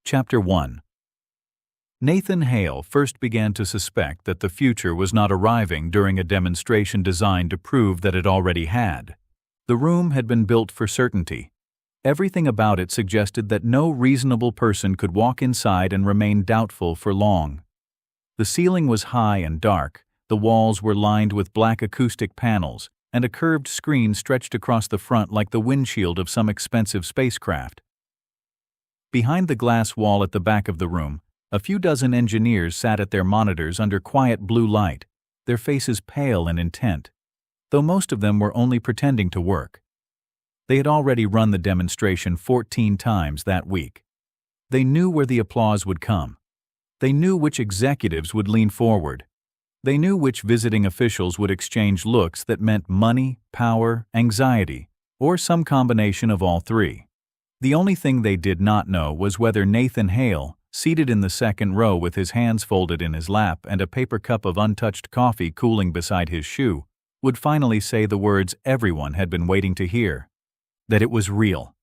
Chapter 1. Nathan Hale first began to suspect that the future was not arriving during a demonstration designed to prove that it already had. The room had been built for certainty. Everything about it suggested that no reasonable person could walk inside and remain doubtful for long. The ceiling was high and dark, the walls were lined with black acoustic panels, and a curved screen stretched across the front like the windshield of some expensive spacecraft. Behind the glass wall at the back of the room, a few dozen engineers sat at their monitors under quiet blue light, their faces pale and intent, though most of them were only pretending to work. They had already run the demonstration 14 times that week. They knew where the applause would come. They knew which executives would lean forward. They knew which visiting officials would exchange looks that meant money, power, anxiety, or some combination of all three. The only thing they did not know was whether Nathan Hale, seated in the second row with his hands folded in his lap and a paper cup of untouched coffee cooling beside his shoe, would finally say the words everyone had been waiting to hear. That it was real.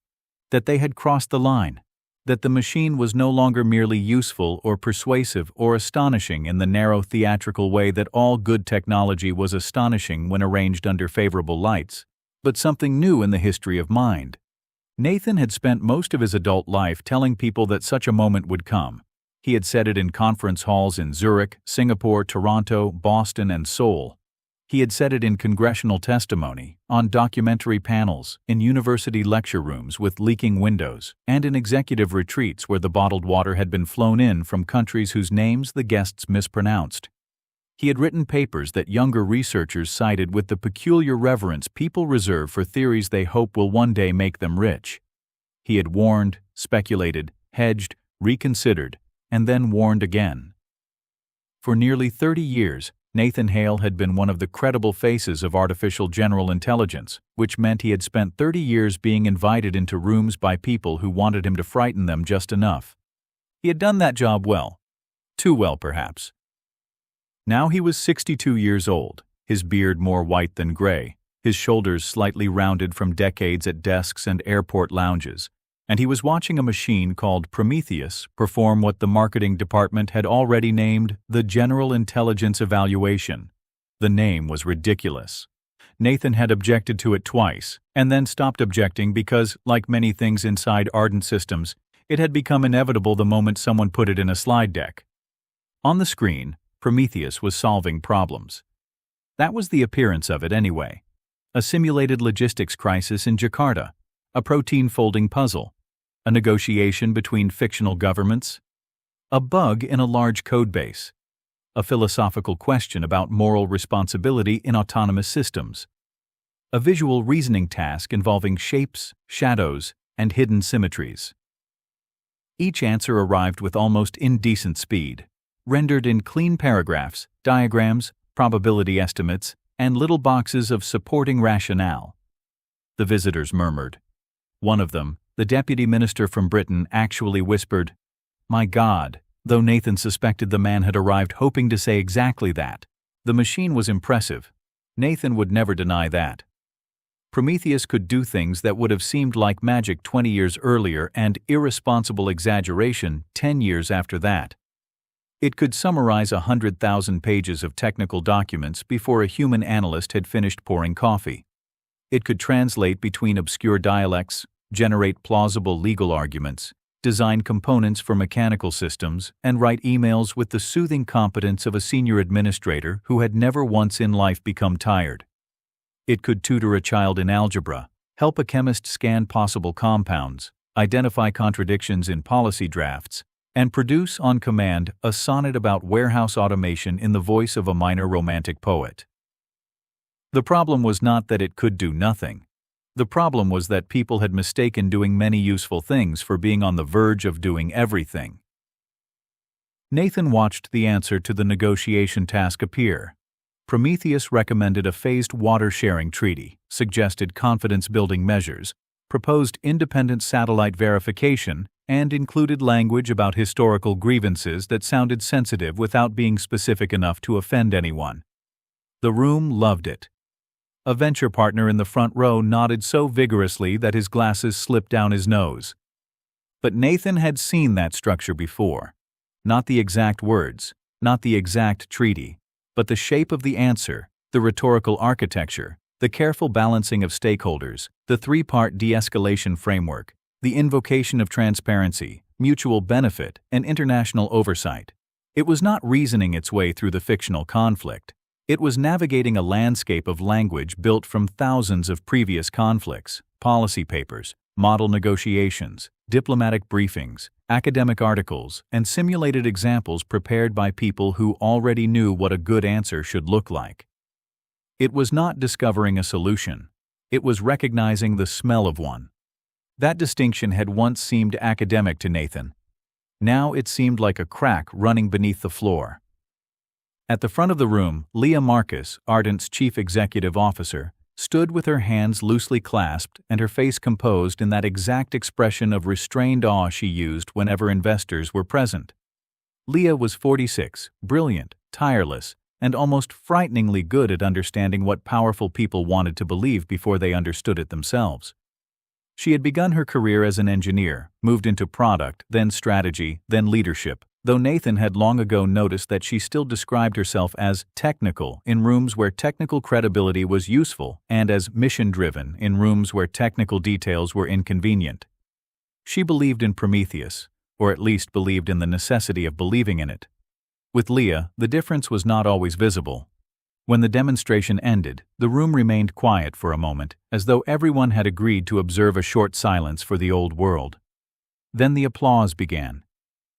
That they had crossed the line. That the machine was no longer merely useful or persuasive or astonishing in the narrow theatrical way that all good technology was astonishing when arranged under favorable lights, but something new in the history of mind. Nathan had spent most of his adult life telling people that such a moment would come. He had said it in conference halls in Zurich, Singapore, Toronto, Boston, and Seoul. He had said it in congressional testimony, on documentary panels, in university lecture rooms with leaking windows, and in executive retreats where the bottled water had been flown in from countries whose names the guests mispronounced. He had written papers that younger researchers cited with the peculiar reverence people reserve for theories they hope will one day make them rich. He had warned, speculated, hedged, reconsidered, and then warned again. For nearly 30 years, Nathan Hale had been one of the credible faces of artificial general intelligence, which meant he had spent 30 years being invited into rooms by people who wanted him to frighten them just enough. He had done that job well. Too well, perhaps. Now he was 62 years old, his beard more white than gray, his shoulders slightly rounded from decades at desks and airport lounges, and he was watching a machine called Prometheus perform what the marketing department had already named the General Intelligence Evaluation. The name was ridiculous. Nathan had objected to it twice, and then stopped objecting because, like many things inside Ardent Systems, it had become inevitable the moment someone put it in a slide deck. On the screen, Prometheus was solving problems. That was the appearance of it anyway. A simulated logistics crisis in Jakarta, a protein folding puzzle, a negotiation between fictional governments, a bug in a large codebase, a philosophical question about moral responsibility in autonomous systems, a visual reasoning task involving shapes, shadows, and hidden symmetries. Each answer arrived with almost indecent speed, rendered in clean paragraphs, diagrams, probability estimates, and little boxes of supporting rationale. The visitors murmured. One of them, the deputy minister from Britain, actually whispered, "My God," though Nathan suspected the man had arrived hoping to say exactly that. The machine was impressive. Nathan would never deny that. Prometheus could do things that would have seemed like magic 20 years earlier and irresponsible exaggeration 10 years after that. It could summarize 100,000 pages of technical documents before a human analyst had finished pouring coffee. It could translate between obscure dialects, generate plausible legal arguments, design components for mechanical systems, and write emails with the soothing competence of a senior administrator who had never once in life become tired. It could tutor a child in algebra, help a chemist scan possible compounds, identify contradictions in policy drafts, and produce on command a sonnet about warehouse automation in the voice of a minor romantic poet. The problem was not that it could do nothing. The problem was that people had mistaken doing many useful things for being on the verge of doing everything. Nathan watched the answer to the negotiation task appear. Prometheus recommended a phased water-sharing treaty, suggested confidence-building measures, proposed independent satellite verification, and included language about historical grievances that sounded sensitive without being specific enough to offend anyone. The room loved it. A venture partner in the front row nodded so vigorously that his glasses slipped down his nose. But Nathan had seen that structure before. Not the exact words, not the exact treaty, but the shape of the answer, the rhetorical architecture, the careful balancing of stakeholders, the three-part de-escalation framework, the invocation of transparency, mutual benefit, and international oversight. It was not reasoning its way through the fictional conflict. It was navigating a landscape of language built from thousands of previous conflicts, policy papers, model negotiations, diplomatic briefings, academic articles, and simulated examples prepared by people who already knew what a good answer should look like. It was not discovering a solution. It was recognizing the smell of one. That distinction had once seemed academic to Nathan. Now it seemed like a crack running beneath the floor. At the front of the room, Leah Marcus, Ardent's chief executive officer, stood with her hands loosely clasped and her face composed in that exact expression of restrained awe she used whenever investors were present. Leah was 46, brilliant, tireless, and almost frighteningly good at understanding what powerful people wanted to believe before they understood it themselves. She had begun her career as an engineer, moved into product, then strategy, then leadership, though Nathan had long ago noticed that she still described herself as technical in rooms where technical credibility was useful and as mission-driven in rooms where technical details were inconvenient. She believed in Prometheus, or at least believed in the necessity of believing in it. With Leah, the difference was not always visible. When the demonstration ended, the room remained quiet for a moment, as though everyone had agreed to observe a short silence for the old world. Then the applause began.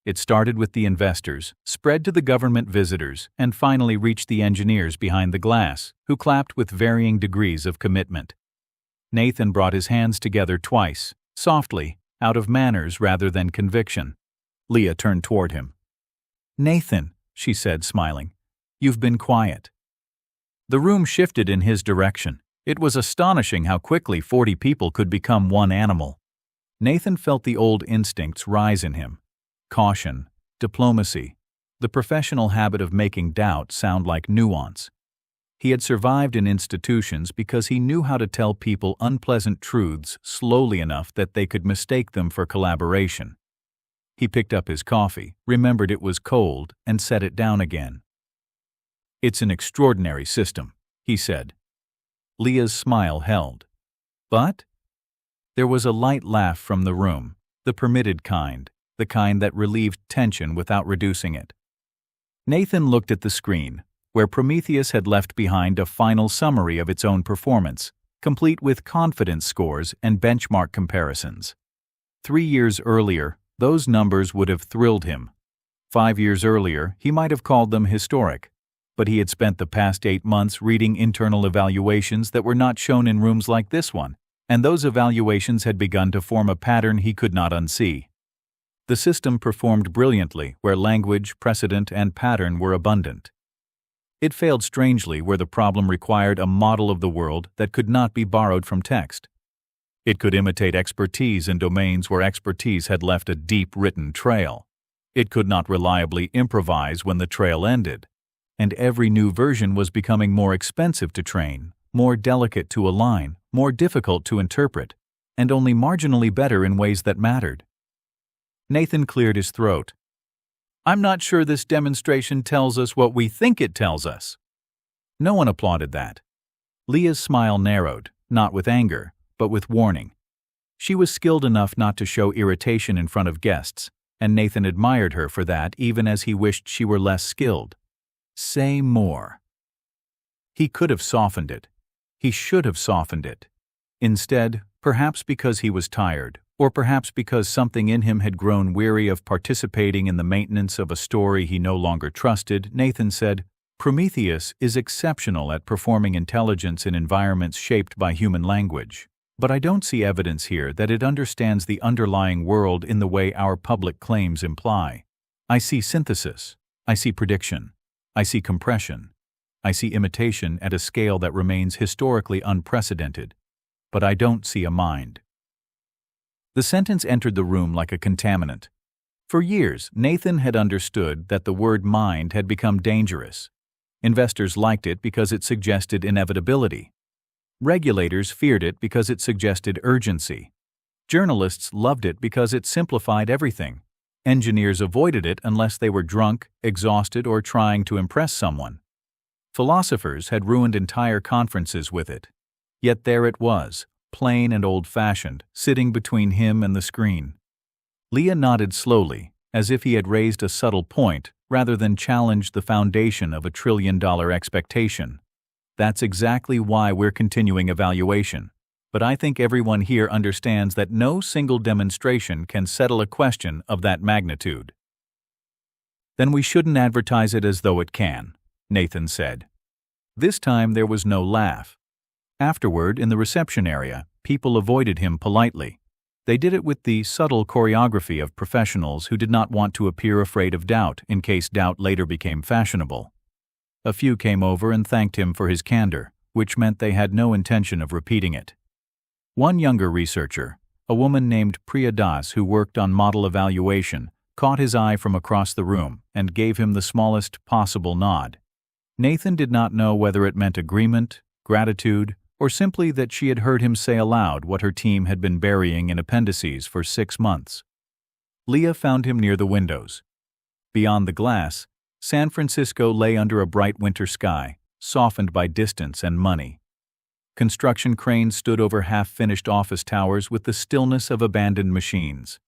It started with the investors, spread to the government visitors, and finally reached the engineers behind the glass, who clapped with varying degrees of commitment. Nathan brought his hands together twice, softly, out of manners rather than conviction. Leah turned toward him. "Nathan," she said, smiling, "you've been quiet." The room shifted in his direction. It was astonishing how quickly 40 people could become one animal. Nathan felt the old instincts rise in him. Caution, diplomacy, the professional habit of making doubt sound like nuance. He had survived in institutions because he knew how to tell people unpleasant truths slowly enough that they could mistake them for collaboration. He picked up his coffee, remembered it was cold, and set it down again. "It's an extraordinary system," he said. Leah's smile held. "But?" There was a light laugh from the room, the permitted kind, the kind that relieved tension without reducing it. Nathan looked at the screen, where Prometheus had left behind a final summary of its own performance, complete with confidence scores and benchmark comparisons. 3 years earlier, those numbers would have thrilled him. 5 years earlier, he might have called them historic. But he had spent the past 8 months reading internal evaluations that were not shown in rooms like this one, and those evaluations had begun to form a pattern he could not unsee. The system performed brilliantly where language, precedent, and pattern were abundant. It failed strangely where the problem required a model of the world that could not be borrowed from text. It could imitate expertise in domains where expertise had left a deep written trail. It could not reliably improvise when the trail ended. And every new version was becoming more expensive to train, more delicate to align, more difficult to interpret, and only marginally better in ways that mattered. Nathan cleared his throat. "I'm not sure this demonstration tells us what we think it tells us." No one applauded that. Leah's smile narrowed, not with anger, but with warning. She was skilled enough not to show irritation in front of guests, and Nathan admired her for that even as he wished she were less skilled. Say more. He could have softened it. He should have softened it. Instead, perhaps because he was tired, or perhaps because something in him had grown weary of participating in the maintenance of a story he no longer trusted, Nathan said, "Prometheus is exceptional at performing intelligence in environments shaped by human language. But I don't see evidence here that it understands the underlying world in the way our public claims imply. I see synthesis. I see prediction. I see compression. I see imitation at a scale that remains historically unprecedented. But I don't see a mind." The sentence entered the room like a contaminant. For years, Nathan had understood that the word mind had become dangerous. Investors liked it because it suggested inevitability. Regulators feared it because it suggested urgency. Journalists loved it because it simplified everything. Engineers avoided it unless they were drunk, exhausted, or trying to impress someone. Philosophers had ruined entire conferences with it. Yet there it was, plain and old-fashioned, sitting between him and the screen. Leah nodded slowly, as if he had raised a subtle point rather than challenged the foundation of a trillion-dollar expectation. That's exactly why we're continuing evaluation. But I think everyone here understands that no single demonstration can settle a question of that magnitude. Then we shouldn't advertise it as though it can, Nathan said. This time there was no laugh. Afterward, in the reception area, people avoided him politely. They did it with the subtle choreography of professionals who did not want to appear afraid of doubt in case doubt later became fashionable. A few came over and thanked him for his candor, which meant they had no intention of repeating it. One younger researcher, a woman named Priya Das who worked on model evaluation, caught his eye from across the room and gave him the smallest possible nod. Nathan did not know whether it meant agreement, gratitude, or simply that she had heard him say aloud what her team had been burying in appendices for 6 months. Leah found him near the windows. Beyond the glass, San Francisco lay under a bright winter sky, softened by distance and money. Construction cranes stood over half-finished office towers with the stillness of abandoned machines.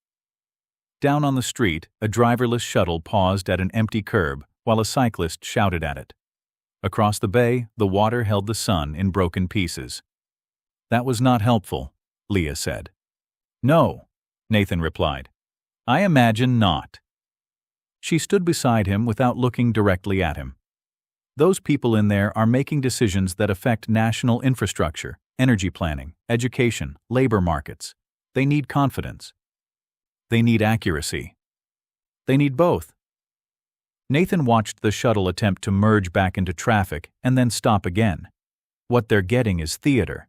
Down on the street, a driverless shuttle paused at an empty curb while a cyclist shouted at it. Across the bay, the water held the sun in broken pieces. That was not helpful, Leah said. No, Nathan replied. I imagine not. She stood beside him without looking directly at him. Those people in there are making decisions that affect national infrastructure, energy planning, education, labor markets. They need confidence. They need accuracy. They need both. Nathan watched the shuttle attempt to merge back into traffic and then stop again. What they're getting is theater.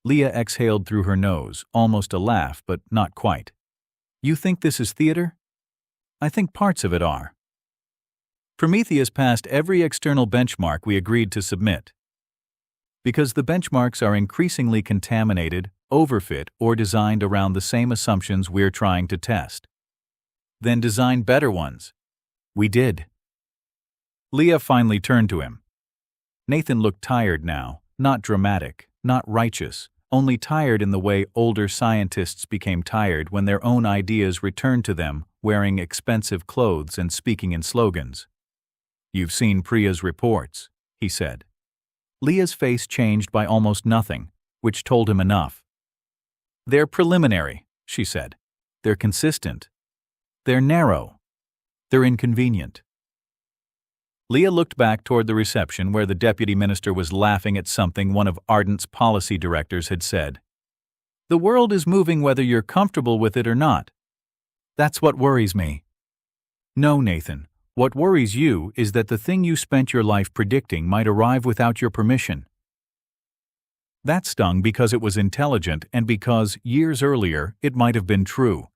Leah exhaled through her nose, almost a laugh, but not quite. You think this is theater? I think parts of it are. Prometheus passed every external benchmark we agreed to submit. Because the benchmarks are increasingly contaminated, overfit, or designed around the same assumptions we're trying to test. Then design better ones. We did. Leah finally turned to him. Nathan looked tired now, not dramatic, not righteous, only tired in the way older scientists became tired when their own ideas returned to them wearing expensive clothes and speaking in slogans. You've seen Priya's reports, he said. Leah's face changed by almost nothing, which told him enough. They're preliminary, she said. They're consistent. They're narrow. They're inconvenient. Leah looked back toward the reception where the deputy minister was laughing at something one of Ardent's policy directors had said. The world is moving whether you're comfortable with it or not. That's what worries me. No, Nathan. What worries you is that the thing you spent your life predicting might arrive without your permission. That stung because it was intelligent and because, years earlier, it might have been true.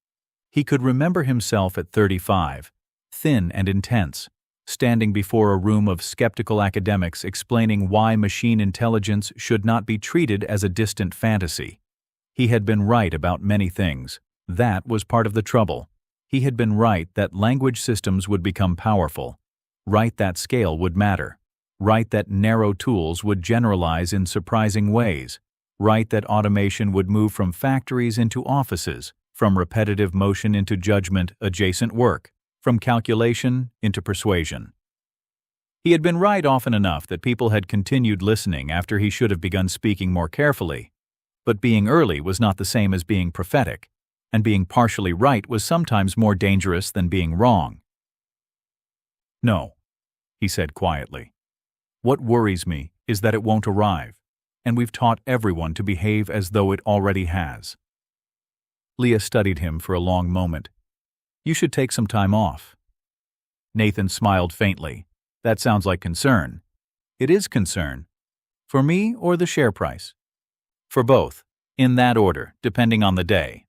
He could remember himself at 35, thin and intense, standing before a room of skeptical academics explaining why machine intelligence should not be treated as a distant fantasy. He had been right about many things. That was part of the trouble. He had been right that language systems would become powerful, right that scale would matter, right that narrow tools would generalize in surprising ways, right that automation would move from factories into offices, from repetitive motion into judgment-adjacent work, from calculation into persuasion. He had been right often enough that people had continued listening after he should have begun speaking more carefully. But being early was not the same as being prophetic, and being partially right was sometimes more dangerous than being wrong. No, he said quietly. What worries me is that it won't arrive, and we've taught everyone to behave as though it already has. Leah studied him for a long moment. You should take some time off. Nathan smiled faintly. That sounds like concern. It is concern. For me or the share price? For both, in that order, depending on the day.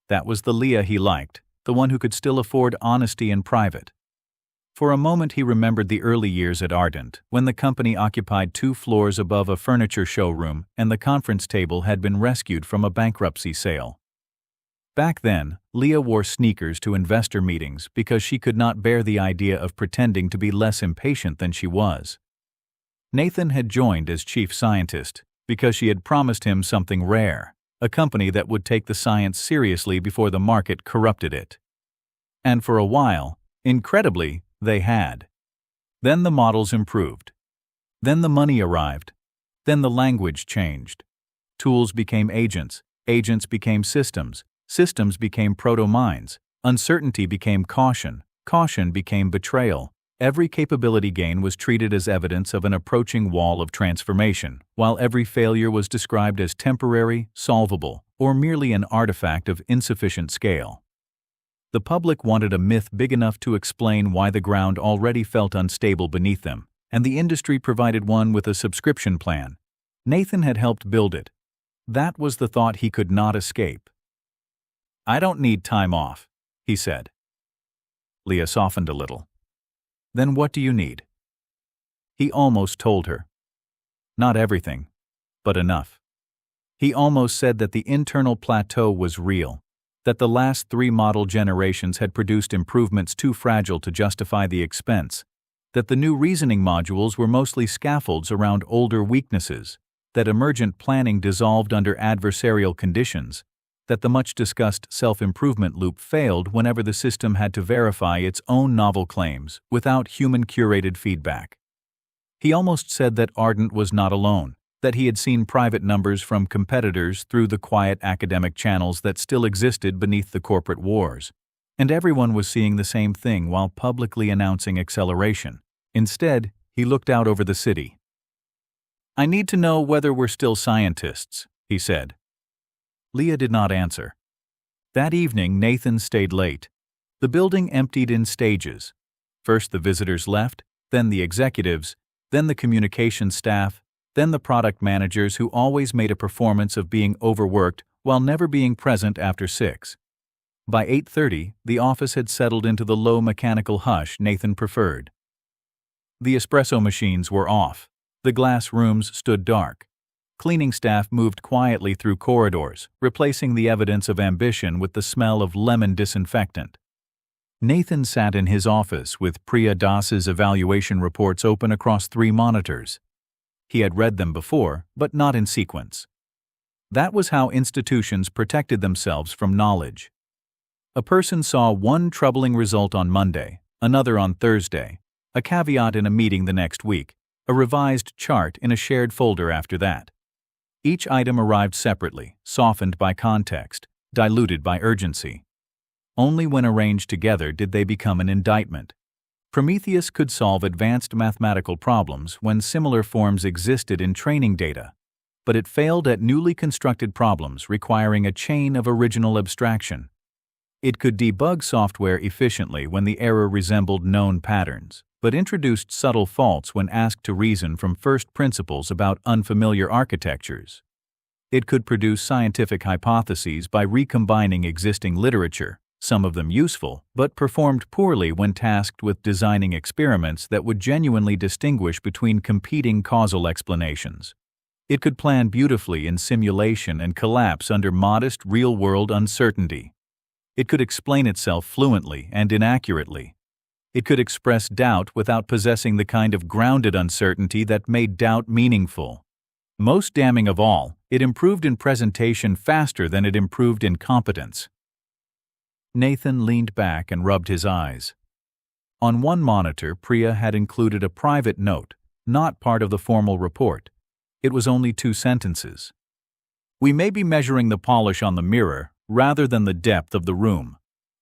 That was the Leah he liked, the one who could still afford honesty in private. For a moment he remembered the early years at Ardent, when the company occupied 2 floors above a furniture showroom and the conference table had been rescued from a bankruptcy sale. Back then, Leah wore sneakers to investor meetings because she could not bear the idea of pretending to be less impatient than she was. Nathan had joined as chief scientist because she had promised him something rare, a company that would take the science seriously before the market corrupted it. And for a while, incredibly, they had. Then the models improved. Then the money arrived. Then the language changed. Tools became agents, agents became systems, systems became proto-minds, uncertainty became caution, caution became betrayal. Every capability gain was treated as evidence of an approaching wall of transformation, while every failure was described as temporary, solvable, or merely an artifact of insufficient scale. The public wanted a myth big enough to explain why the ground already felt unstable beneath them, and the industry provided one with a subscription plan. Nathan had helped build it. That was the thought he could not escape. "I don't need time off," he said. Leah softened a little. "Then what do you need?" He almost told her. Not everything, but enough. He almost said that the internal plateau was real, that the last 3 model generations had produced improvements too fragile to justify the expense, that the new reasoning modules were mostly scaffolds around older weaknesses, that emergent planning dissolved under adversarial conditions, that the much-discussed self-improvement loop failed whenever the system had to verify its own novel claims without human-curated feedback. He almost said that Ardent was not alone, that he had seen private numbers from competitors through the quiet academic channels that still existed beneath the corporate wars, and everyone was seeing the same thing while publicly announcing acceleration. Instead, he looked out over the city. "I need to know whether we're still scientists," he said. Leah did not answer. That evening, Nathan stayed late. The building emptied in stages. First the visitors left, then the executives, then the communications staff, then the product managers who always made a performance of being overworked while never being present after 6. By 8:30, the office had settled into the low mechanical hush Nathan preferred. The espresso machines were off. The glass rooms stood dark. Cleaning staff moved quietly through corridors, replacing the evidence of ambition with the smell of lemon disinfectant. Nathan sat in his office with Priya Das's evaluation reports open across 3 monitors. He had read them before, but not in sequence. That was how institutions protected themselves from knowledge. A person saw one troubling result on Monday, another on Thursday, a caveat in a meeting the next week, a revised chart in a shared folder after that. Each item arrived separately, softened by context, diluted by urgency. Only when arranged together did they become an indictment. Prometheus could solve advanced mathematical problems when similar forms existed in training data, but it failed at newly constructed problems requiring a chain of original abstraction. It could debug software efficiently when the error resembled known patterns, but introduced subtle faults when asked to reason from first principles about unfamiliar architectures. It could produce scientific hypotheses by recombining existing literature, some of them useful, but performed poorly when tasked with designing experiments that would genuinely distinguish between competing causal explanations. It could plan beautifully in simulation and collapse under modest real-world uncertainty. It could explain itself fluently and inaccurately. It could express doubt without possessing the kind of grounded uncertainty that made doubt meaningful. Most damning of all, it improved in presentation faster than it improved in competence. Nathan leaned back and rubbed his eyes. On one monitor, Priya had included a private note, not part of the formal report. It was only 2 sentences. "We may be measuring the polish on the mirror rather than the depth of the room.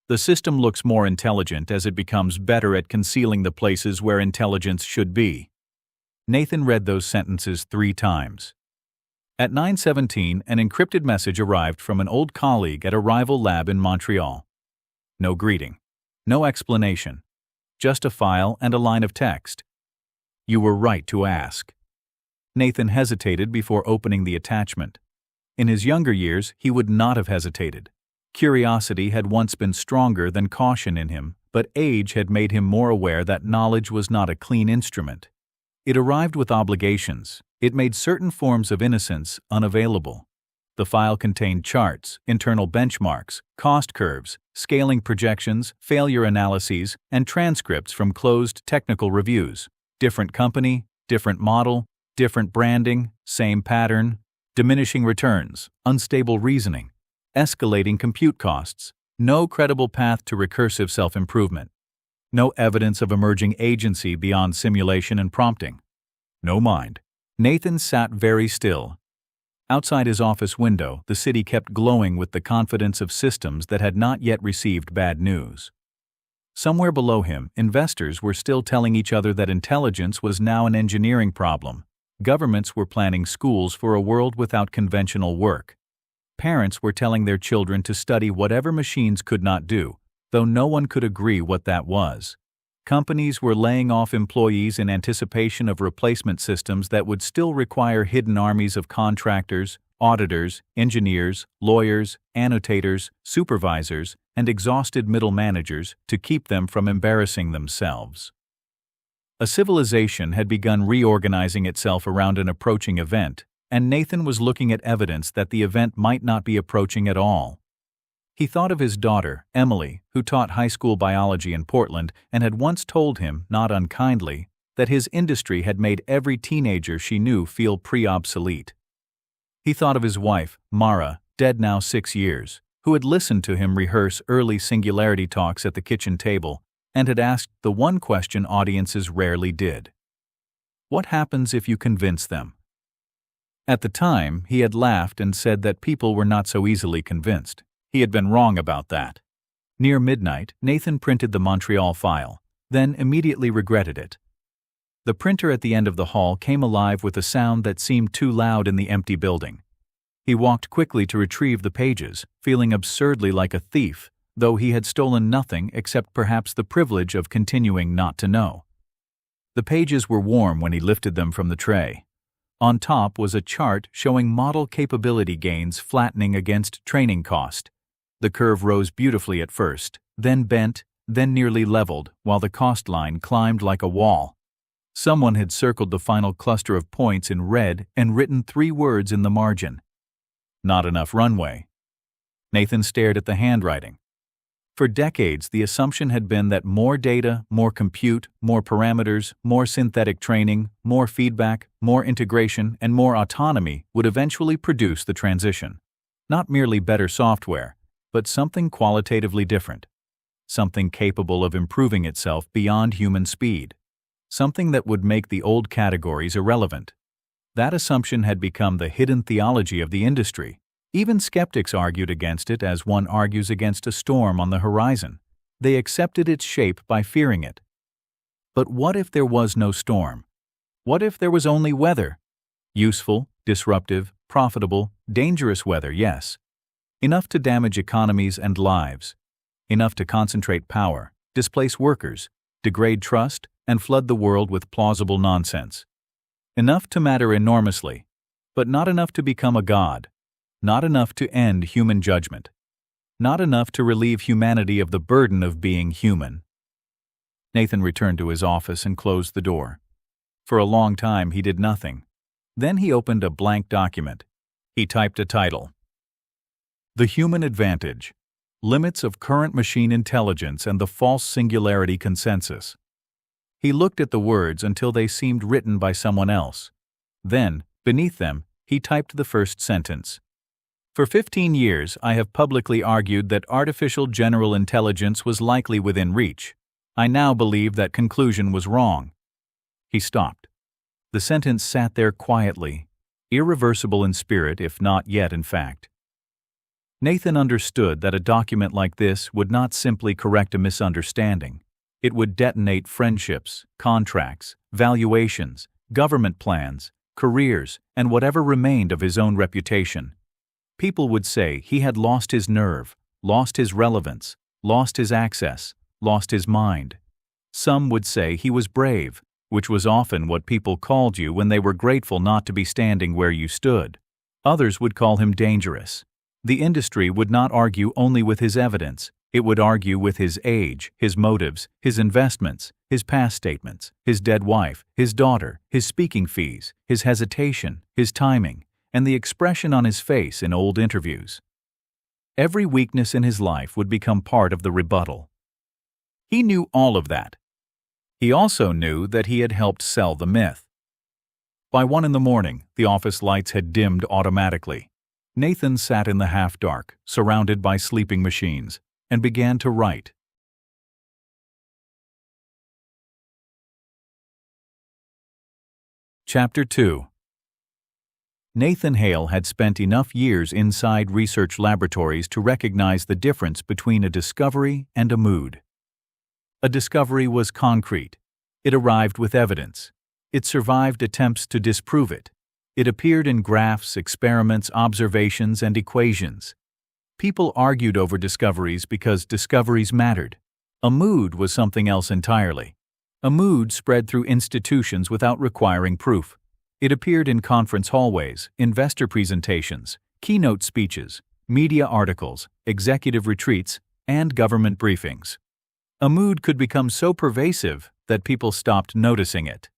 The system looks more intelligent as it becomes better at concealing the places where intelligence should be." Nathan read those sentences 3 times. At 9:17, an encrypted message arrived from an old colleague at a rival lab in Montreal. No greeting. No explanation. Just a file and a line of text. "You were right to ask." Nathan hesitated before opening the attachment. In his younger years, he would not have hesitated. Curiosity had once been stronger than caution in him, but age had made him more aware that knowledge was not a clean instrument. It arrived with obligations. It made certain forms of innocence unavailable. The file contained charts, internal benchmarks, cost curves, scaling projections, failure analyses, and transcripts from closed technical reviews. Different company, different model, different branding, same pattern, diminishing returns, unstable reasoning, escalating compute costs, no credible path to recursive self-improvement, no evidence of emerging agency beyond simulation and prompting. No mind. Nathan sat very still. Outside his office window, the city kept glowing with the confidence of systems that had not yet received bad news. Somewhere below him, investors were still telling each other that intelligence was now an engineering problem. Governments were planning schools for a world without conventional work. Parents were telling their children to study whatever machines could not do, though no one could agree what that was. Companies were laying off employees in anticipation of replacement systems that would still require hidden armies of contractors, auditors, engineers, lawyers, annotators, supervisors, and exhausted middle managers to keep them from embarrassing themselves. A civilization had begun reorganizing itself around an approaching event, and Nathan was looking at evidence that the event might not be approaching at all. He thought of his daughter, Emily, who taught high school biology in Portland and had once told him, not unkindly, that his industry had made every teenager she knew feel pre-obsolete. He thought of his wife, Mara, dead now 6 years, who had listened to him rehearse early Singularity talks at the kitchen table and had asked the one question audiences rarely did. What happens if you convince them? At the time, he had laughed and said that people were not so easily convinced. He had been wrong about that. Near midnight, Nathan printed the Montreal file, then immediately regretted it. The printer at the end of the hall came alive with a sound that seemed too loud in the empty building. He walked quickly to retrieve the pages, feeling absurdly like a thief, though he had stolen nothing except perhaps the privilege of continuing not to know. The pages were warm when he lifted them from the tray. On top was a chart showing model capability gains flattening against training cost. The curve rose beautifully at first, then bent, then nearly leveled, while the cost line climbed like a wall. Someone had circled the final cluster of points in red and written 3 words in the margin. Not enough runway. Nathan stared at the handwriting. For decades, the assumption had been that more data, more compute, more parameters, more synthetic training, more feedback, more integration, and more autonomy would eventually produce the transition. Not merely better software, but something qualitatively different. Something capable of improving itself beyond human speed. Something that would make the old categories irrelevant. That assumption had become the hidden theology of the industry. Even skeptics argued against it as one argues against a storm on the horizon. They accepted its shape by fearing it. But what if there was no storm? What if there was only weather? Useful, disruptive, profitable, dangerous weather, yes. Enough to damage economies and lives. Enough to concentrate power, displace workers, degrade trust, and flood the world with plausible nonsense. Enough to matter enormously, but not enough to become a god. Not enough to end human judgment. Not enough to relieve humanity of the burden of being human. Nathan returned to his office and closed the door. For a long time he did nothing. Then he opened a blank document. He typed a title. The Human Advantage. Limits of Current Machine Intelligence and the False Singularity Consensus. He looked at the words until they seemed written by someone else. Then, beneath them, he typed the first sentence. For 15 years, I have publicly argued that artificial general intelligence was likely within reach. I now believe that conclusion was wrong. He stopped. The sentence sat there quietly, irreversible in spirit if not yet in fact. Nathan understood that a document like this would not simply correct a misunderstanding. It would detonate friendships, contracts, valuations, government plans, careers, and whatever remained of his own reputation. People would say he had lost his nerve, lost his relevance, lost his access, lost his mind. Some would say he was brave, which was often what people called you when they were grateful not to be standing where you stood. Others would call him dangerous. The industry would not argue only with his evidence. It would argue with his age, his motives, his investments, his past statements, his dead wife, his daughter, his speaking fees, his hesitation, his timing, and the expression on his face in old interviews. Every weakness in his life would become part of the rebuttal. He knew all of that. He also knew that he had helped sell the myth. By 1 a.m, the office lights had dimmed automatically. Nathan sat in the half-dark, surrounded by sleeping machines, and began to write. Chapter 2. Nathan Hale had spent enough years inside research laboratories to recognize the difference between a discovery and a mood. A discovery was concrete. It arrived with evidence. It survived attempts to disprove it. It appeared in graphs, experiments, observations, and equations. People argued over discoveries because discoveries mattered. A mood was something else entirely. A mood spread through institutions without requiring proof. It appeared in conference hallways, investor presentations, keynote speeches, media articles, executive retreats, and government briefings. A mood could become so pervasive that people stopped noticing it.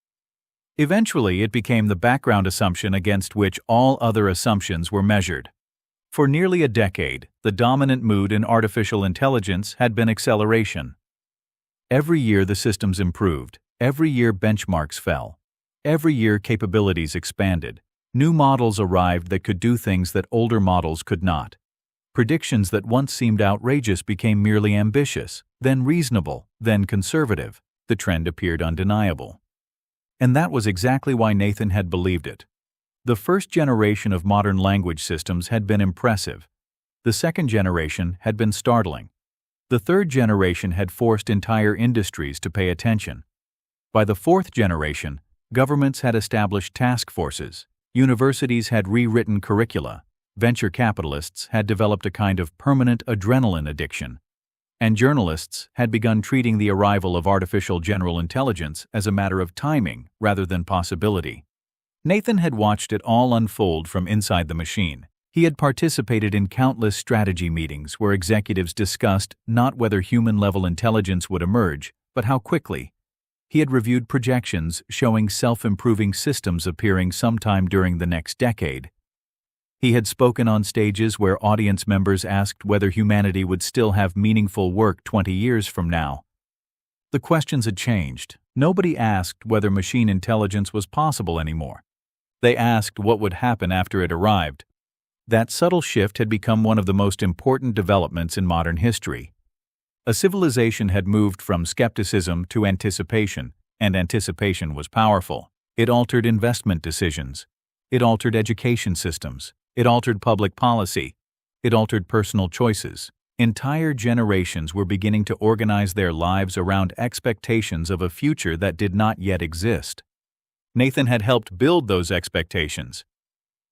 Eventually, it became the background assumption against which all other assumptions were measured. For nearly a decade, the dominant mood in artificial intelligence had been acceleration. Every year the systems improved, every year benchmarks fell, every year capabilities expanded, new models arrived that could do things that older models could not. Predictions that once seemed outrageous became merely ambitious, then reasonable, then conservative. The trend appeared undeniable. And that was exactly why Nathan had believed it. The first generation of modern language systems had been impressive. The second generation had been startling. The third generation had forced entire industries to pay attention. By the fourth generation, governments had established task forces, universities had rewritten curricula, venture capitalists had developed a kind of permanent adrenaline addiction, and journalists had begun treating the arrival of artificial general intelligence as a matter of timing rather than possibility. Nathan had watched it all unfold from inside the machine. He had participated in countless strategy meetings where executives discussed not whether human-level intelligence would emerge, but how quickly. He had reviewed projections showing self-improving systems appearing sometime during the next decade. He had spoken on stages where audience members asked whether humanity would still have meaningful work 20 years from now. The questions had changed. Nobody asked whether machine intelligence was possible anymore. They asked what would happen after it arrived. That subtle shift had become one of the most important developments in modern history. A civilization had moved from skepticism to anticipation, and anticipation was powerful. It altered investment decisions. It altered education systems. It altered public policy. It altered personal choices. Entire generations were beginning to organize their lives around expectations of a future that did not yet exist. Nathan had helped build those expectations.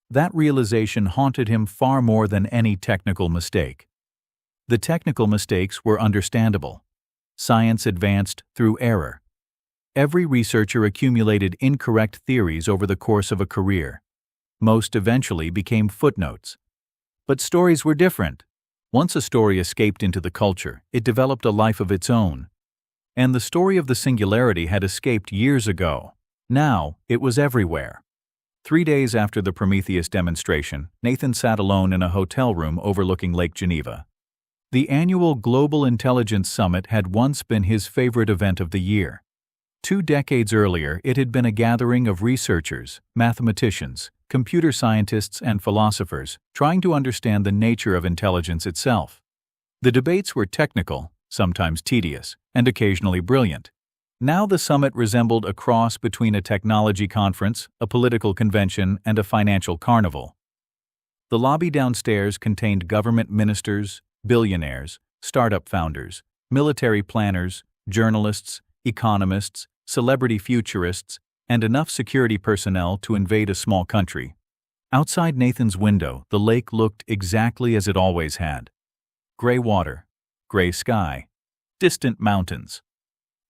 That realization haunted him far more than any technical mistake. The technical mistakes were understandable. Science advanced through error. Every researcher accumulated incorrect theories over the course of a career. Most eventually became footnotes. But stories were different. Once a story escaped into the culture, it developed a life of its own. And the story of the Singularity had escaped years ago. Now, it was everywhere. 3 days after the Prometheus demonstration, Nathan sat alone in a hotel room overlooking Lake Geneva. The annual Global Intelligence Summit had once been his favorite event of the year. 2 decades earlier, it had been a gathering of researchers, mathematicians, computer scientists, and philosophers trying to understand the nature of intelligence itself. The debates were technical, sometimes tedious, and occasionally brilliant. Now the summit resembled a cross between a technology conference, a political convention, and a financial carnival. The lobby downstairs contained government ministers, billionaires, startup founders, military planners, journalists, economists, celebrity futurists, and enough security personnel to invade a small country. Outside Nathan's window, the lake looked exactly as it always had. Gray water, gray sky, distant mountains.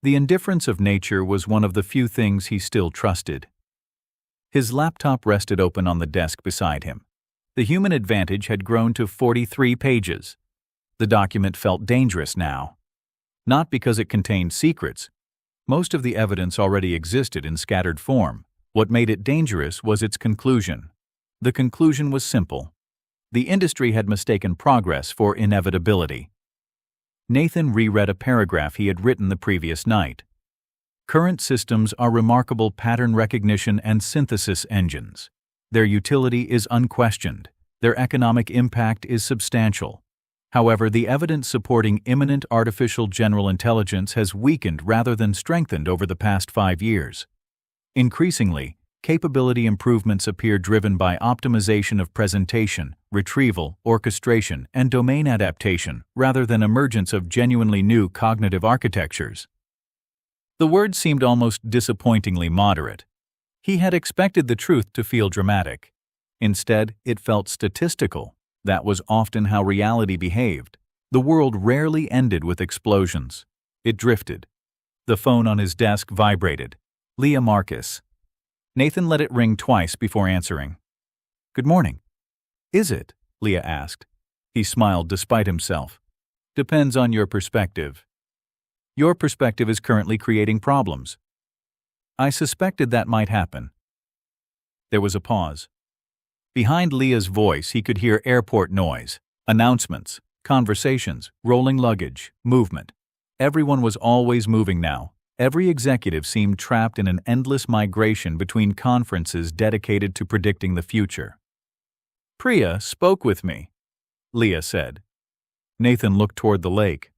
The indifference of nature was one of the few things he still trusted. His laptop rested open on the desk beside him. The human advantage had grown to 43 pages. The document felt dangerous now. Not because it contained secrets. Most of the evidence already existed in scattered form. What made it dangerous was its conclusion. The conclusion was simple. The industry had mistaken progress for inevitability. Nathan reread a paragraph he had written the previous night. Current systems are remarkable pattern recognition and synthesis engines. Their utility is unquestioned. Their economic impact is substantial. However, the evidence supporting imminent artificial general intelligence has weakened rather than strengthened over the past 5 years. Increasingly, capability improvements appear driven by optimization of presentation, retrieval, orchestration, and domain adaptation rather than emergence of genuinely new cognitive architectures. The words seemed almost disappointingly moderate. He had expected the truth to feel dramatic. Instead, it felt statistical. That was often how reality behaved. The world rarely ended with explosions. It drifted. The phone on his desk vibrated. Leah Marcus. Nathan let it ring twice before answering. "Good morning." "Is it?" Leah asked. He smiled despite himself. "Depends on your perspective. Your perspective is currently creating problems." "I suspected that might happen." There was a pause. Behind Leah's voice, he could hear airport noise, announcements, conversations, rolling luggage, movement. Everyone was always moving now. Every executive seemed trapped in an endless migration between conferences dedicated to predicting the future. "Priya spoke with me," Leah said. Nathan looked toward the lake.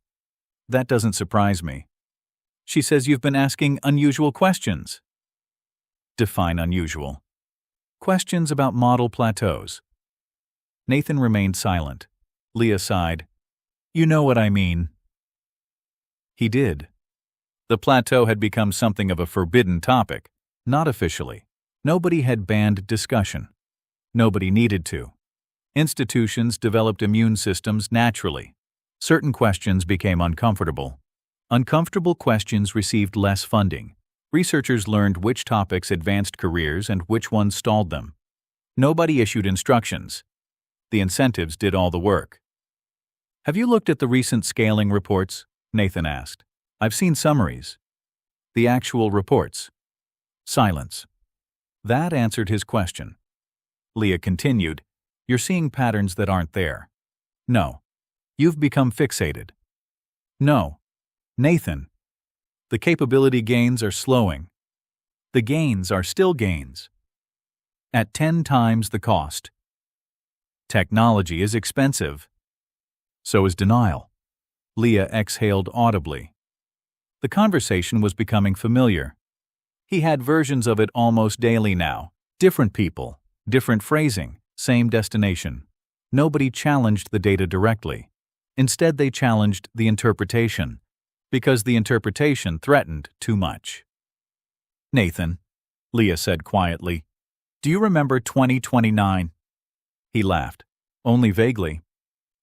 "That doesn't surprise me. She says you've been asking unusual questions." "Define unusual." "Questions about model plateaus." Nathan remained silent. Leah sighed. "You know what I mean." He did. The plateau had become something of a forbidden topic, not officially. Nobody had banned discussion. Nobody needed to. Institutions developed immune systems naturally. Certain questions became uncomfortable. Uncomfortable questions received less funding. Researchers learned which topics advanced careers and which ones stalled them. Nobody issued instructions. The incentives did all the work. "Have you looked at the recent scaling reports?" Nathan asked. "I've seen summaries." "The actual reports?" Silence. That answered his question. Leah continued, "You're seeing patterns that aren't there." "No. You've become fixated." "No. Nathan. The capability gains are slowing. The gains are still gains. At 10 times the cost. Technology is expensive. So is denial." Leah exhaled audibly. The conversation was becoming familiar. He had versions of it almost daily now. Different people, different phrasing, same destination. Nobody challenged the data directly. Instead, they challenged the interpretation, because the interpretation threatened too much. "Nathan," Leah said quietly, "do you remember 2029? He laughed. "Only vaguely."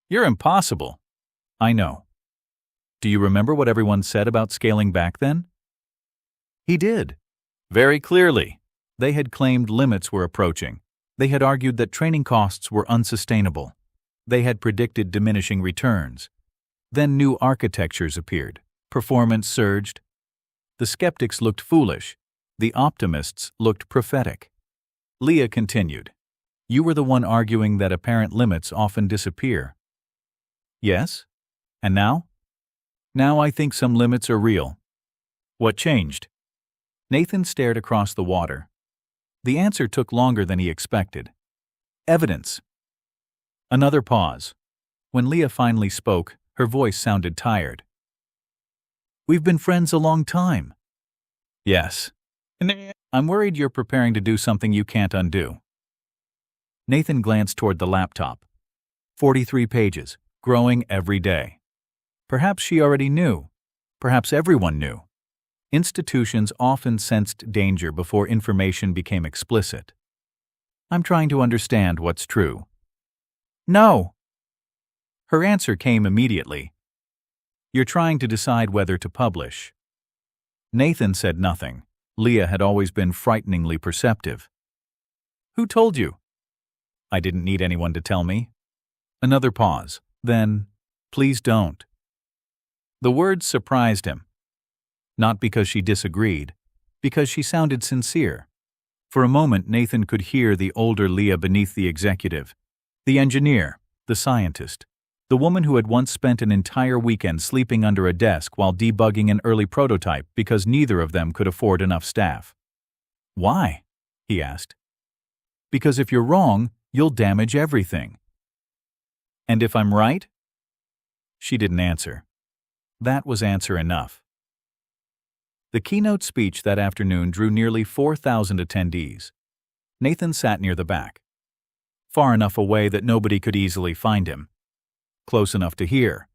"You're impossible." "I know." "Do you remember what everyone said about scaling back then?" He did. Very clearly. They had claimed limits were approaching. They had argued that training costs were unsustainable. They had predicted diminishing returns. Then new architectures appeared. Performance surged. The skeptics looked foolish. The optimists looked prophetic. Leah continued. "You were the one arguing that apparent limits often disappear." "Yes? And now?" "Now I think some limits are real." "What changed?" Nathan stared across the water. The answer took longer than he expected. "Evidence." Another pause. When Leah finally spoke, her voice sounded tired. "We've been friends a long time." "Yes. I'm worried you're preparing to do something you can't undo." Nathan glanced toward the laptop. 43 pages, growing every day. Perhaps she already knew. Perhaps everyone knew. Institutions often sensed danger before information became explicit. "I'm trying to understand what's true." "No." Her answer came immediately. "You're trying to decide whether to publish." Nathan said nothing. Leah had always been frighteningly perceptive. "Who told you?" "I didn't need anyone to tell me." Another pause. Then, "Please don't." The words surprised him. Not because she disagreed, because she sounded sincere. For a moment, Nathan could hear the older Leah beneath the executive. The engineer, the scientist, the woman who had once spent an entire weekend sleeping under a desk while debugging an early prototype because neither of them could afford enough staff. "Why?" he asked. "Because if you're wrong, you'll damage everything." "And if I'm right?" She didn't answer. That was answer enough. The keynote speech that afternoon drew nearly 4,000 attendees. Nathan sat near the back, far enough away that nobody could easily find him, close enough to hear.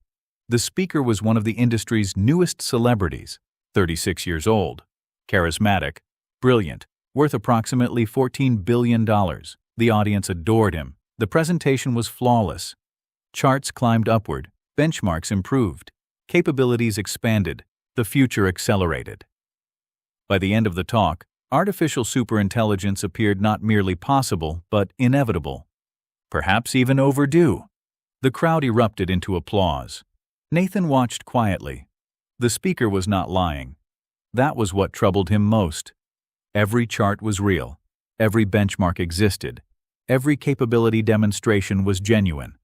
The speaker was one of the industry's newest celebrities, 36 years old, charismatic, brilliant, worth approximately $14 billion. The audience adored him. The presentation was flawless. Charts climbed upward, benchmarks improved, capabilities expanded, the future accelerated. By the end of the talk, artificial superintelligence appeared not merely possible, but inevitable. Perhaps even overdue. The crowd erupted into applause. Nathan watched quietly. The speaker was not lying. That was what troubled him most. Every chart was real. Every benchmark existed. Every capability demonstration was genuine.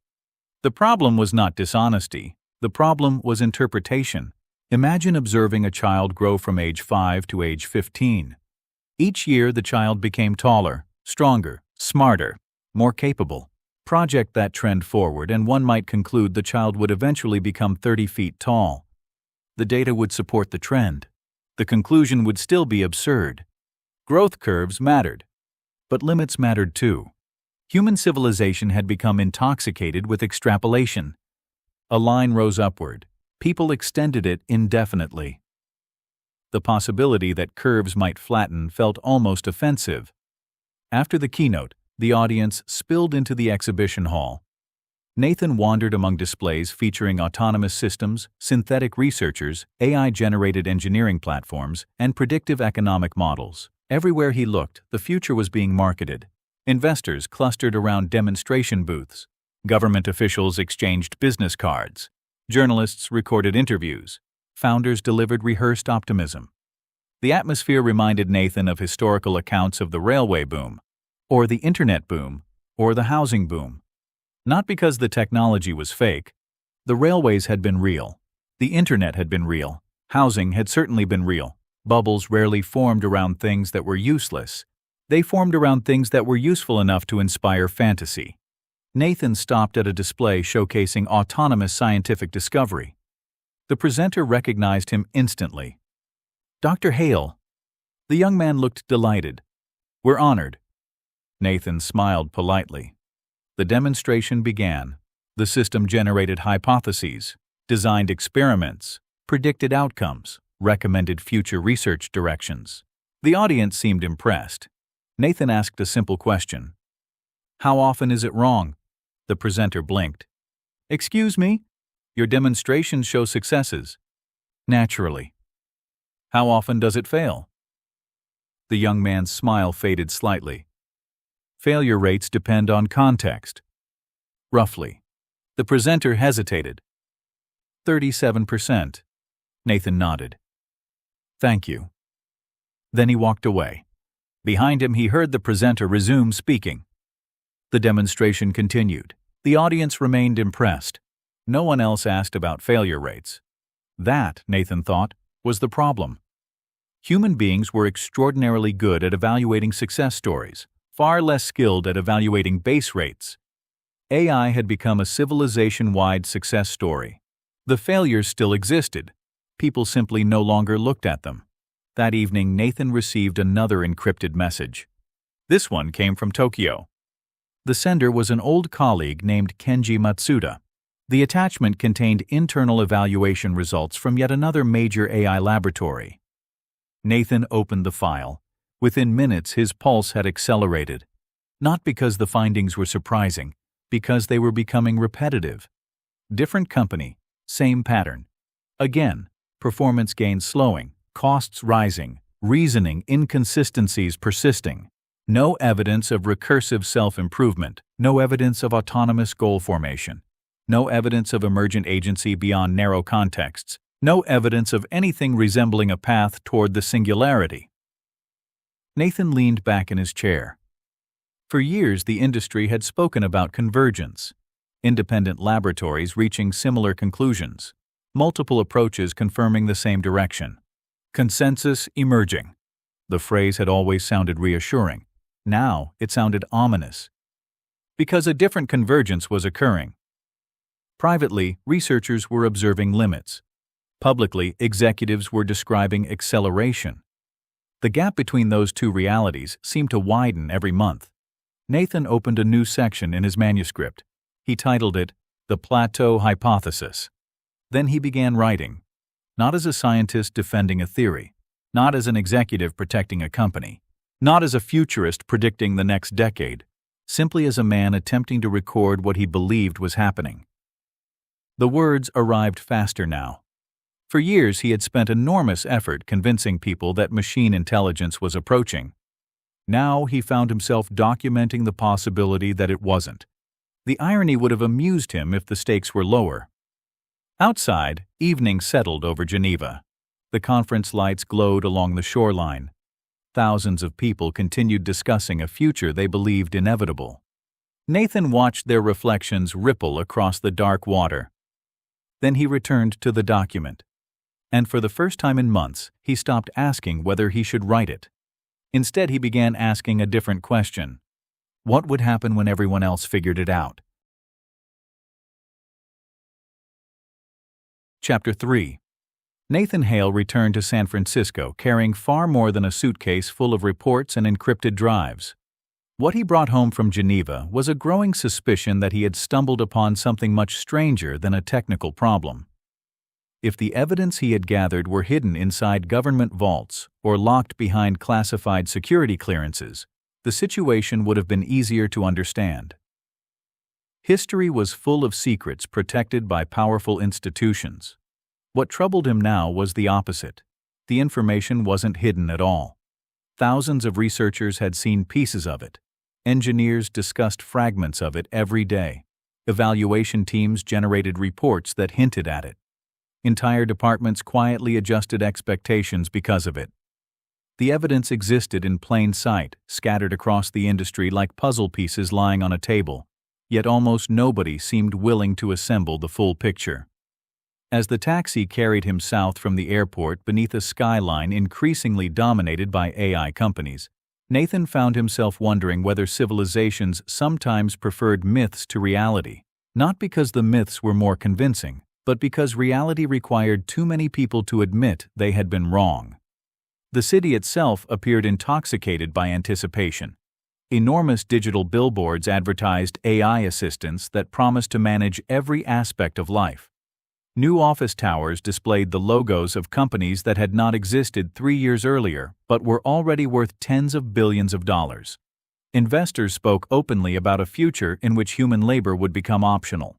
The problem was not dishonesty. The problem was interpretation. Imagine observing a child grow from age 5 to age 15. Each year, the child became taller, stronger, smarter, more capable. Project that trend forward, and one might conclude the child would eventually become 30 feet tall. The data would support the trend. The conclusion would still be absurd. Growth curves mattered, but limits mattered too. Human civilization had become intoxicated with extrapolation. A line rose upward. People extended it indefinitely. The possibility that curves might flatten felt almost offensive. After the keynote, the audience spilled into the exhibition hall. Nathan wandered among displays featuring autonomous systems, synthetic researchers, AI-generated engineering platforms, and predictive economic models. Everywhere he looked, the future was being marketed. Investors clustered around demonstration booths. Government officials exchanged business cards. Journalists recorded interviews. Founders delivered rehearsed optimism. The atmosphere reminded Nathan of historical accounts of the railway boom, or the internet boom, or the housing boom. Not because the technology was fake. The railways had been real. The internet had been real. Housing had certainly been real. Bubbles rarely formed around things that were useless. They formed around things that were useful enough to inspire fantasy. Nathan stopped at a display showcasing autonomous scientific discovery. The presenter recognized him instantly. "Dr. Hale." The young man looked delighted. "We're honored." Nathan smiled politely. The demonstration began. The system generated hypotheses, designed experiments, predicted outcomes, recommended future research directions. The audience seemed impressed. Nathan asked a simple question. "How often is it wrong?" The presenter blinked. "Excuse me? Your demonstrations show successes." "Naturally." "How often does it fail?" The young man's smile faded slightly. "Failure rates depend on context." "Roughly." The presenter hesitated. 37%. Nathan nodded. "Thank you." Then he walked away. Behind him, he heard the presenter resume speaking. The demonstration continued. The audience remained impressed. No one else asked about failure rates. That, Nathan thought, was the problem. Human beings were extraordinarily good at evaluating success stories, far less skilled at evaluating base rates. AI had become a civilization-wide success story. The failures still existed. People simply no longer looked at them. That evening, Nathan received another encrypted message. This one came from Tokyo. The sender was an old colleague named Kenji Matsuda. The attachment contained internal evaluation results from yet another major AI laboratory. Nathan opened the file. Within minutes, his pulse had accelerated. Not because the findings were surprising, because they were becoming repetitive. Different company, same pattern. Again, performance gains slowing, costs rising, reasoning inconsistencies persisting. No evidence of recursive self-improvement, no evidence of autonomous goal formation, no evidence of emergent agency beyond narrow contexts, no evidence of anything resembling a path toward the singularity. Nathan leaned back in his chair. For years, the industry had spoken about convergence, independent laboratories reaching similar conclusions, multiple approaches confirming the same direction. Consensus emerging. The phrase had always sounded reassuring. Now it sounded ominous. Because a different convergence was occurring. Privately, researchers were observing limits. Publicly, executives were describing acceleration. The gap between those two realities seemed to widen every month. Nathan opened a new section in his manuscript. He titled it, The Plateau Hypothesis. Then he began writing, not as a scientist defending a theory, not as an executive protecting a company, not as a futurist predicting the next decade, simply as a man attempting to record what he believed was happening. The words arrived faster now. For years he had spent enormous effort convincing people that machine intelligence was approaching. Now he found himself documenting the possibility that it wasn't. The irony would have amused him if the stakes were lower. Outside, evening settled over Geneva. The conference lights glowed along the shoreline. Thousands of people continued discussing a future they believed inevitable. Nathan watched their reflections ripple across the dark water. Then he returned to the document. And for the first time in months, he stopped asking whether he should write it. Instead, he began asking a different question. What would happen when everyone else figured it out? Chapter 3. Nathan Hale returned to San Francisco carrying far more than a suitcase full of reports and encrypted drives. What he brought home from Geneva was a growing suspicion that he had stumbled upon something much stranger than a technical problem. If the evidence he had gathered were hidden inside government vaults or locked behind classified security clearances, the situation would have been easier to understand. History was full of secrets protected by powerful institutions. What troubled him now was the opposite. The information wasn't hidden at all. Thousands of researchers had seen pieces of it. Engineers discussed fragments of it every day. Evaluation teams generated reports that hinted at it. Entire departments quietly adjusted expectations because of it. The evidence existed in plain sight, scattered across the industry like puzzle pieces lying on a table. Yet almost nobody seemed willing to assemble the full picture. As the taxi carried him south from the airport beneath a skyline increasingly dominated by AI companies, Nathan found himself wondering whether civilizations sometimes preferred myths to reality, not because the myths were more convincing, but because reality required too many people to admit they had been wrong. The city itself appeared intoxicated by anticipation. Enormous digital billboards advertised AI assistants that promised to manage every aspect of life. New office towers displayed the logos of companies that had not existed 3 years earlier but were already worth tens of billions of dollars. Investors spoke openly about a future in which human labor would become optional.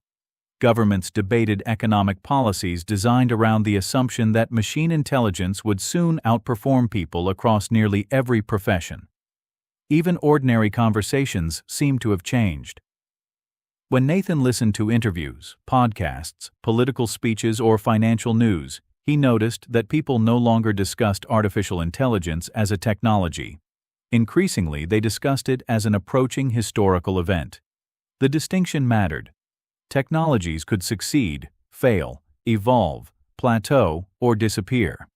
Governments debated economic policies designed around the assumption that machine intelligence would soon outperform people across nearly every profession. Even ordinary conversations seemed to have changed. When Nathan listened to interviews, podcasts, political speeches, or financial news, he noticed that people no longer discussed artificial intelligence as a technology. Increasingly, they discussed it as an approaching historical event. The distinction mattered. Technologies could succeed, fail, evolve, plateau, or disappear.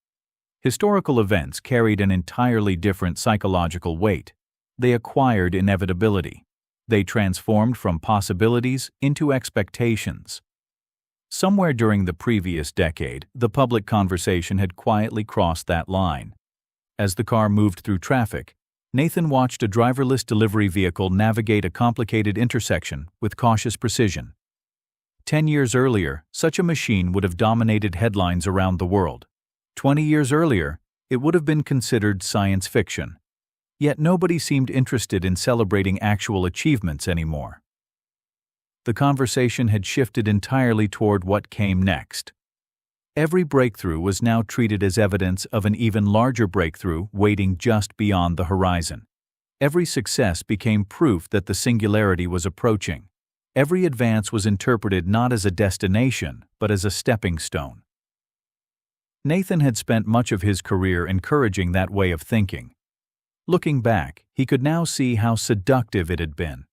Historical events carried an entirely different psychological weight. They acquired inevitability. They transformed from possibilities into expectations. Somewhere during the previous decade, the public conversation had quietly crossed that line. As the car moved through traffic, Nathan watched a driverless delivery vehicle navigate a complicated intersection with cautious precision. 10 years earlier, such a machine would have dominated headlines around the world. 20 years earlier, it would have been considered science fiction. Yet nobody seemed interested in celebrating actual achievements anymore. The conversation had shifted entirely toward what came next. Every breakthrough was now treated as evidence of an even larger breakthrough waiting just beyond the horizon. Every success became proof that the singularity was approaching. Every advance was interpreted not as a destination, but as a stepping stone. Nathan had spent much of his career encouraging that way of thinking. Looking back, he could now see how seductive it had been.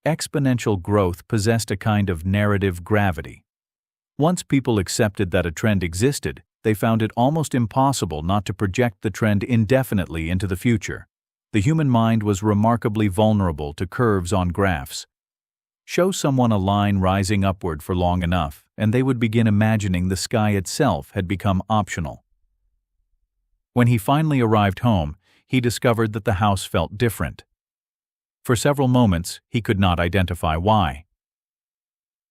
Exponential growth possessed a kind of narrative gravity. Once people accepted that a trend existed, they found it almost impossible not to project the trend indefinitely into the future. The human mind was remarkably vulnerable to curves on graphs. Show someone a line rising upward for long enough, and they would begin imagining the sky itself had become optional. When he finally arrived home, he discovered that the house felt different. For several moments, he could not identify why.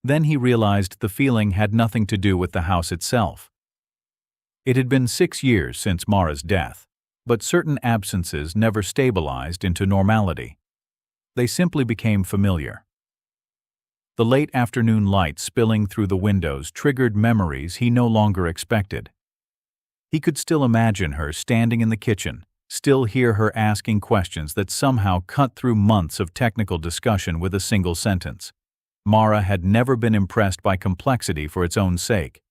Then he realized the feeling had nothing to do with the house itself. It had been 6 years since Mara's death, but certain absences never stabilized into normality. They simply became familiar. The late afternoon light spilling through the windows triggered memories he no longer expected. He could still imagine her standing in the kitchen, still hear her asking questions that somehow cut through months of technical discussion with a single sentence. Mara had never been impressed by complexity for its own sake.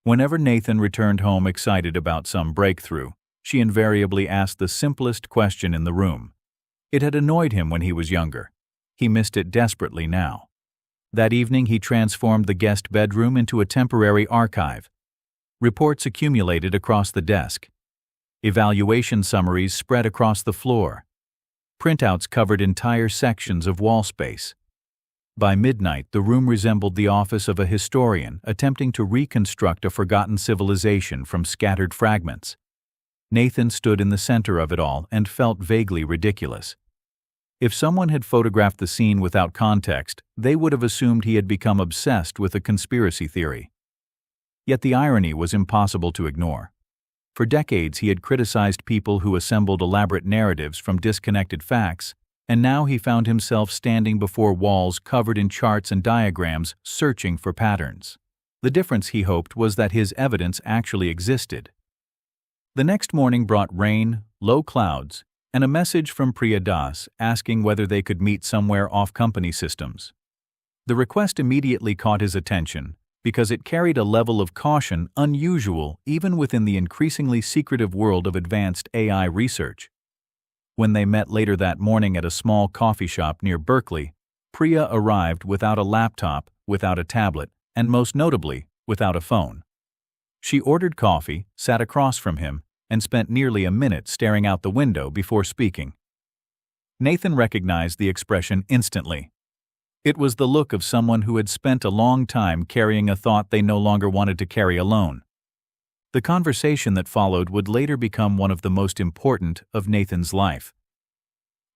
Whenever Nathan returned home excited about some breakthrough, she invariably asked the simplest question in the room. It had annoyed him when he was younger. He missed it desperately now. That evening he transformed the guest bedroom into a temporary archive. Reports accumulated across the desk. Evaluation summaries spread across the floor. Printouts covered entire sections of wall space. By midnight, the room resembled the office of a historian attempting to reconstruct a forgotten civilization from scattered fragments. Nathan stood in the center of it all and felt vaguely ridiculous. If someone had photographed the scene without context, they would have assumed he had become obsessed with a conspiracy theory. Yet the irony was impossible to ignore. For decades he had criticized people who assembled elaborate narratives from disconnected facts, and now he found himself standing before walls covered in charts and diagrams, searching for patterns. The difference, he hoped, was that his evidence actually existed. The next morning brought rain, low clouds, and a message from Priya Das asking whether they could meet somewhere off company systems. The request immediately caught his attention because it carried a level of caution unusual even within the increasingly secretive world of advanced AI research. When they met later that morning at a small coffee shop near Berkeley, Priya arrived without a laptop, without a tablet, and most notably, without a phone. She ordered coffee, sat across from him, and spent nearly a minute staring out the window before speaking. Nathan recognized the expression instantly. It was the look of someone who had spent a long time carrying a thought they no longer wanted to carry alone. The conversation that followed would later become one of the most important of Nathan's life.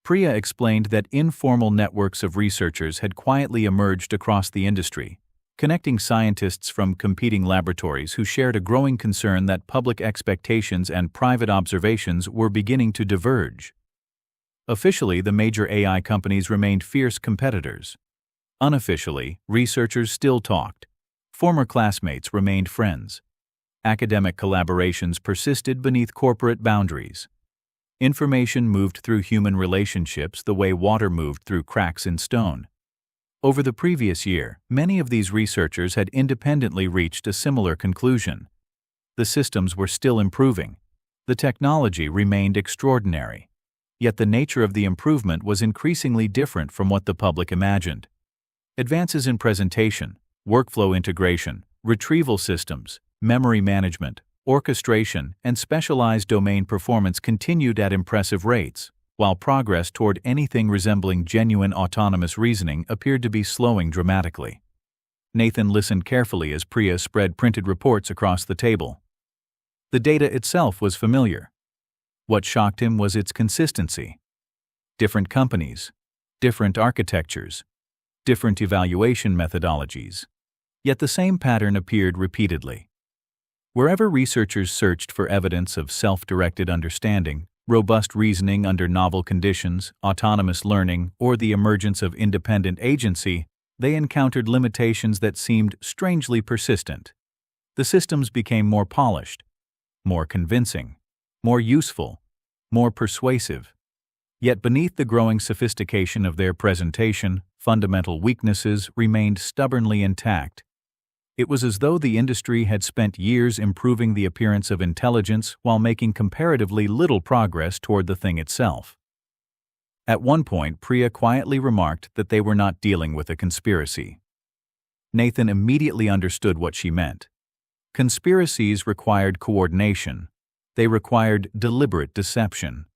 Priya explained that informal networks of researchers had quietly emerged across the industry, connecting scientists from competing laboratories who shared a growing concern that public expectations and private observations were beginning to diverge. Officially, the major AI companies remained fierce competitors. Unofficially, researchers still talked. Former classmates remained friends. Academic collaborations persisted beneath corporate boundaries. Information moved through human relationships the way water moved through cracks in stone. Over the previous year, many of these researchers had independently reached a similar conclusion. The systems were still improving. The technology remained extraordinary. Yet the nature of the improvement was increasingly different from what the public imagined. Advances in presentation, workflow integration, retrieval systems, memory management, orchestration, and specialized domain performance continued at impressive rates, while progress toward anything resembling genuine autonomous reasoning appeared to be slowing dramatically. Nathan listened carefully as Priya spread printed reports across the table. The data itself was familiar. What shocked him was its consistency. Different companies, different architectures, different evaluation methodologies. Yet the same pattern appeared repeatedly. Wherever researchers searched for evidence of self-directed understanding, robust reasoning under novel conditions, autonomous learning, or the emergence of independent agency, they encountered limitations that seemed strangely persistent. The systems became more polished, more convincing, more useful, more persuasive. Yet beneath the growing sophistication of their presentation, fundamental weaknesses remained stubbornly intact. It was as though the industry had spent years improving the appearance of intelligence while making comparatively little progress toward the thing itself. At one point, Priya quietly remarked that they were not dealing with a conspiracy. Nathan immediately understood what she meant. Conspiracies required coordination. They required deliberate deception.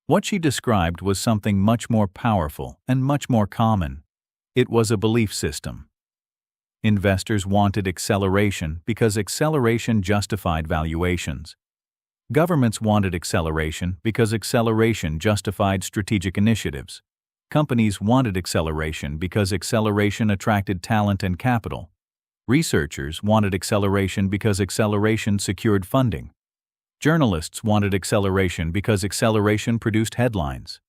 What she described was something much more powerful and much more common. It was a belief system. Investors wanted acceleration because acceleration justified valuations. Governments wanted acceleration because acceleration justified strategic initiatives. Companies wanted acceleration because acceleration attracted talent and capital. Researchers wanted acceleration because acceleration secured funding. Journalists wanted acceleration because acceleration produced headlines.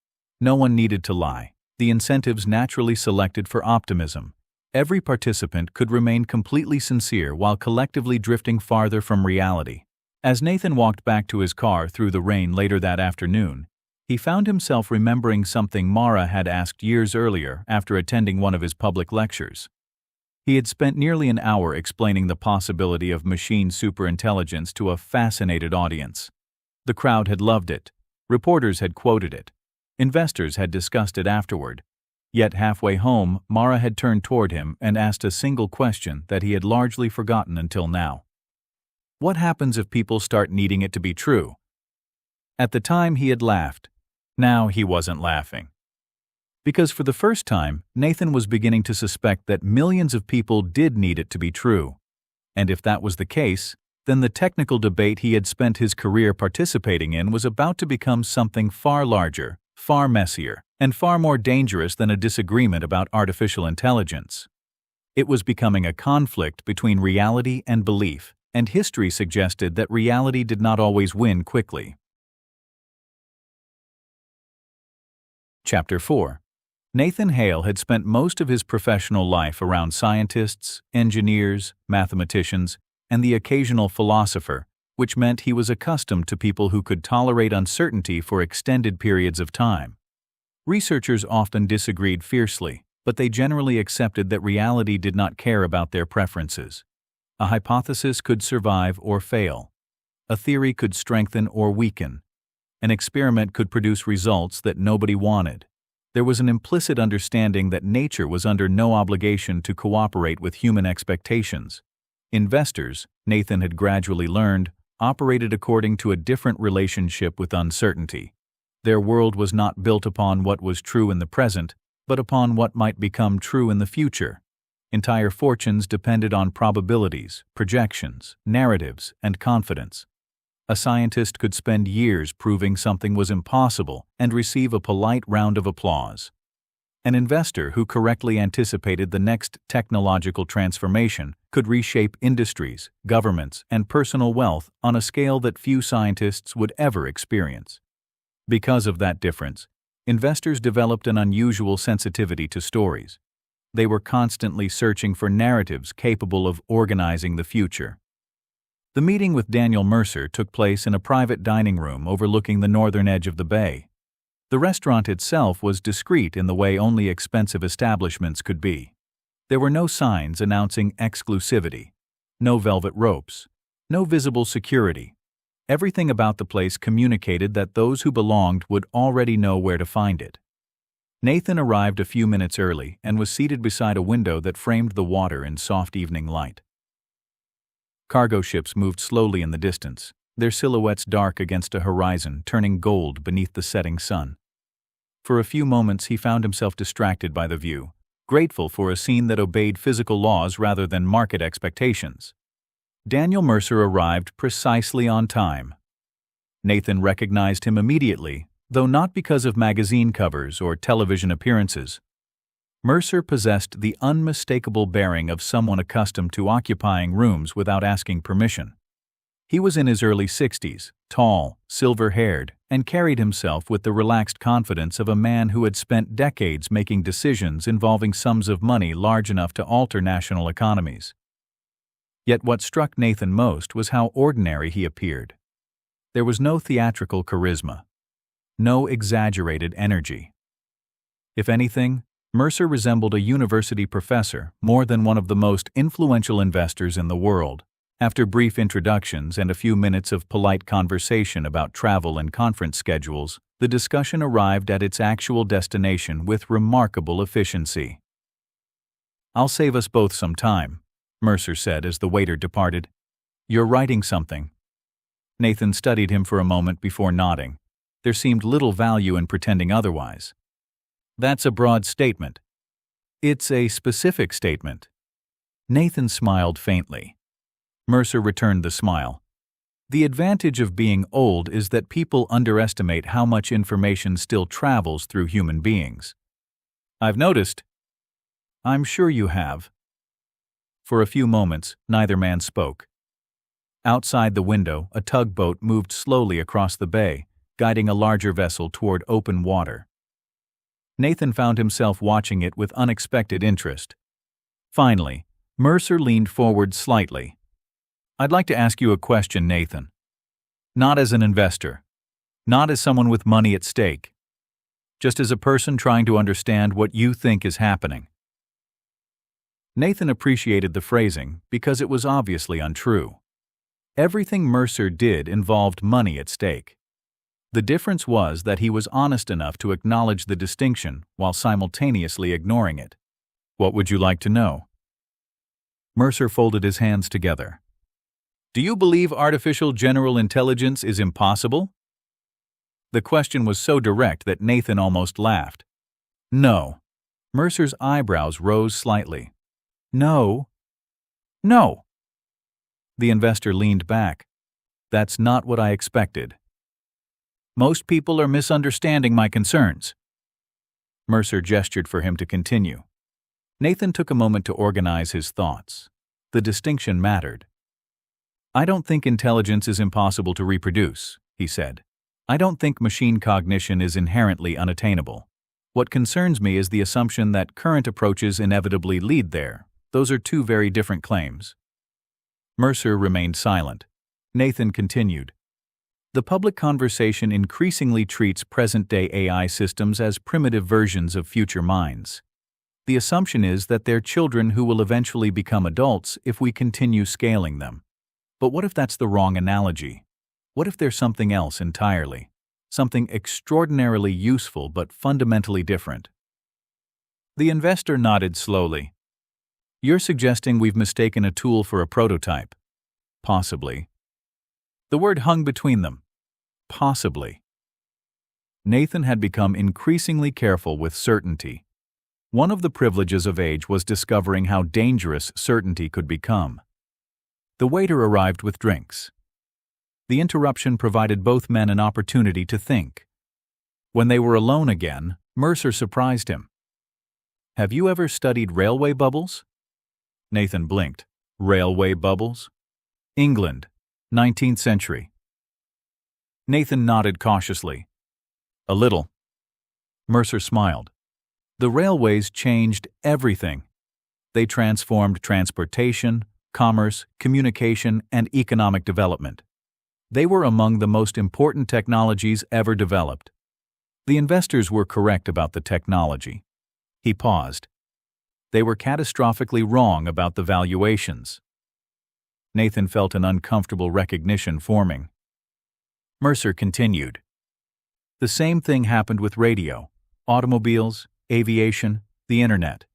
No one needed to lie. The incentives naturally selected for optimism. Every participant could remain completely sincere while collectively drifting farther from reality. As Nathan walked back to his car through the rain later that afternoon, he found himself remembering something Mara had asked years earlier after attending one of his public lectures. He had spent nearly an hour explaining the possibility of machine superintelligence to a fascinated audience. The crowd had loved it. Reporters had quoted it. Investors had discussed it afterward. Yet halfway home, Mara had turned toward him and asked a single question that he had largely forgotten until now. What happens if people start needing it to be true? At the time he had laughed. Now he wasn't laughing. Because for the first time, Nathan was beginning to suspect that millions of people did need it to be true. And if that was the case, then the technical debate he had spent his career participating in was about to become something far larger, far messier, and far more dangerous than a disagreement about artificial intelligence. It was becoming a conflict between reality and belief, and history suggested that reality did not always win quickly. Chapter 4. Nathan Hale had spent most of his professional life around scientists, engineers, mathematicians, and the occasional philosopher, which meant he was accustomed to people who could tolerate uncertainty for extended periods of time. Researchers often disagreed fiercely, but they generally accepted that reality did not care about their preferences. A hypothesis could survive or fail. A theory could strengthen or weaken. An experiment could produce results that nobody wanted. There was an implicit understanding that nature was under no obligation to cooperate with human expectations. Investors, Nathan had gradually learned, operated according to a different relationship with uncertainty. Their world was not built upon what was true in the present, but upon what might become true in the future. Entire fortunes depended on probabilities, projections, narratives, and confidence. A scientist could spend years proving something was impossible and receive a polite round of applause. An investor who correctly anticipated the next technological transformation could reshape industries, governments, and personal wealth on a scale that few scientists would ever experience. Because of that difference, investors developed an unusual sensitivity to stories. They were constantly searching for narratives capable of organizing the future. The meeting with Daniel Mercer took place in a private dining room overlooking the northern edge of the bay. The restaurant itself was discreet in the way only expensive establishments could be. There were no signs announcing exclusivity, no velvet ropes, no visible security. Everything about the place communicated that those who belonged would already know where to find it. Nathan arrived a few minutes early and was seated beside a window that framed the water in soft evening light. Cargo ships moved slowly in the distance, their silhouettes dark against a horizon turning gold beneath the setting sun. For a few moments he found himself distracted by the view, grateful for a scene that obeyed physical laws rather than market expectations. Daniel Mercer arrived precisely on time. Nathan recognized him immediately, though not because of magazine covers or television appearances. Mercer possessed the unmistakable bearing of someone accustomed to occupying rooms without asking permission. He was in his early 60s, tall, silver-haired, and carried himself with the relaxed confidence of a man who had spent decades making decisions involving sums of money large enough to alter national economies. Yet what struck Nathan most was how ordinary he appeared. There was no theatrical charisma, no exaggerated energy. If anything, Mercer resembled a university professor more than one of the most influential investors in the world. After brief introductions and a few minutes of polite conversation about travel and conference schedules, The discussion arrived at its actual destination with remarkable efficiency. "I'll save us both some time," Mercer said as the waiter departed. "You're writing something." Nathan studied him for a moment before nodding. There seemed little value in pretending otherwise. "That's a broad statement." "It's a specific statement." Nathan smiled faintly. Mercer returned the smile. "The advantage of being old is that people underestimate how much information still travels through human beings." "I've noticed." "I'm sure you have." For a few moments, neither man spoke. Outside the window, a tugboat moved slowly across the bay, guiding a larger vessel toward open water. Nathan found himself watching it with unexpected interest. Finally, Mercer leaned forward slightly. "I'd like to ask you a question, Nathan. Not as an investor. Not as someone with money at stake. Just as a person trying to understand what you think is happening." Nathan appreciated the phrasing because it was obviously untrue. Everything Mercer did involved money at stake. The difference was that he was honest enough to acknowledge the distinction while simultaneously ignoring it. "What would you like to know?" Mercer folded his hands together. "Do you believe artificial general intelligence is impossible?" The question was so direct that Nathan almost laughed. "No." Mercer's eyebrows rose slightly. "No. No." The investor leaned back. "That's not what I expected." "Most people are misunderstanding my concerns." Mercer gestured for him to continue. Nathan took a moment to organize his thoughts. The distinction mattered. "I don't think intelligence is impossible to reproduce," he said. "I don't think machine cognition is inherently unattainable. What concerns me is the assumption that current approaches inevitably lead there. Those are two very different claims." Mercer remained silent. Nathan continued. "The public conversation increasingly treats present-day AI systems as primitive versions of future minds. The assumption is that they're children who will eventually become adults if we continue scaling them. But what if that's the wrong analogy? What if there's something else entirely? Something extraordinarily useful but fundamentally different?" The investor nodded slowly. "You're suggesting we've mistaken a tool for a prototype?" "Possibly." The word hung between them. Possibly. Nathan had become increasingly careful with certainty. One of the privileges of age was discovering how dangerous certainty could become. The waiter arrived with drinks. The interruption provided both men an opportunity to think. When they were alone again, Mercer surprised him. "Have you ever studied railway bubbles?" Nathan blinked. "Railway bubbles?" "England, 19th century." Nathan nodded cautiously. "A little." Mercer smiled. "The railways changed everything. They transformed transportation, commerce, communication, and economic development. They were among the most important technologies ever developed." The investors were correct about the technology. He paused. They were catastrophically wrong about the valuations. Nathan felt an uncomfortable recognition forming. Mercer continued. "The same thing happened with radio, automobiles, aviation, the internet.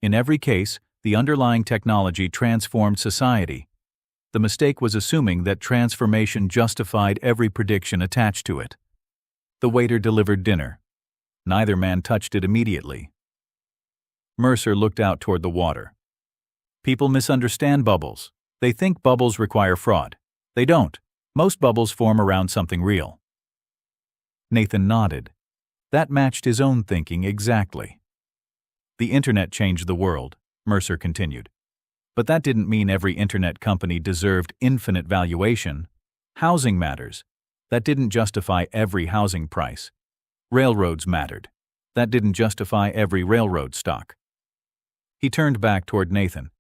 In every case, the underlying technology transformed society. The mistake was assuming that transformation justified every prediction attached to it." The waiter delivered dinner. Neither man touched it immediately. Mercer looked out toward the water. "People misunderstand bubbles. They think bubbles require fraud. They don't. Most bubbles form around something real." Nathan nodded. That matched his own thinking exactly. "The internet changed the world," Mercer continued. "But that didn't mean every internet company deserved infinite valuation. Housing matters. That didn't justify every housing price. Railroads mattered. That didn't justify every railroad stock." He turned back toward Nathan.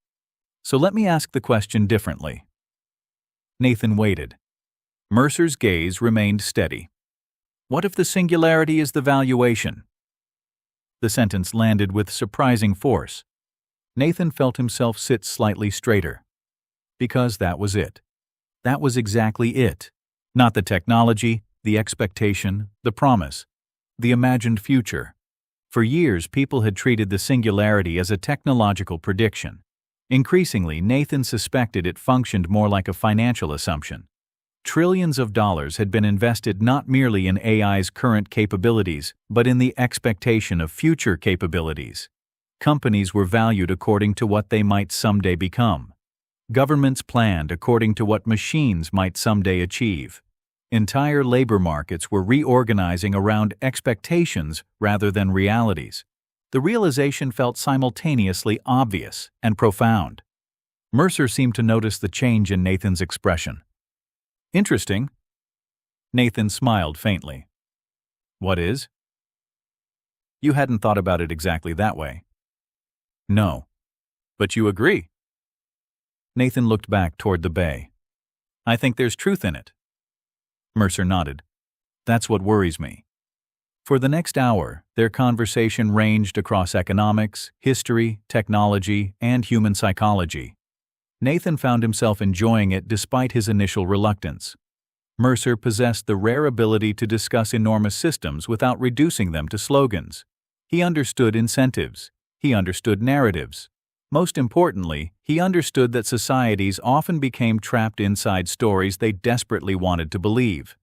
"So let me ask the question differently." Nathan waited. Mercer's gaze remained steady. "What if the singularity is the valuation?" The sentence landed with surprising force. Nathan felt himself sit slightly straighter. Because that was it. That was exactly it. Not the technology, the expectation, the promise, the imagined future. For years, people had treated the singularity as a technological prediction. Increasingly, Nathan suspected it functioned more like a financial assumption. Trillions of dollars had been invested not merely in AI's current capabilities, but in the expectation of future capabilities. Companies were valued according to what they might someday become. Governments planned according to what machines might someday achieve. Entire labor markets were reorganizing around expectations rather than realities. The realization felt simultaneously obvious and profound. Mercer seemed to notice the change in Nathan's expression. "Interesting." Nathan smiled faintly. "What is?" "You hadn't thought about it exactly that way." "No. But you agree." Nathan looked back toward the bay. "I think there's truth in it." Mercer nodded. "That's what worries me." For the next hour, their conversation ranged across economics, history, technology, and human psychology. Nathan found himself enjoying it despite his initial reluctance. Mercer possessed the rare ability to discuss enormous systems without reducing them to slogans. He understood incentives. He understood narratives. Most importantly, he understood that societies often became trapped inside stories they desperately wanted to believe.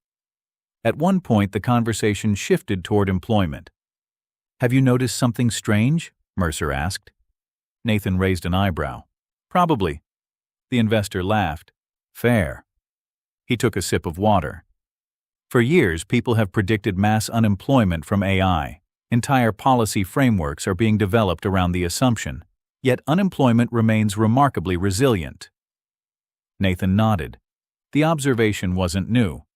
At one point, the conversation shifted toward employment. "Have you noticed something strange?" Mercer asked. Nathan raised an eyebrow. "Probably." The investor laughed. "Fair." He took a sip of water. For years, people have predicted mass unemployment from AI. Entire policy frameworks are being developed around the assumption. Yet unemployment remains remarkably resilient. Nathan nodded. The observation wasn't new.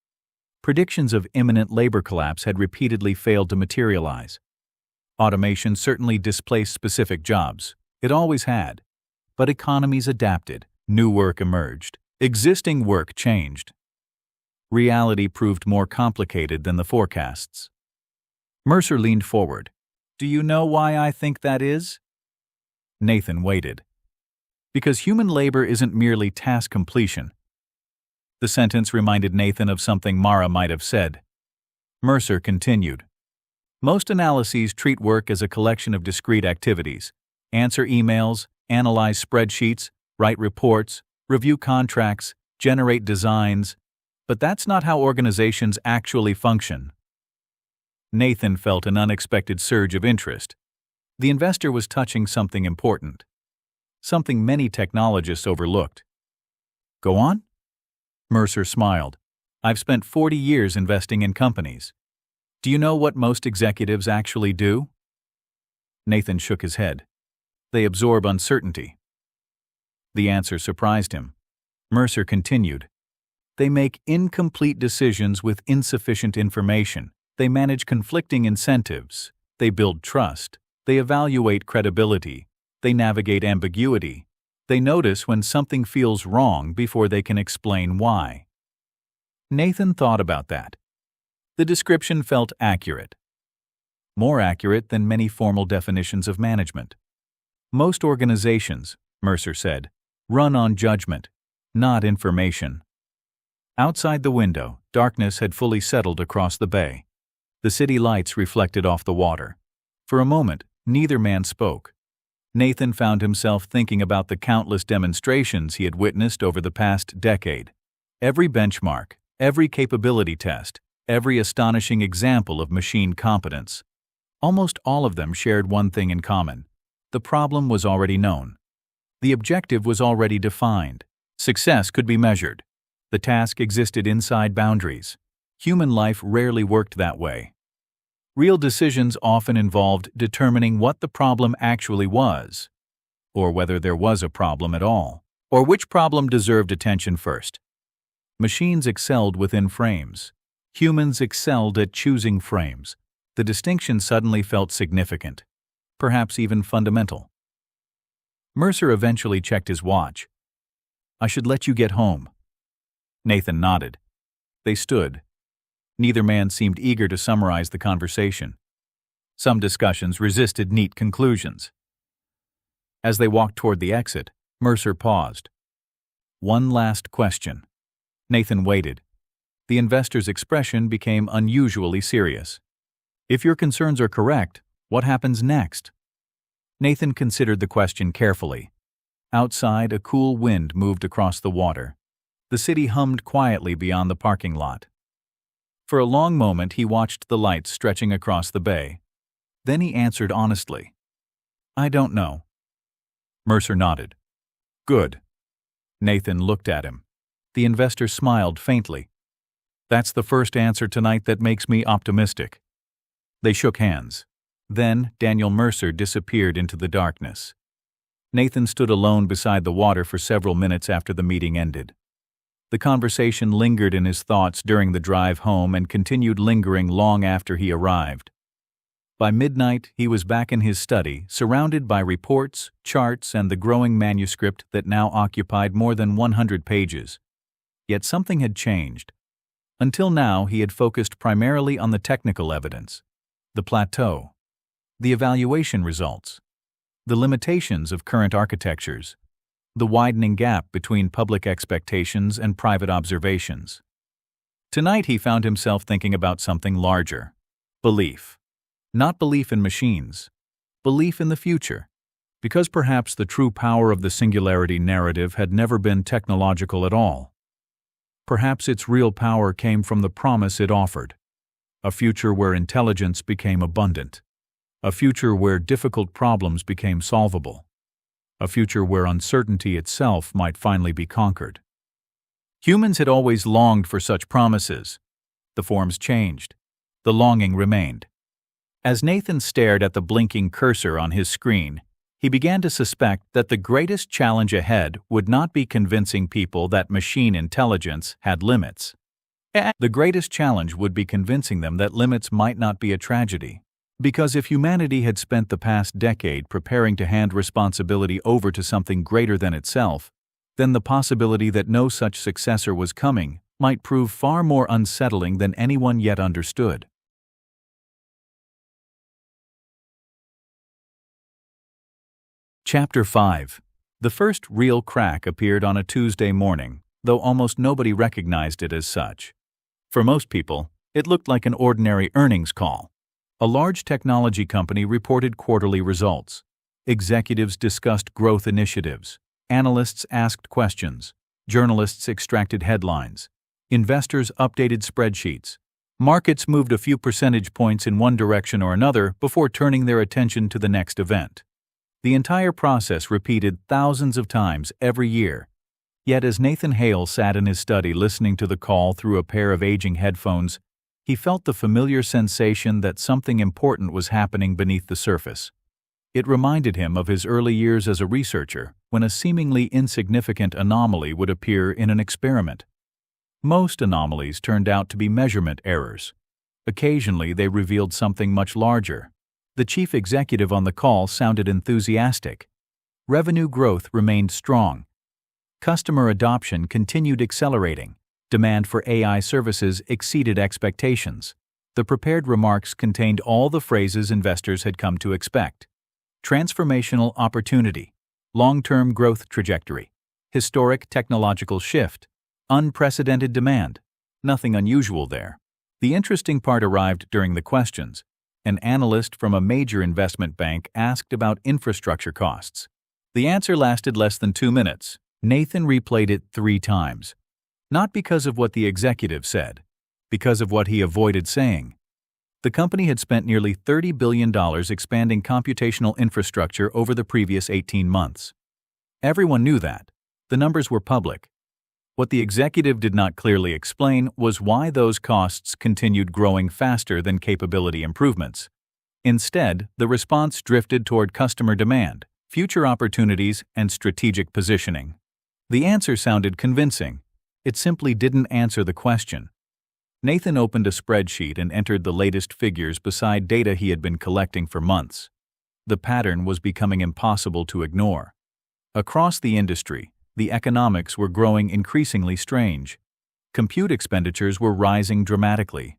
Predictions of imminent labor collapse had repeatedly failed to materialize. Automation certainly displaced specific jobs. It always had. But economies adapted. New work emerged. Existing work changed. Reality proved more complicated than the forecasts. Mercer leaned forward. "Do you know why I think that is?" Nathan waited. "Because human labor isn't merely task completion." The sentence reminded Nathan of something Mara might have said. Mercer continued. "Most analyses treat work as a collection of discrete activities. Answer emails, analyze spreadsheets, write reports, review contracts, generate designs. But that's not how organizations actually function." Nathan felt an unexpected surge of interest. The investor was touching something important. Something many technologists overlooked. "Go on?" Mercer smiled. "I've spent 40 years investing in companies. Do you know what most executives actually do?" Nathan shook his head. "They absorb uncertainty." The answer surprised him. Mercer continued. "They make incomplete decisions with insufficient information. They manage conflicting incentives. They build trust. They evaluate credibility. They navigate ambiguity. They notice when something feels wrong before they can explain why." Nathan thought about that. The description felt accurate. More accurate than many formal definitions of management. Most organizations, Mercer said, run on judgment, not information. Outside the window, darkness had fully settled across the bay. The city lights reflected off the water. For a moment, neither man spoke. Nathan found himself thinking about the countless demonstrations he had witnessed over the past decade. Every benchmark, every capability test, every astonishing example of machine competence. Almost all of them shared one thing in common. The problem was already known. The objective was already defined. Success could be measured. The task existed inside boundaries. Human life rarely worked that way. Real decisions often involved determining what the problem actually was, or whether there was a problem at all, or which problem deserved attention first. Machines excelled within frames. Humans excelled at choosing frames. The distinction suddenly felt significant, perhaps even fundamental. Mercer eventually checked his watch. "I should let you get home." Nathan nodded. They stood. Neither man seemed eager to summarize the conversation. Some discussions resisted neat conclusions. As they walked toward the exit, Mercer paused. "One last question." Nathan waited. The investor's expression became unusually serious. If your concerns are correct, what happens next? Nathan considered the question carefully. Outside, a cool wind moved across the water. The city hummed quietly beyond the parking lot. For a long moment, he watched the lights stretching across the bay. Then he answered honestly, "I don't know." Mercer nodded. "Good." Nathan looked at him. The investor smiled faintly. "That's the first answer tonight that makes me optimistic." They shook hands. Then Daniel Mercer disappeared into the darkness. Nathan stood alone beside the water for several minutes after the meeting ended. The conversation lingered in his thoughts during the drive home and continued lingering long after he arrived. By midnight, he was back in his study, surrounded by reports, charts, and the growing manuscript that now occupied more than 100 pages. Yet something had changed. Until now, he had focused primarily on the technical evidence, the plateau, the evaluation results, the limitations of current architectures, the widening gap between public expectations and private observations. Tonight he found himself thinking about something larger: belief. Not belief in machines, belief in the future. Because perhaps the true power of the singularity narrative had never been technological at all. Perhaps its real power came from the promise it offered: a future where intelligence became abundant, a future where difficult problems became solvable, a future where uncertainty itself might finally be conquered. Humans had always longed for such promises. The forms changed. The longing remained. As Nathan stared at the blinking cursor on his screen, he began to suspect that the greatest challenge ahead would not be convincing people that machine intelligence had limits. The greatest challenge would be convincing them that limits might not be a tragedy. Because if humanity had spent the past decade preparing to hand responsibility over to something greater than itself, then the possibility that no such successor was coming might prove far more unsettling than anyone yet understood. Chapter 5. The first real crack appeared on a Tuesday morning, though almost nobody recognized it as such. For most people, it looked like an ordinary earnings call. A large technology company reported quarterly results. Executives discussed growth initiatives. Analysts asked questions. Journalists extracted headlines. Investors updated spreadsheets. Markets moved a few percentage points in one direction or another before turning their attention to the next event. The entire process repeated thousands of times every year. Yet as Nathan Hale sat in his study listening to the call through a pair of aging headphones, he felt the familiar sensation that something important was happening beneath the surface. It reminded him of his early years as a researcher, when a seemingly insignificant anomaly would appear in an experiment. Most anomalies turned out to be measurement errors. Occasionally they revealed something much larger. The chief executive on the call sounded enthusiastic. Revenue growth remained strong. Customer adoption continued accelerating. Demand for AI services exceeded expectations. The prepared remarks contained all the phrases investors had come to expect: transformational opportunity, long-term growth trajectory, historic technological shift, unprecedented demand. Nothing unusual there. The interesting part arrived during the questions. An analyst from a major investment bank asked about infrastructure costs. The answer lasted less than 2 minutes. Nathan replayed it 3 times. Not because of what the executive said, because of what he avoided saying. The company had spent nearly $30 billion expanding computational infrastructure over the previous 18 months. Everyone knew that. The numbers were public. What the executive did not clearly explain was why those costs continued growing faster than capability improvements. Instead, the response drifted toward customer demand, future opportunities, and strategic positioning. The answer sounded convincing. It simply didn't answer the question. Nathan opened a spreadsheet and entered the latest figures beside data he had been collecting for months. The pattern was becoming impossible to ignore. Across the industry, the economics were growing increasingly strange. Compute expenditures were rising dramatically.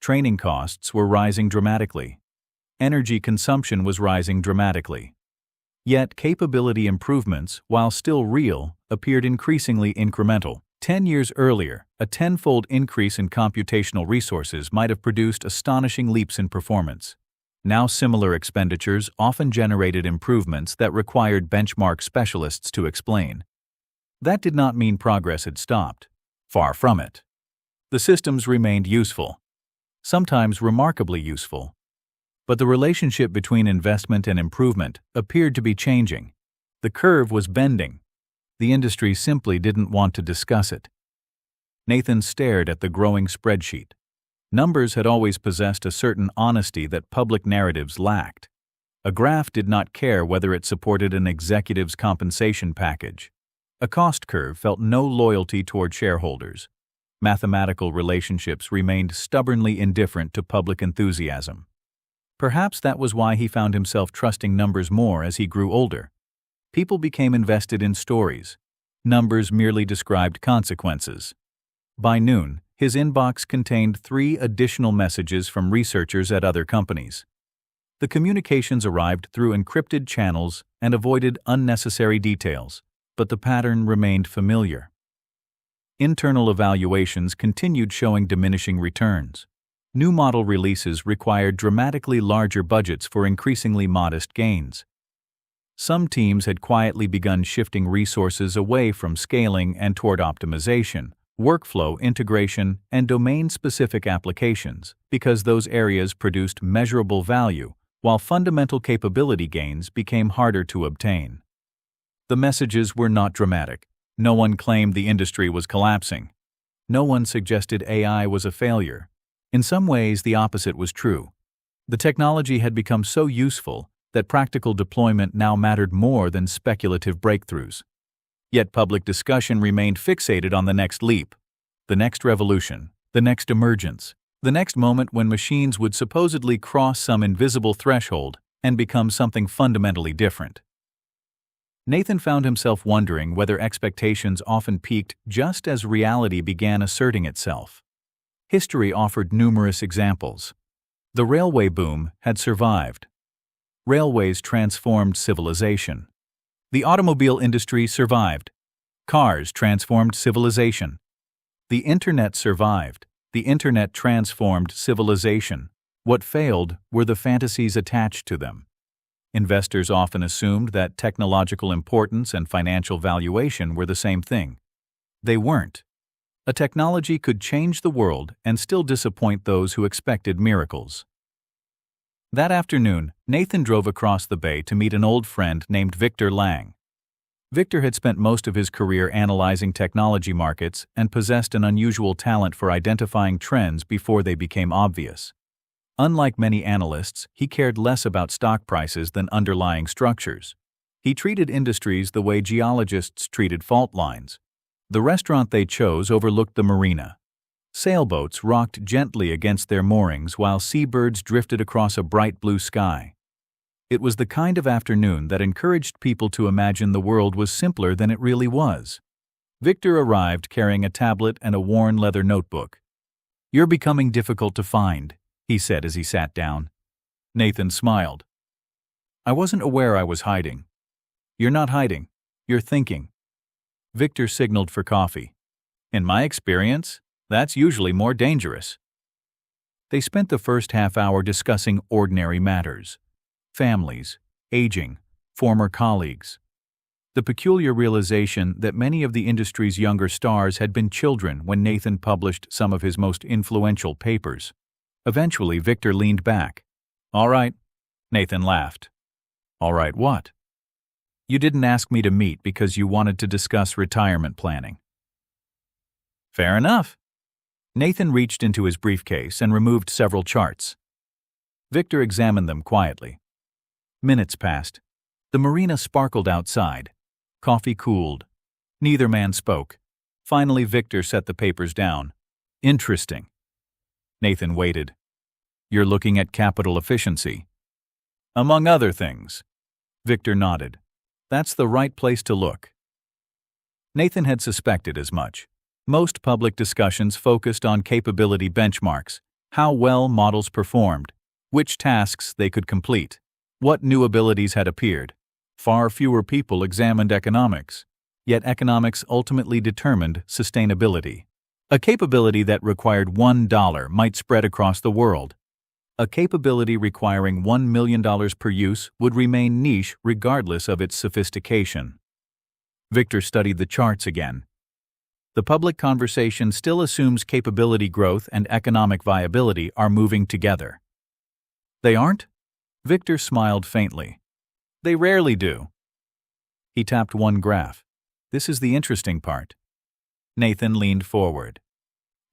Training costs were rising dramatically. Energy consumption was rising dramatically. Yet capability improvements, while still real, appeared increasingly incremental. 10 years earlier, a tenfold increase in computational resources might have produced astonishing leaps in performance. Now similar expenditures often generated improvements that required benchmark specialists to explain. That did not mean progress had stopped. Far from it. The systems remained useful, sometimes remarkably useful. But the relationship between investment and improvement appeared to be changing. The curve was bending. The industry simply didn't want to discuss it. Nathan stared at the growing spreadsheet. Numbers had always possessed a certain honesty that public narratives lacked. A graph did not care whether it supported an executive's compensation package. A cost curve felt no loyalty toward shareholders. Mathematical relationships remained stubbornly indifferent to public enthusiasm. Perhaps that was why he found himself trusting numbers more as he grew older. People became invested in stories. Numbers merely described consequences. By noon, his inbox contained 3 additional messages from researchers at other companies. The communications arrived through encrypted channels and avoided unnecessary details, but the pattern remained familiar. Internal evaluations continued showing diminishing returns. New model releases required dramatically larger budgets for increasingly modest gains. Some teams had quietly begun shifting resources away from scaling and toward optimization, workflow integration, and domain-specific applications because those areas produced measurable value, while fundamental capability gains became harder to obtain. The messages were not dramatic. No one claimed the industry was collapsing. No one suggested AI was a failure. In some ways, the opposite was true. The technology had become so useful that practical deployment now mattered more than speculative breakthroughs. Yet public discussion remained fixated on the next leap, the next revolution, the next emergence, the next moment when machines would supposedly cross some invisible threshold and become something fundamentally different. Nathan found himself wondering whether expectations often peaked just as reality began asserting itself. History offered numerous examples. The railway boom had survived. Railways transformed civilization. The automobile industry survived. Cars transformed civilization. The Internet survived. The Internet transformed civilization. What failed were the fantasies attached to them. Investors often assumed that technological importance and financial valuation were the same thing. They weren't. A technology could change the world and still disappoint those who expected miracles. That afternoon, Nathan drove across the bay to meet an old friend named Victor Lang. Victor had spent most of his career analyzing technology markets and possessed an unusual talent for identifying trends before they became obvious. Unlike many analysts, he cared less about stock prices than underlying structures. He treated industries the way geologists treated fault lines. The restaurant they chose overlooked the marina. Sailboats rocked gently against their moorings while seabirds drifted across a bright blue sky. It was the kind of afternoon that encouraged people to imagine the world was simpler than it really was. Victor arrived carrying a tablet and a worn leather notebook. "You're becoming difficult to find," he said as he sat down. Nathan smiled. "I wasn't aware I was hiding." "You're not hiding. You're thinking." Victor signaled for coffee. "In my experience, that's usually more dangerous." They spent the first half hour discussing ordinary matters. Families, aging, former colleagues. The peculiar realization that many of the industry's younger stars had been children when Nathan published some of his most influential papers. Eventually, Victor leaned back. "All right," Nathan laughed. "All right what?" "You didn't ask me to meet because you wanted to discuss retirement planning." "Fair enough." Nathan reached into his briefcase and removed several charts. Victor examined them quietly. Minutes passed. The marina sparkled outside. Coffee cooled. Neither man spoke. Finally, Victor set the papers down. "Interesting." Nathan waited. "You're looking at capital efficiency?" "Among other things." Victor nodded. "That's the right place to look." Nathan had suspected as much. Most public discussions focused on capability benchmarks, how well models performed, which tasks they could complete, what new abilities had appeared. Far fewer people examined economics. Yet economics ultimately determined sustainability. A capability that required $1 might spread across the world. A capability requiring $1 million per use would remain niche regardless of its sophistication. Victor studied the charts again. The public conversation still assumes capability growth and economic viability are moving together. They aren't? Victor smiled faintly. They rarely do. He tapped one graph. This is the interesting part. Nathan leaned forward.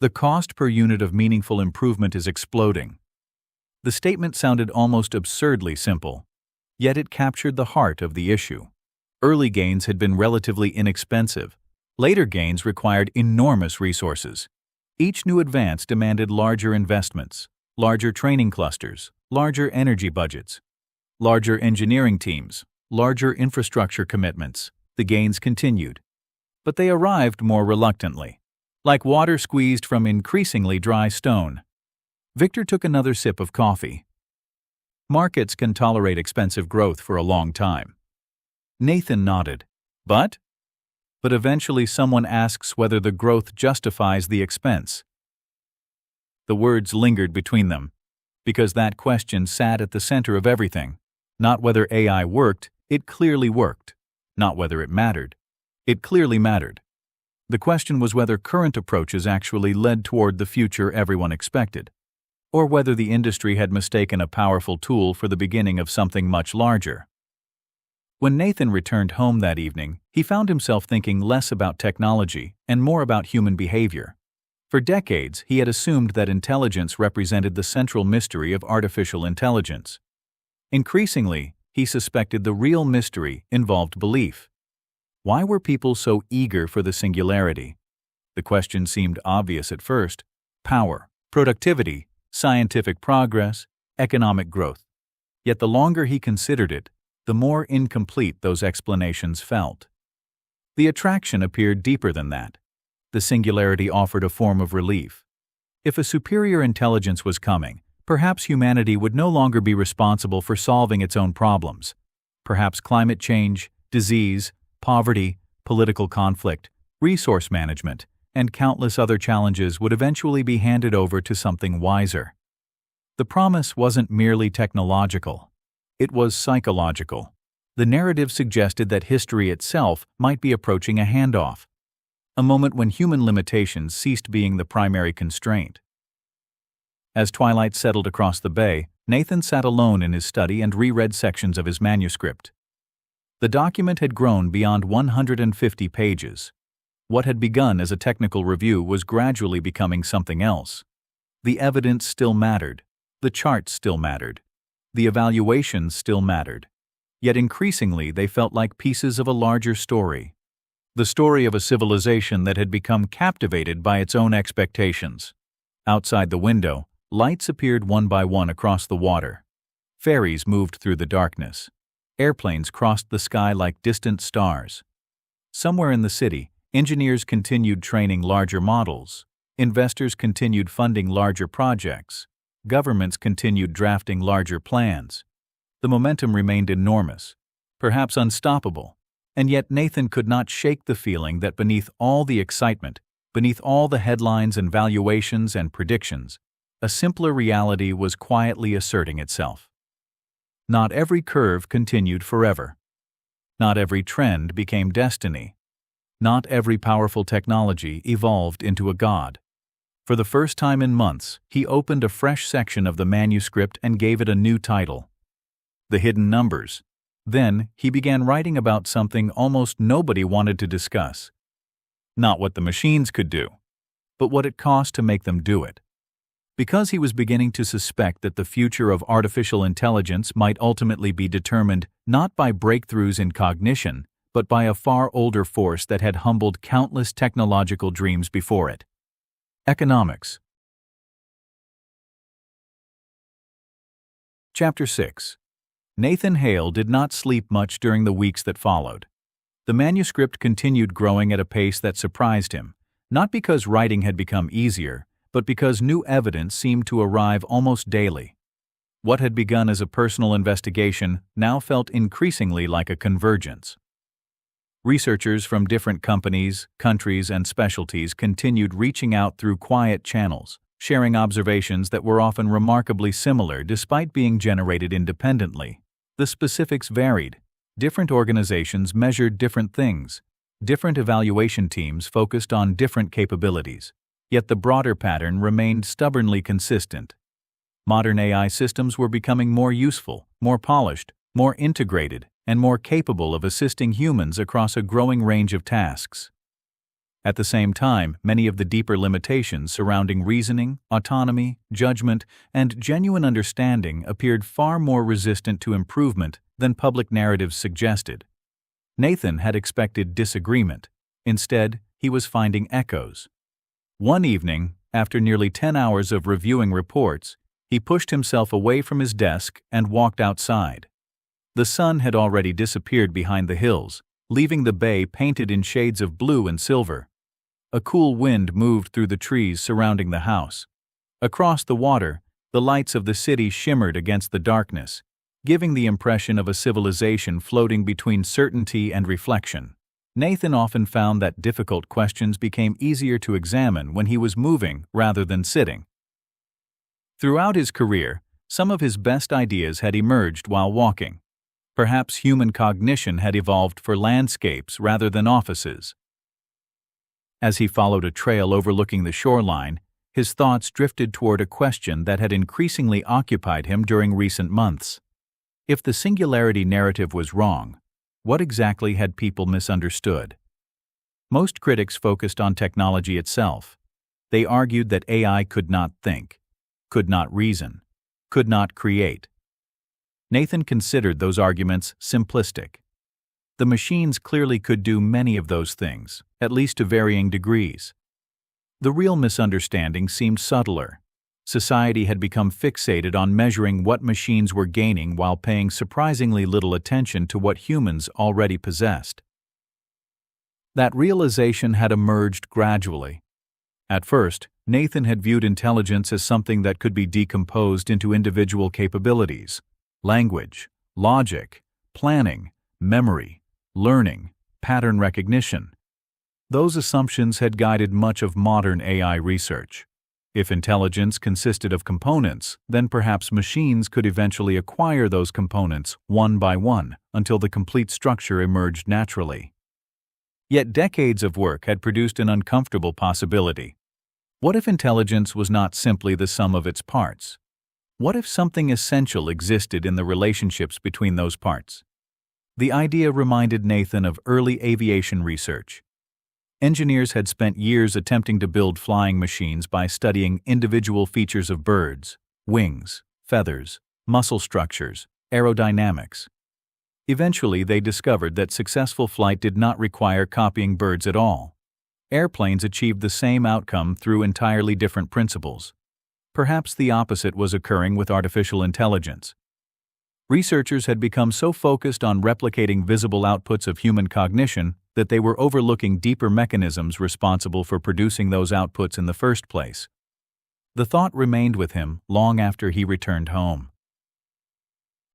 The cost per unit of meaningful improvement is exploding. The statement sounded almost absurdly simple, yet it captured the heart of the issue. Early gains had been relatively inexpensive. Later gains required enormous resources. Each new advance demanded larger investments, larger training clusters, larger energy budgets, larger engineering teams, larger infrastructure commitments. The gains continued, but they arrived more reluctantly, like water squeezed from increasingly dry stone. Victor took another sip of coffee. Markets can tolerate expensive growth for a long time. Nathan nodded. But eventually someone asks whether the growth justifies the expense. The words lingered between them, because that question sat at the center of everything. Not whether AI worked, it clearly worked. Not whether it mattered. It clearly mattered. The question was whether current approaches actually led toward the future everyone expected, or whether the industry had mistaken a powerful tool for the beginning of something much larger. When Nathan returned home that evening, he found himself thinking less about technology and more about human behavior. For decades, he had assumed that intelligence represented the central mystery of artificial intelligence. Increasingly, he suspected the real mystery involved belief. Why were people so eager for the singularity? The question seemed obvious at first: power, productivity, scientific progress, economic growth. Yet the longer he considered it, the more incomplete those explanations felt. The attraction appeared deeper than that. The singularity offered a form of relief. If a superior intelligence was coming, perhaps humanity would no longer be responsible for solving its own problems. Perhaps climate change, disease, poverty, political conflict, resource management, and countless other challenges would eventually be handed over to something wiser. The promise wasn't merely technological. It was psychological. The narrative suggested that history itself might be approaching a handoff, a moment when human limitations ceased being the primary constraint. As twilight settled across the bay, Nathan sat alone in his study and reread sections of his manuscript. The document had grown beyond 150 pages. What had begun as a technical review was gradually becoming something else. The evidence still mattered. The charts still mattered. The evaluations still mattered. Yet increasingly they felt like pieces of a larger story. The story of a civilization that had become captivated by its own expectations. Outside the window, lights appeared one by one across the water. Ferries moved through the darkness. Airplanes crossed the sky like distant stars. Somewhere in the city, engineers continued training larger models. Investors continued funding larger projects. Governments continued drafting larger plans. The momentum remained enormous, perhaps unstoppable, and yet Nathan could not shake the feeling that beneath all the excitement, beneath all the headlines and valuations and predictions, a simpler reality was quietly asserting itself. Not every curve continued forever. Not every trend became destiny. Not every powerful technology evolved into a god. For the first time in months, he opened a fresh section of the manuscript and gave it a new title: The Hidden Numbers. Then, he began writing about something almost nobody wanted to discuss. Not what the machines could do, but what it cost to make them do it. Because he was beginning to suspect that the future of artificial intelligence might ultimately be determined not by breakthroughs in cognition, but by a far older force that had humbled countless technological dreams before it: economics. Chapter 6. Nathan Hale did not sleep much during the weeks that followed. The manuscript continued growing at a pace that surprised him, not because writing had become easier, but because new evidence seemed to arrive almost daily. What had begun as a personal investigation now felt increasingly like a convergence. Researchers from different companies, countries, and specialties continued reaching out through quiet channels, sharing observations that were often remarkably similar despite being generated independently. The specifics varied. Different organizations measured different things. Different evaluation teams focused on different capabilities. Yet the broader pattern remained stubbornly consistent. Modern AI systems were becoming more useful, more polished, more integrated, and more capable of assisting humans across a growing range of tasks. At the same time, many of the deeper limitations surrounding reasoning, autonomy, judgment, and genuine understanding appeared far more resistant to improvement than public narratives suggested. Nathan had expected disagreement. Instead, he was finding echoes. One evening, after nearly 10 hours of reviewing reports, he pushed himself away from his desk and walked outside. The sun had already disappeared behind the hills, leaving the bay painted in shades of blue and silver. A cool wind moved through the trees surrounding the house. Across the water, the lights of the city shimmered against the darkness, giving the impression of a civilization floating between certainty and reflection. Nathan often found that difficult questions became easier to examine when he was moving rather than sitting. Throughout his career, some of his best ideas had emerged while walking. Perhaps human cognition had evolved for landscapes rather than offices. As he followed a trail overlooking the shoreline, his thoughts drifted toward a question that had increasingly occupied him during recent months. If the singularity narrative was wrong, what exactly had people misunderstood? Most critics focused on technology itself. They argued that AI could not think, could not reason, could not create. Nathan considered those arguments simplistic. The machines clearly could do many of those things, at least to varying degrees. The real misunderstanding seemed subtler. Society had become fixated on measuring what machines were gaining while paying surprisingly little attention to what humans already possessed. That realization had emerged gradually. At first, Nathan had viewed intelligence as something that could be decomposed into individual capabilities: language, logic, planning, memory, learning, pattern recognition. Those assumptions had guided much of modern AI research. If intelligence consisted of components, then perhaps machines could eventually acquire those components one by one until the complete structure emerged naturally. Yet decades of work had produced an uncomfortable possibility. What if intelligence was not simply the sum of its parts? What if something essential existed in the relationships between those parts? The idea reminded Nathan of early aviation research. Engineers had spent years attempting to build flying machines by studying individual features of birds: wings, feathers, muscle structures, aerodynamics. Eventually, they discovered that successful flight did not require copying birds at all. Airplanes achieved the same outcome through entirely different principles. Perhaps the opposite was occurring with artificial intelligence. Researchers had become so focused on replicating visible outputs of human cognition that they were overlooking deeper mechanisms responsible for producing those outputs in the first place. The thought remained with him long after he returned home.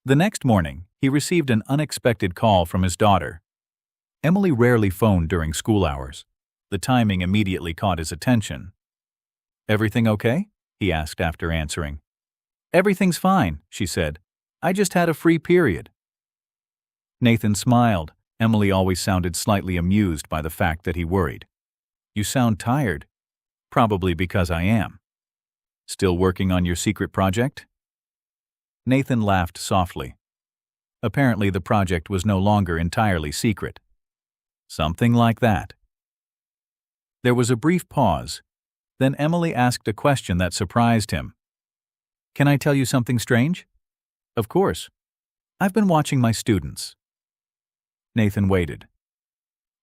The next morning, he received an unexpected call from his daughter. Emily rarely phoned during school hours. The timing immediately caught his attention. "Everything okay?" he asked after answering. "Everything's fine," she said. "I just had a free period." Nathan smiled. Emily always sounded slightly amused by the fact that he worried. "You sound tired." "Probably because I am." "Still working on your secret project?" Nathan laughed softly. Apparently the project was no longer entirely secret. "Something like that." There was a brief pause. Then Emily asked a question that surprised him. "Can I tell you something strange?" "Of course." "I've been watching my students." Nathan waited.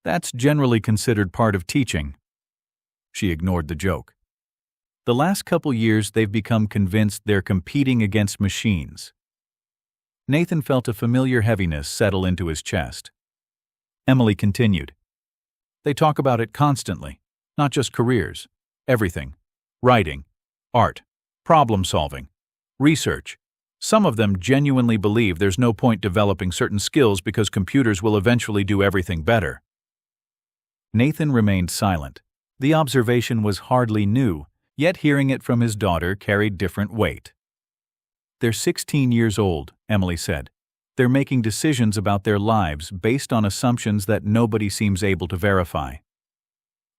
"That's generally considered part of teaching." She ignored the joke. "The last couple years they've become convinced they're competing against machines." Nathan felt a familiar heaviness settle into his chest. Emily continued. "They talk about it constantly, not just careers, everything. Writing, art, problem solving, research. Some of them genuinely believe there's no point developing certain skills because computers will eventually do everything better. Nathan remained silent. The observation was hardly new, yet hearing it from his daughter carried different weight. "They're 16 years old," Emily said. "They're making decisions about their lives based on assumptions that nobody seems able to verify."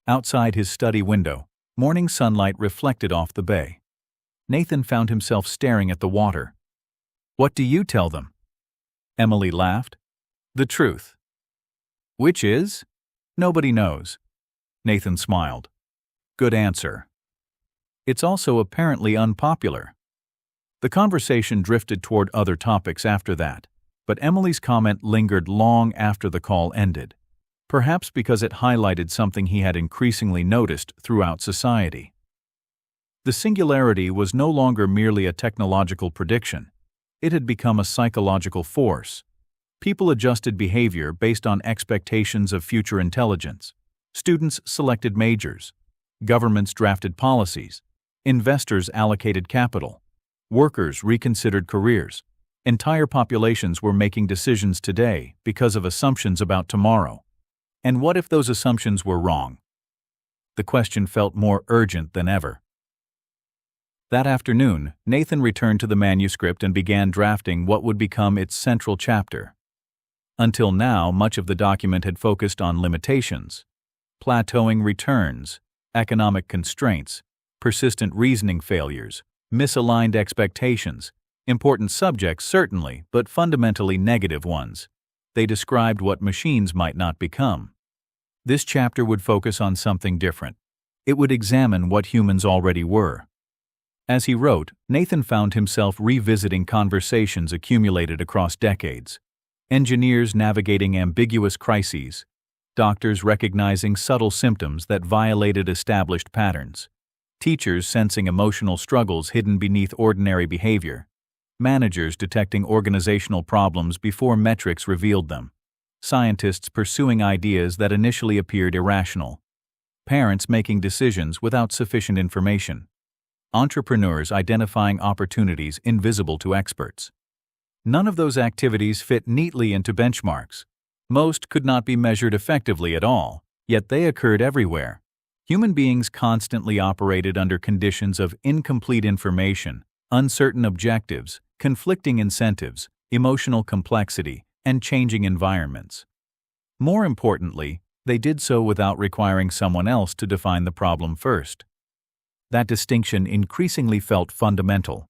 Outside his study window, morning sunlight reflected off the bay. Nathan found himself staring at the water. "What do you tell them?" Emily laughed. "The truth." "Which is?" "Nobody knows." Nathan smiled. "Good answer." "It's also apparently unpopular." The conversation drifted toward other topics after that, but Emily's comment lingered long after the call ended, perhaps because it highlighted something he had increasingly noticed throughout society. The singularity was no longer merely a technological prediction. It had become a psychological force. People adjusted behavior based on expectations of future intelligence. Students selected majors. Governments drafted policies. Investors allocated capital. Workers reconsidered careers. Entire populations were making decisions today because of assumptions about tomorrow. And what if those assumptions were wrong? The question felt more urgent than ever. That afternoon, Nathan returned to the manuscript and began drafting what would become its central chapter. Until now, much of the document had focused on limitations, plateauing returns, economic constraints, persistent reasoning failures, misaligned expectations, important subjects certainly, but fundamentally negative ones. They described what machines might not become. This chapter would focus on something different. It would examine what humans already were. As he wrote, Nathan found himself revisiting conversations accumulated across decades. Engineers navigating ambiguous crises, doctors recognizing subtle symptoms that violated established patterns, teachers sensing emotional struggles hidden beneath ordinary behavior, managers detecting organizational problems before metrics revealed them, scientists pursuing ideas that initially appeared irrational, parents making decisions without sufficient information, entrepreneurs identifying opportunities invisible to experts. None of those activities fit neatly into benchmarks. Most could not be measured effectively at all, yet they occurred everywhere. Human beings constantly operated under conditions of incomplete information, uncertain objectives, conflicting incentives, emotional complexity, and changing environments. More importantly, they did so without requiring someone else to define the problem first. That distinction increasingly felt fundamental.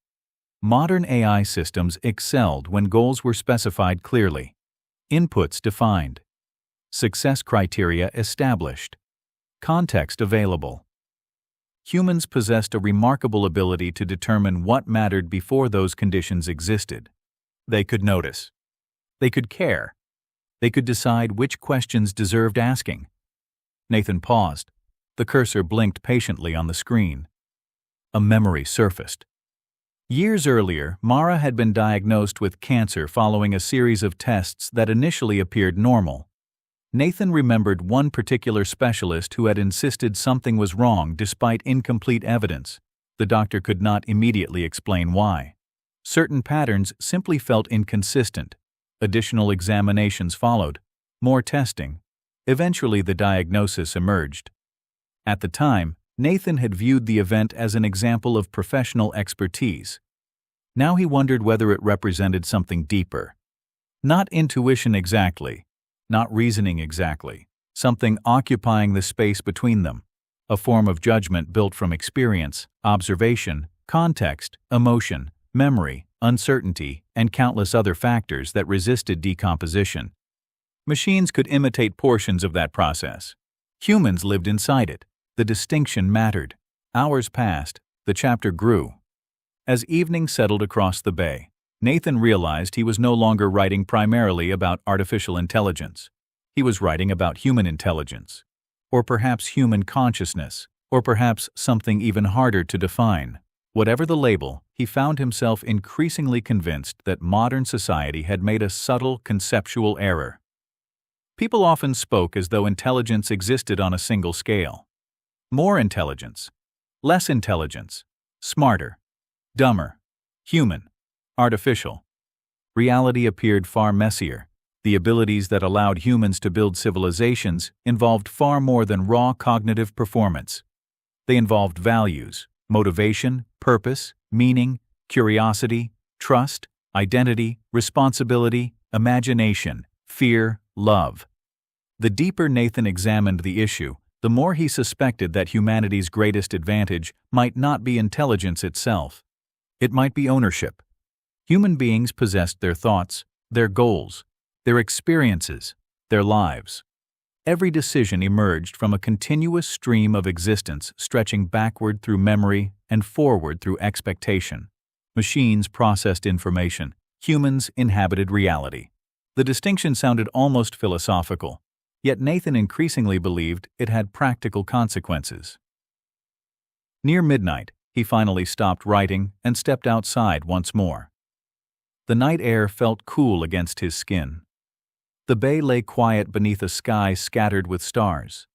Modern AI systems excelled when goals were specified clearly, inputs defined, success criteria established, context available. Humans possessed a remarkable ability to determine what mattered before those conditions existed. They could notice. They could care. They could decide which questions deserved asking. Nathan paused. The cursor blinked patiently on the screen. A memory surfaced. Years earlier, Mara had been diagnosed with cancer following a series of tests that initially appeared normal. Nathan remembered one particular specialist who had insisted something was wrong despite incomplete evidence. The doctor could not immediately explain why. Certain patterns simply felt inconsistent. Additional examinations followed, more testing. Eventually, the diagnosis emerged. At the time, Nathan had viewed the event as an example of professional expertise. Now he wondered whether it represented something deeper. Not intuition exactly, not reasoning exactly, something occupying the space between them, a form of judgment built from experience, observation, context, emotion, memory, uncertainty, and countless other factors that resisted decomposition. Machines could imitate portions of that process. Humans lived inside it. The distinction mattered. Hours passed. The chapter grew. As evening settled across the bay, Nathan realized he was no longer writing primarily about artificial intelligence. He was writing about human intelligence, or perhaps human consciousness, or perhaps something even harder to define. Whatever the label, he found himself increasingly convinced that modern society had made a subtle conceptual error. People often spoke as though intelligence existed on a single scale. More intelligence, less intelligence, smarter, dumber, human, artificial. Reality appeared far messier. The abilities that allowed humans to build civilizations involved far more than raw cognitive performance. They involved values, motivation, purpose, meaning, curiosity, trust, identity, responsibility, imagination, fear, love. The deeper Nathan examined the issue, the more he suspected that humanity's greatest advantage might not be intelligence itself. It might be ownership. Human beings possessed their thoughts, their goals, their experiences, their lives. Every decision emerged from a continuous stream of existence stretching backward through memory and forward through expectation. Machines processed information. Humans inhabited reality. The distinction sounded almost philosophical, yet Nathan increasingly believed it had practical consequences. Near midnight, he finally stopped writing and stepped outside once more. The night air felt cool against his skin. The bay lay quiet beneath a sky scattered with stars.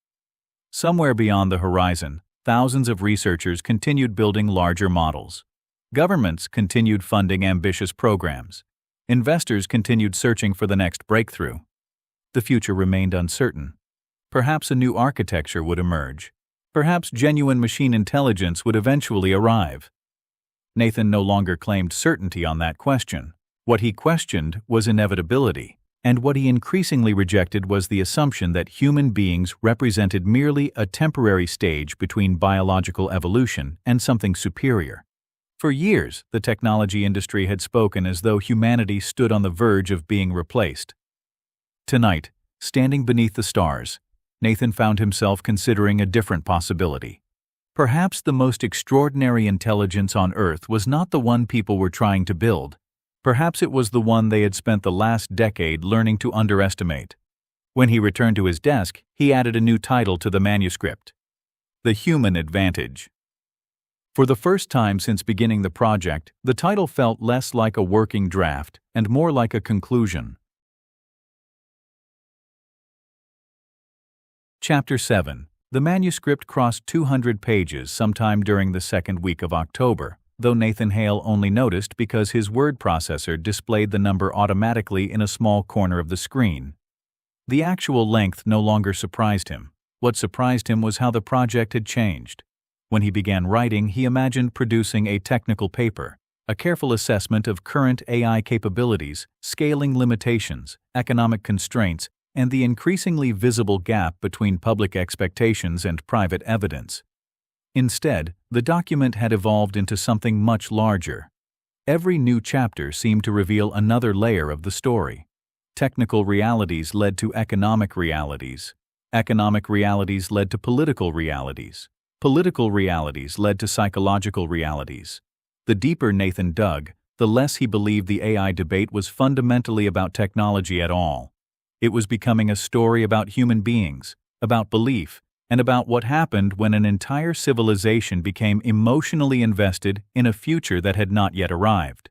Somewhere beyond the horizon, thousands of researchers continued building larger models. Governments continued funding ambitious programs. Investors continued searching for the next breakthrough. The future remained uncertain. Perhaps a new architecture would emerge. Perhaps genuine machine intelligence would eventually arrive. Nathan no longer claimed certainty on that question. What he questioned was inevitability. And what he increasingly rejected was the assumption that human beings represented merely a temporary stage between biological evolution and something superior. For years, the technology industry had spoken as though humanity stood on the verge of being replaced. Tonight, standing beneath the stars, Nathan found himself considering a different possibility. Perhaps the most extraordinary intelligence on Earth was not the one people were trying to build. Perhaps it was the one they had spent the last decade learning to underestimate. When he returned to his desk, he added a new title to the manuscript: The Human Advantage. For the first time since beginning the project, the title felt less like a working draft and more like a conclusion. Chapter 7. The manuscript crossed 200 pages sometime during the second week of October, though Nathan Hale only noticed because his word processor displayed the number automatically in a small corner of the screen. The actual length no longer surprised him. What surprised him was how the project had changed. When he began writing, he imagined producing a technical paper, a careful assessment of current AI capabilities, scaling limitations, economic constraints, and the increasingly visible gap between public expectations and private evidence. Instead, the document had evolved into something much larger. Every new chapter seemed to reveal another layer of the story. Technical realities led to economic realities. Economic realities led to political realities. Political realities led to psychological realities. The deeper Nathan dug, the less he believed the AI debate was fundamentally about technology at all. It was becoming a story about human beings, about belief, and about what happened when an entire civilization became emotionally invested in a future that had not yet arrived.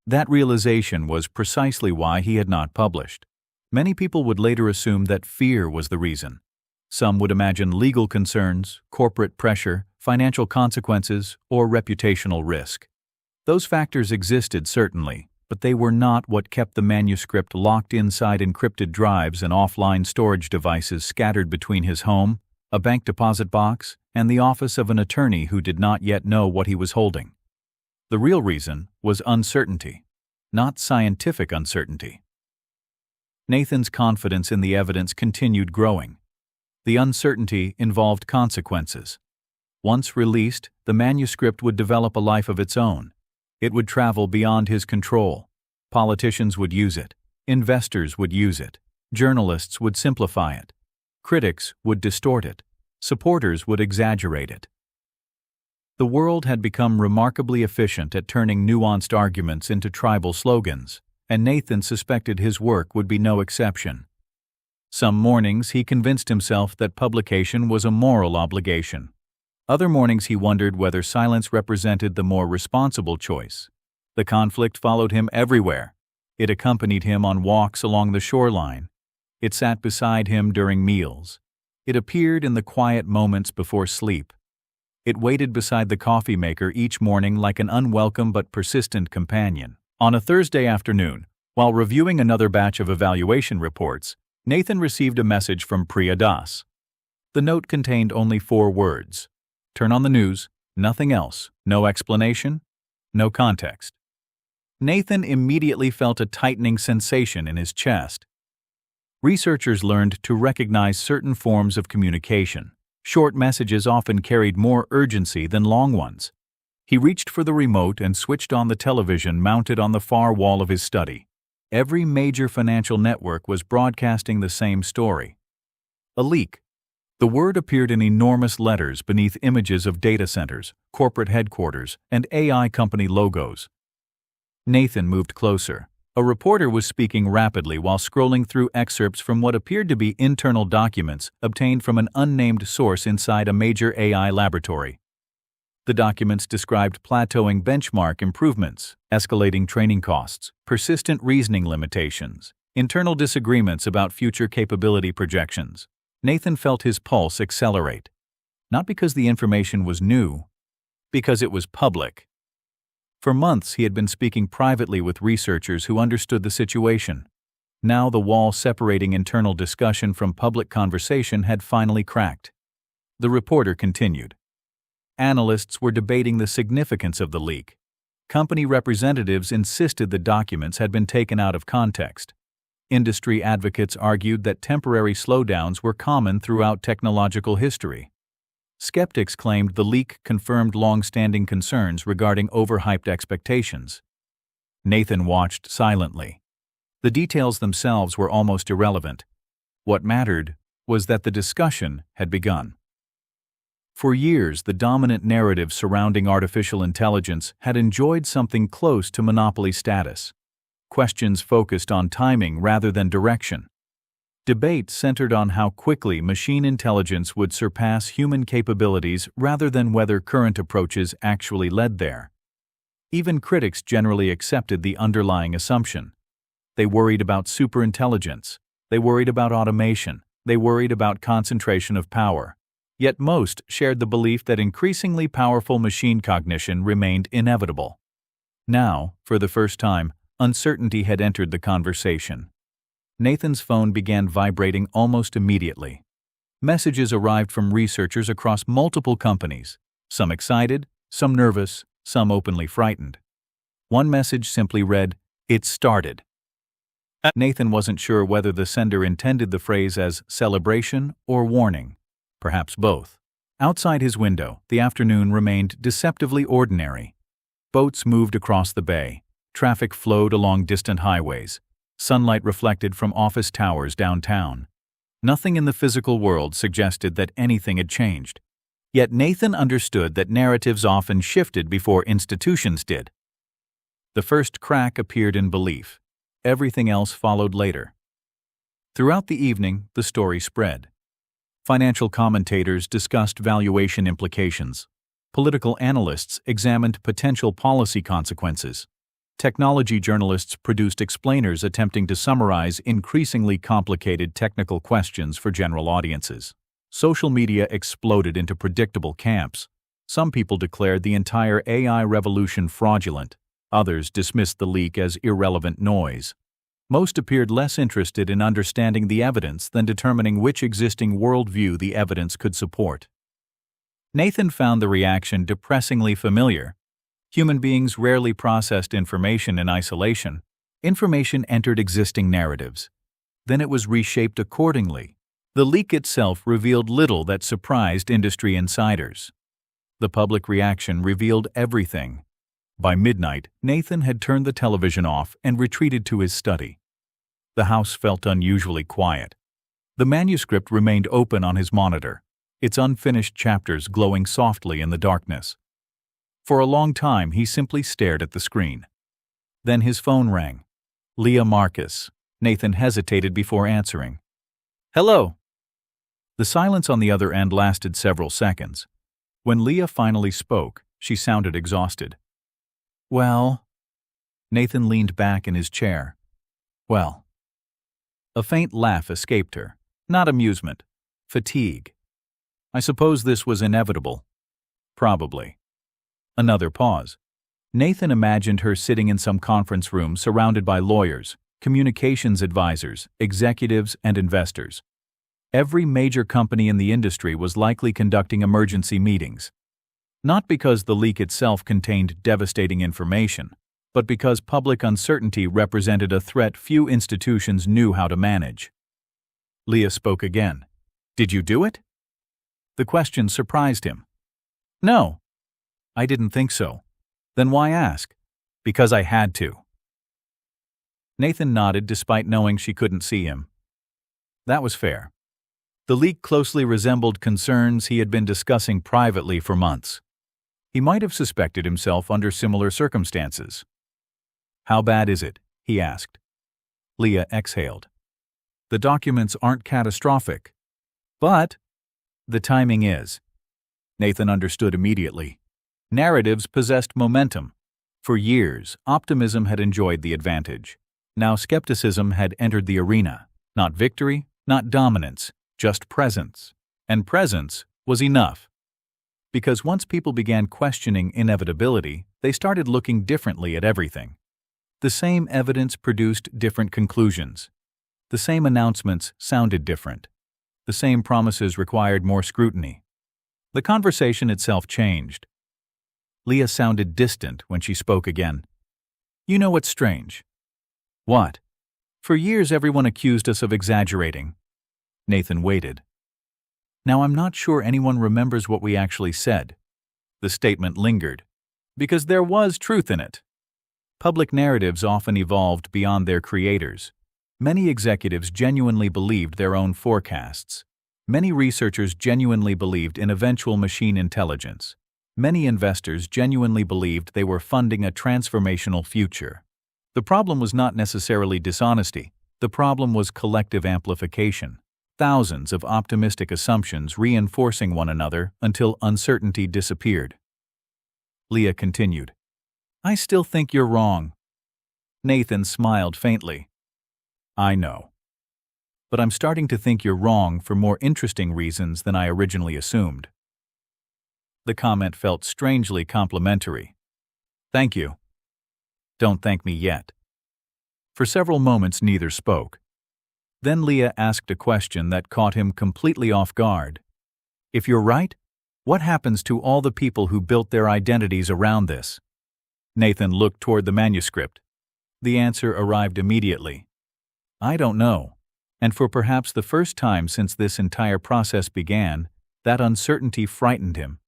That realization was precisely why he had not published. Many people would later assume that fear was the reason. Some would imagine legal concerns, corporate pressure, financial consequences, or reputational risk. Those factors existed certainly, but they were not what kept the manuscript locked inside encrypted drives and offline storage devices scattered between his home, a bank deposit box, and the office of an attorney who did not yet know what he was holding. The real reason was uncertainty, not scientific uncertainty. Nathan's confidence in the evidence continued growing. The uncertainty involved consequences. Once released, the manuscript would develop a life of its own. It would travel beyond his control. Politicians would use it. Investors would use it. Journalists would simplify it. Critics would distort it. Supporters would exaggerate it. The world had become remarkably efficient at turning nuanced arguments into tribal slogans, and Nathan suspected his work would be no exception. Some mornings he convinced himself that publication was a moral obligation. Other mornings he wondered whether silence represented the more responsible choice. The conflict followed him everywhere. It accompanied him on walks along the shoreline. It sat beside him during meals. It appeared in the quiet moments before sleep. It waited beside the coffee maker each morning like an unwelcome but persistent companion. On a Thursday afternoon, While reviewing another batch of evaluation reports, Nathan received a message from Priya Das. The note contained only 4 words. Turn on the news, nothing else, no explanation, no context. Nathan immediately felt a tightening sensation in his chest. Researchers learned to recognize certain forms of communication. Short messages often carried more urgency than long ones. He reached for the remote and switched on the television mounted on the far wall of his study. Every major financial network was broadcasting the same story. A leak. The word appeared in enormous letters beneath images of data centers, corporate headquarters, and AI company logos. Nathan moved closer. A reporter was speaking rapidly while scrolling through excerpts from what appeared to be internal documents obtained from an unnamed source inside a major AI laboratory. The documents described plateauing benchmark improvements, escalating training costs, persistent reasoning limitations, internal disagreements about future capability projections. Nathan felt his pulse accelerate. Not because the information was new, because it was public. For months he had been speaking privately with researchers who understood the situation. Now the wall separating internal discussion from public conversation had finally cracked. The reporter continued. Analysts were debating the significance of the leak. Company representatives insisted the documents had been taken out of context. Industry advocates argued that temporary slowdowns were common throughout technological history. Skeptics claimed the leak confirmed long-standing concerns regarding overhyped expectations. Nathan watched silently. The details themselves were almost irrelevant. What mattered was that the discussion had begun. For years, the dominant narrative surrounding artificial intelligence had enjoyed something close to monopoly status. Questions focused on timing rather than direction. Debate centered on how quickly machine intelligence would surpass human capabilities rather than whether current approaches actually led there. Even critics generally accepted the underlying assumption. They worried about superintelligence. They worried about automation. They worried about concentration of power. Yet most shared the belief that increasingly powerful machine cognition remained inevitable. Now, for the first time, uncertainty had entered the conversation. Nathan's phone began vibrating almost immediately. Messages arrived from researchers across multiple companies, some excited, some nervous, some openly frightened. One message simply read, "It started." Nathan wasn't sure whether the sender intended the phrase as celebration or warning, perhaps both. Outside his window, the afternoon remained deceptively ordinary. Boats moved across the bay. Traffic flowed along distant highways. Sunlight reflected from office towers downtown. Nothing in the physical world suggested that anything had changed. Yet Nathan understood that narratives often shifted before institutions did. The first crack appeared in belief. Everything else followed later. Throughout the evening, the story spread. Financial commentators discussed valuation implications. Political analysts examined potential policy consequences. Technology journalists produced explainers attempting to summarize increasingly complicated technical questions for general audiences. Social media exploded into predictable camps. Some people declared the entire AI revolution fraudulent. Others dismissed the leak as irrelevant noise. Most appeared less interested in understanding the evidence than determining which existing worldview the evidence could support. Nathan found the reaction depressingly familiar. Human beings rarely processed information in isolation. Information entered existing narratives. Then it was reshaped accordingly. The leak itself revealed little that surprised industry insiders. The public reaction revealed everything. By midnight, Nathan had turned the television off and retreated to his study. The house felt unusually quiet. The manuscript remained open on his monitor, its unfinished chapters glowing softly in the darkness. For a long time, he simply stared at the screen. Then his phone rang. Leah Marcus. Nathan hesitated before answering. "Hello." The silence on the other end lasted several seconds. When Leah finally spoke, she sounded exhausted. "Well?" Nathan leaned back in his chair. "Well?" A faint laugh escaped her. Not amusement. Fatigue. "I suppose this was inevitable." "Probably." Another pause. Nathan imagined her sitting in some conference room surrounded by lawyers, communications advisors, executives, and investors. Every major company in the industry was likely conducting emergency meetings. Not because the leak itself contained devastating information, but because public uncertainty represented a threat few institutions knew how to manage. Leah spoke again. "Did you do it?" The question surprised him. "No. I didn't think so." "Then why ask?" "Because I had to." Nathan nodded despite knowing she couldn't see him. That was fair. The leak closely resembled concerns he had been discussing privately for months. He might have suspected himself under similar circumstances. "How bad is it?" he asked. Leah exhaled. "The documents aren't catastrophic. But the timing is." Nathan understood immediately. Narratives possessed momentum. For years, optimism had enjoyed the advantage. Now skepticism had entered the arena. Not victory, not dominance, just presence. And presence was enough. Because once people began questioning inevitability, they started looking differently at everything. The same evidence produced different conclusions. The same announcements sounded different. The same promises required more scrutiny. The conversation itself changed. Leah sounded distant when she spoke again. "You know what's strange?" "What?" "For years everyone accused us of exaggerating." Nathan waited. "Now I'm not sure anyone remembers what we actually said." The statement lingered. Because there was truth in it. Public narratives often evolved beyond their creators. Many executives genuinely believed their own forecasts. Many researchers genuinely believed in eventual machine intelligence. Many investors genuinely believed they were funding a transformational future. The problem was not necessarily dishonesty. The problem was collective amplification. Thousands of optimistic assumptions reinforcing one another until uncertainty disappeared. Leah continued. "I still think you're wrong." Nathan smiled faintly. "I know. But I'm starting to think you're wrong for more interesting reasons than I originally assumed." The comment felt strangely complimentary. "Thank you." "Don't thank me yet." For several moments neither spoke. Then Leah asked a question that caught him completely off guard. "If you're right, what happens to all the people who built their identities around this?" Nathan looked toward the manuscript. The answer arrived immediately. "I don't know." And for perhaps the first time since this entire process began, that uncertainty frightened him.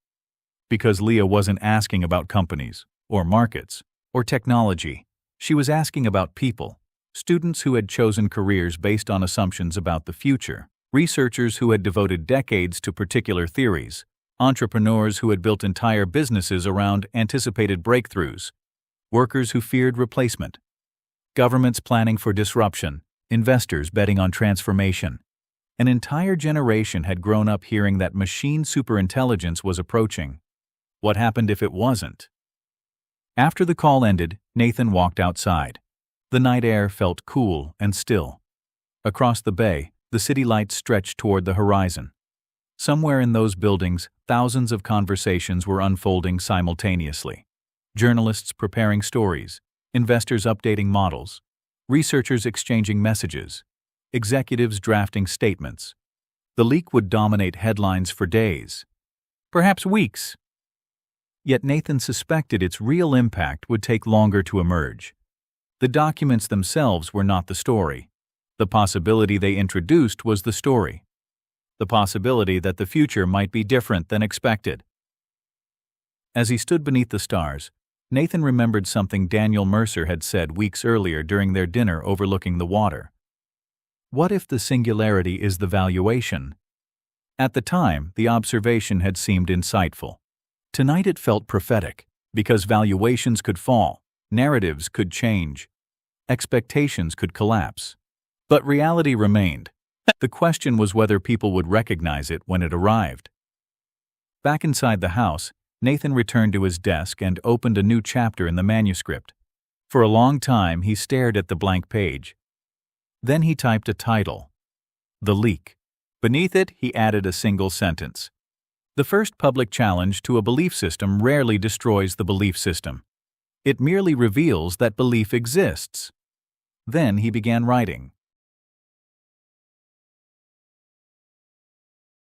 Because Leah wasn't asking about companies, or markets, or technology. She was asking about people. Students who had chosen careers based on assumptions about the future, researchers who had devoted decades to particular theories, entrepreneurs who had built entire businesses around anticipated breakthroughs, workers who feared replacement, governments planning for disruption, investors betting on transformation. An entire generation had grown up hearing that machine superintelligence was approaching. What happened if it wasn't? After the call ended, Nathan walked outside. The night air felt cool and still. Across the bay, the city lights stretched toward the horizon. Somewhere in those buildings, thousands of conversations were unfolding simultaneously. Journalists preparing stories, investors updating models, researchers exchanging messages, executives drafting statements. The leak would dominate headlines for days, perhaps weeks. Yet Nathan suspected its real impact would take longer to emerge. The documents themselves were not the story. The possibility they introduced was the story. The possibility that the future might be different than expected. As he stood beneath the stars, Nathan remembered something Daniel Mercer had said weeks earlier during their dinner overlooking the water. What if the singularity is the valuation? At the time, the observation had seemed insightful. Tonight it felt prophetic, because valuations could fall, narratives could change, expectations could collapse. But reality remained. The question was whether people would recognize it when it arrived. Back inside the house, Nathan returned to his desk and opened a new chapter in the manuscript. For a long time, he stared at the blank page. Then he typed a title, The Leak. Beneath it, he added a single sentence. The first public challenge to a belief system rarely destroys the belief system. It merely reveals that belief exists. Then he began writing.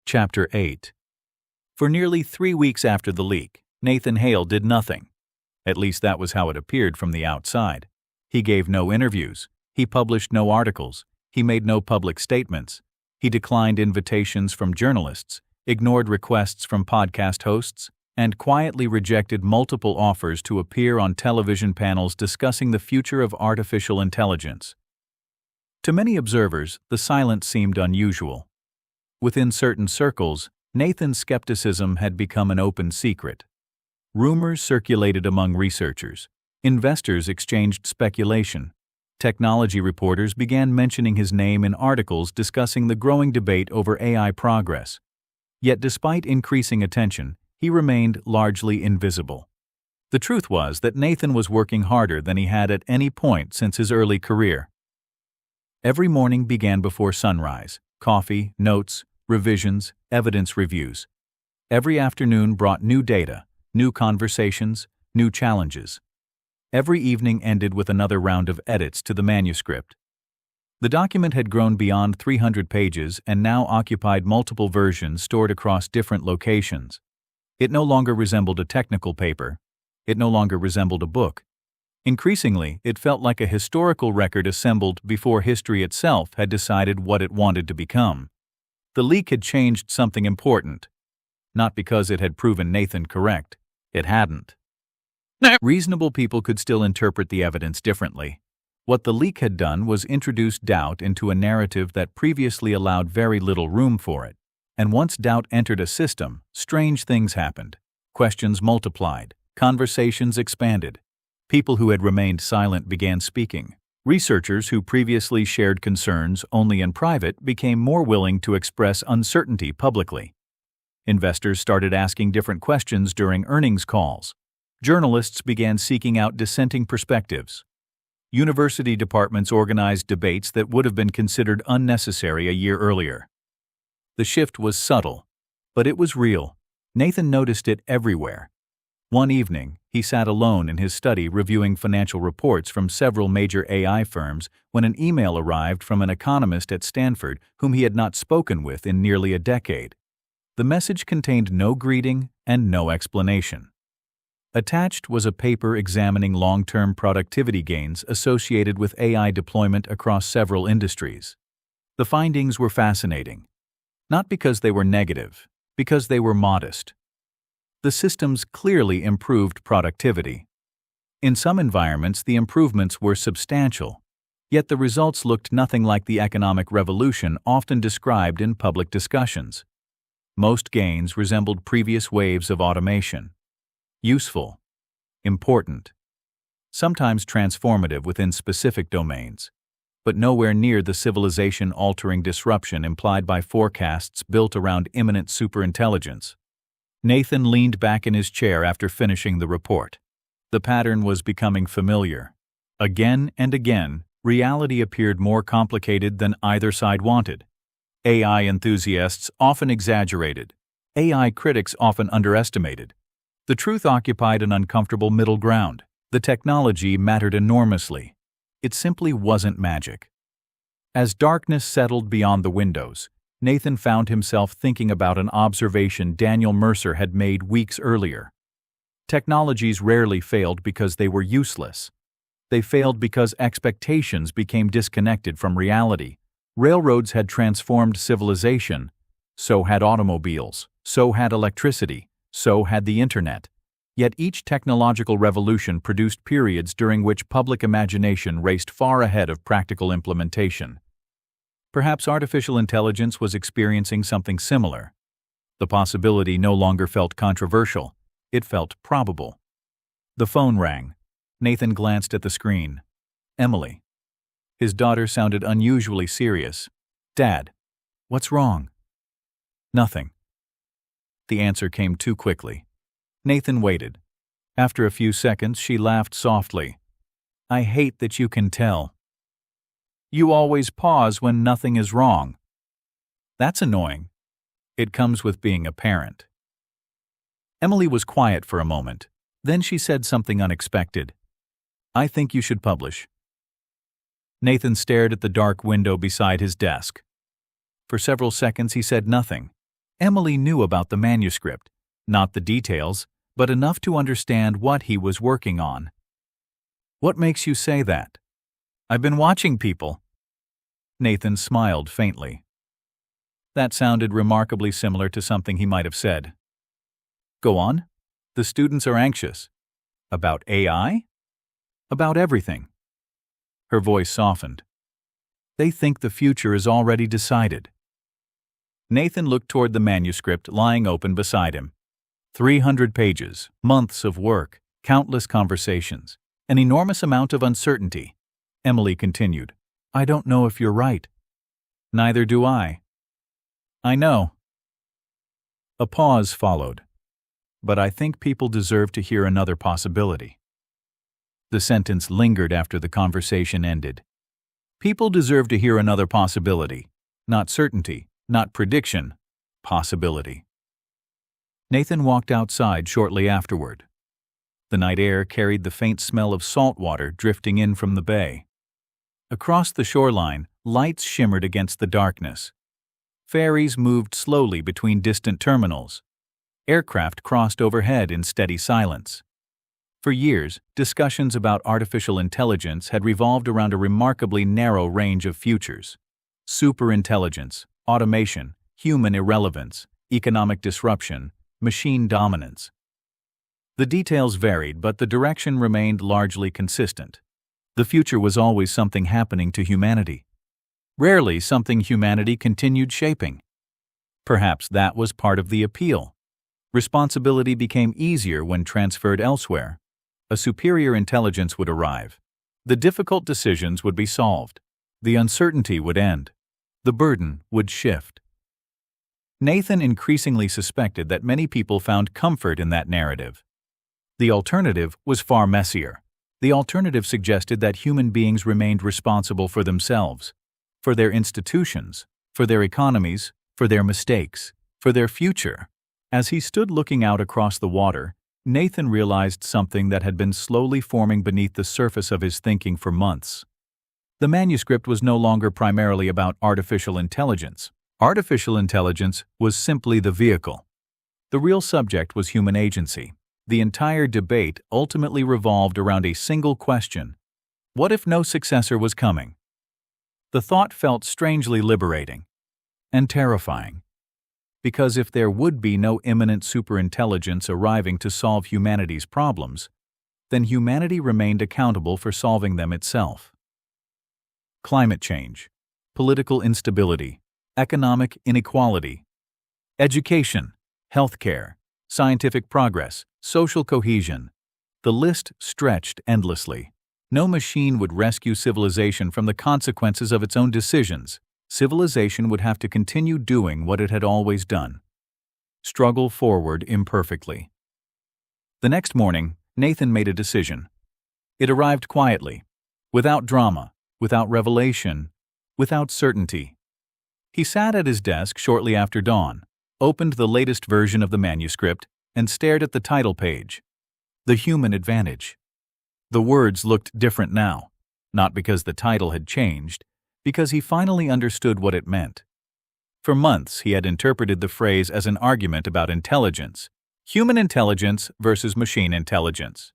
Chapter 8. For nearly 3 weeks after the leak, Nathan Hale did nothing. At least that was how it appeared from the outside. He gave no interviews. He published no articles. He made no public statements. He declined invitations from journalists, ignored requests from podcast hosts, and quietly rejected multiple offers to appear on television panels discussing the future of artificial intelligence. To many observers, the silence seemed unusual. Within certain circles, Nathan's skepticism had become an open secret. Rumors circulated among researchers. Investors exchanged speculation. Technology reporters began mentioning his name in articles discussing the growing debate over AI progress. Yet despite increasing attention, he remained largely invisible. The truth was that Nathan was working harder than he had at any point since his early career. Every morning began before sunrise: coffee, notes, revisions, evidence reviews. Every afternoon brought new data, new conversations, new challenges. Every evening ended with another round of edits to the manuscript. The document had grown beyond 300 pages and now occupied multiple versions stored across different locations. It no longer resembled a technical paper. It no longer resembled a book. Increasingly, it felt like a historical record assembled before history itself had decided what it wanted to become. The leak had changed something important. Not because it had proven Nathan correct. It hadn't. Reasonable people could still interpret the evidence differently. What the leak had done was introduce doubt into a narrative that previously allowed very little room for it. And once doubt entered a system, strange things happened. Questions multiplied. Conversations expanded. People who had remained silent began speaking. Researchers who previously shared concerns only in private became more willing to express uncertainty publicly. Investors started asking different questions during earnings calls. Journalists began seeking out dissenting perspectives. University departments organized debates that would have been considered unnecessary a year earlier. The shift was subtle, but it was real. Nathan noticed it everywhere. One evening, he sat alone in his study reviewing financial reports from several major AI firms when an email arrived from an economist at Stanford whom he had not spoken with in nearly a decade. The message contained no greeting and no explanation. Attached was a paper examining long-term productivity gains associated with AI deployment across several industries. The findings were fascinating. Not because they were negative, because they were modest. The systems clearly improved productivity. In some environments, the improvements were substantial, yet the results looked nothing like the economic revolution often described in public discussions. Most gains resembled previous waves of automation. Useful, important, sometimes transformative within specific domains, but nowhere near the civilization-altering disruption implied by forecasts built around imminent superintelligence. Nathan leaned back in his chair after finishing the report. The pattern was becoming familiar. Again and again, reality appeared more complicated than either side wanted. AI enthusiasts often exaggerated. AI critics often underestimated. The truth occupied an uncomfortable middle ground. The technology mattered enormously. It simply wasn't magic. As darkness settled beyond the windows, Nathan found himself thinking about an observation Daniel Mercer had made weeks earlier. Technologies rarely failed because they were useless. They failed because expectations became disconnected from reality. Railroads had transformed civilization. So had automobiles. So had electricity. So had the internet. Yet each technological revolution produced periods during which public imagination raced far ahead of practical implementation. Perhaps artificial intelligence was experiencing something similar. The possibility no longer felt controversial. It felt probable. The phone rang. Nathan glanced at the screen. Emily. His daughter sounded unusually serious. "Dad, what's wrong?" "Nothing." The answer came too quickly. Nathan waited. After a few seconds, she laughed softly. "I hate that you can tell. You always pause when nothing is wrong." "That's annoying." "It comes with being a parent." Emily was quiet for a moment. Then she said something unexpected. "I think you should publish." Nathan stared at the dark window beside his desk. For several seconds he said nothing. Emily knew about the manuscript, not the details, but enough to understand what he was working on. "What makes you say that?" "I've been watching people." Nathan smiled faintly. That sounded remarkably similar to something he might have said. "Go on." "The students are anxious." "About AI?" "About everything." Her voice softened. "They think the future is already decided." Nathan looked toward the manuscript lying open beside him. 300 pages, months of work, countless conversations, an enormous amount of uncertainty. Emily continued, "I don't know if you're right." "Neither do I." "I know." A pause followed. "But I think people deserve to hear another possibility." The sentence lingered after the conversation ended. People deserve to hear another possibility. Not certainty, not prediction, possibility. Nathan walked outside shortly afterward. The night air carried the faint smell of salt water drifting in from the bay. Across the shoreline, lights shimmered against the darkness. Ferries moved slowly between distant terminals. Aircraft crossed overhead in steady silence. For years, discussions about artificial intelligence had revolved around a remarkably narrow range of futures: superintelligence, automation, human irrelevance, economic disruption, machine dominance. The details varied, but the direction remained largely consistent. The future was always something happening to humanity. Rarely something humanity continued shaping. Perhaps that was part of the appeal. Responsibility became easier when transferred elsewhere. A superior intelligence would arrive. The difficult decisions would be solved. The uncertainty would end. The burden would shift. Nathan increasingly suspected that many people found comfort in that narrative. The alternative was far messier. The alternative suggested that human beings remained responsible for themselves, for their institutions, for their economies, for their mistakes, for their future. As he stood looking out across the water, Nathan realized something that had been slowly forming beneath the surface of his thinking for months. The manuscript was no longer primarily about artificial intelligence. Artificial intelligence was simply the vehicle. The real subject was human agency. The entire debate ultimately revolved around a single question: what if no successor was coming? The thought felt strangely liberating and terrifying. Because if there would be no imminent superintelligence arriving to solve humanity's problems, then humanity remained accountable for solving them itself. Climate change, political instability, economic inequality, education, healthcare, scientific progress, social cohesion. The list stretched endlessly. No machine would rescue civilization from the consequences of its own decisions. Civilization would have to continue doing what it had always done: struggle forward imperfectly. The next morning, Nathan made a decision. It arrived quietly, without drama, without revelation, without certainty. He sat at his desk shortly after dawn, opened the latest version of the manuscript, and stared at the title page. The Human Advantage. The words looked different now, not because the title had changed, because he finally understood what it meant. For months he had interpreted the phrase as an argument about intelligence: human intelligence versus machine intelligence,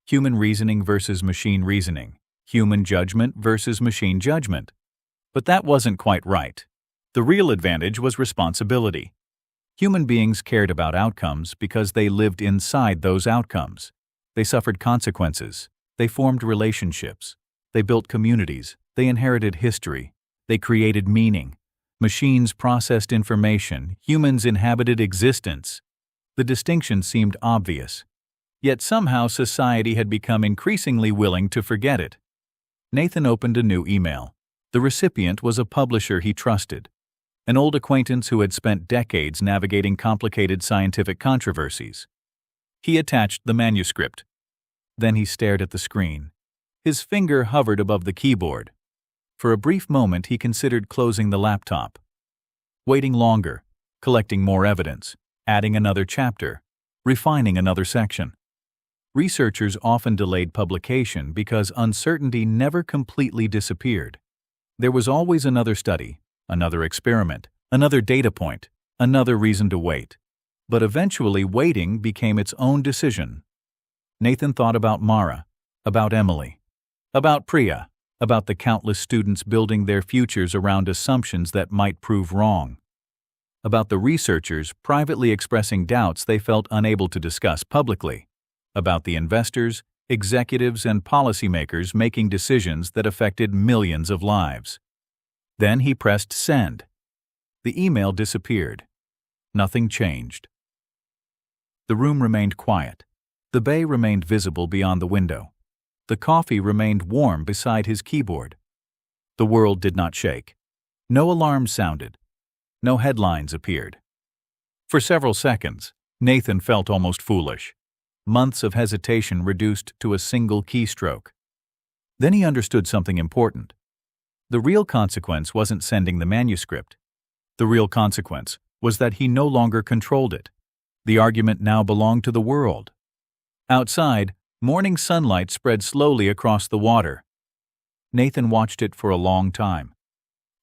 human reasoning versus machine reasoning, human judgment versus machine judgment. But that wasn't quite right. The real advantage was responsibility. Human beings cared about outcomes because they lived inside those outcomes. They suffered consequences. They formed relationships. They built communities. They inherited history. They created meaning. Machines processed information. Humans inhabited existence. The distinction seemed obvious. Yet somehow society had become increasingly willing to forget it. Nathan opened a new email. The recipient was a publisher he trusted, an old acquaintance who had spent decades navigating complicated scientific controversies. He attached the manuscript. Then he stared at the screen. His finger hovered above the keyboard. For a brief moment he considered closing the laptop. Waiting longer, collecting more evidence, adding another chapter, refining another section. Researchers often delayed publication because uncertainty never completely disappeared. There was always another study, another experiment, another data point, another reason to wait. But eventually waiting became its own decision. Nathan thought about Mara, about Emily, about Priya, about the countless students building their futures around assumptions that might prove wrong, about the researchers privately expressing doubts they felt unable to discuss publicly, about the investors, executives, and policymakers making decisions that affected millions of lives. Then he pressed send. The email disappeared. Nothing changed. The room remained quiet. The bay remained visible beyond the window. The coffee remained warm beside his keyboard. The world did not shake. No alarms sounded. No headlines appeared. For several seconds, Nathan felt almost foolish. Months of hesitation reduced to a single keystroke. Then he understood something important. The real consequence wasn't sending the manuscript. The real consequence was that he no longer controlled it. The argument now belonged to the world. Outside, morning sunlight spread slowly across the water. Nathan watched it for a long time.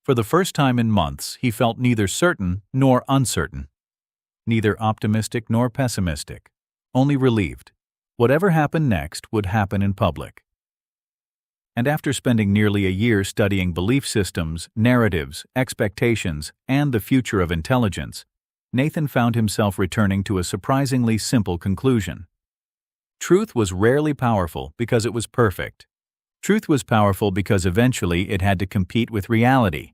For the first time in months, he felt neither certain nor uncertain. Neither optimistic nor pessimistic. Only relieved. Whatever happened next would happen in public. And after spending nearly a year studying belief systems, narratives, expectations, and the future of intelligence, Nathan found himself returning to a surprisingly simple conclusion. Truth was rarely powerful because it was perfect. Truth was powerful because eventually it had to compete with reality.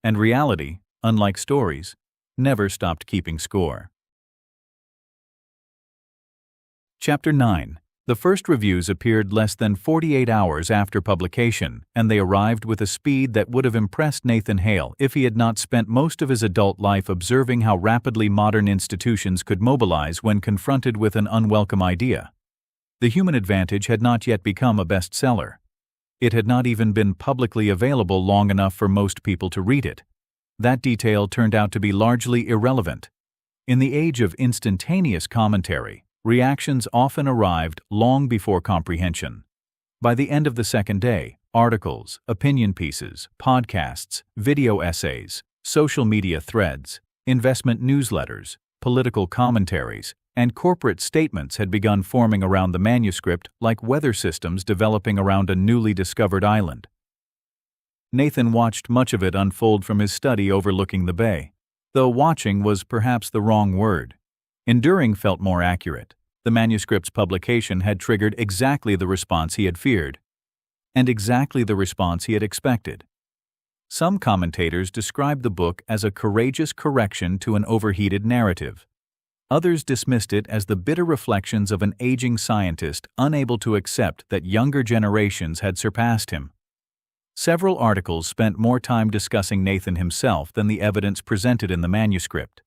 And reality, unlike stories, never stopped keeping score. Chapter 9. The first reviews appeared less than 48 hours after publication, and they arrived with a speed that would have impressed Nathan Hale if he had not spent most of his adult life observing how rapidly modern institutions could mobilize when confronted with an unwelcome idea. The Human Advantage had not yet become a bestseller. It had not even been publicly available long enough for most people to read it. That detail turned out to be largely irrelevant. In the age of instantaneous commentary, reactions often arrived long before comprehension. By the end of the second day, articles, opinion pieces, podcasts, video essays, social media threads, investment newsletters, political commentaries, and corporate statements had begun forming around the manuscript like weather systems developing around a newly discovered island. Nathan watched much of it unfold from his study overlooking the bay. Though watching was perhaps the wrong word. Enduring felt more accurate. The manuscript's publication had triggered exactly the response he had feared, and exactly the response he had expected. Some commentators described the book as a courageous correction to an overheated narrative. Others dismissed it as the bitter reflections of an aging scientist unable to accept that younger generations had surpassed him. Several articles spent more time discussing Nathan himself than the evidence presented in the manuscript.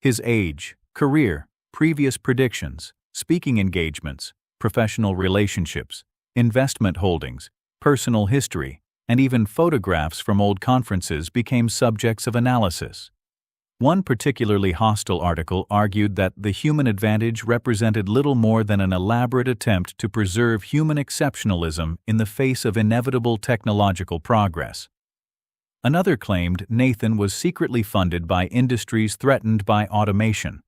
His age, career, previous predictions, speaking engagements, professional relationships, investment holdings, personal history, and even photographs from old conferences became subjects of analysis. One particularly hostile article argued that the Human Advantage represented little more than an elaborate attempt to preserve human exceptionalism in the face of inevitable technological progress. Another claimed Nathan was secretly funded by industries threatened by automation.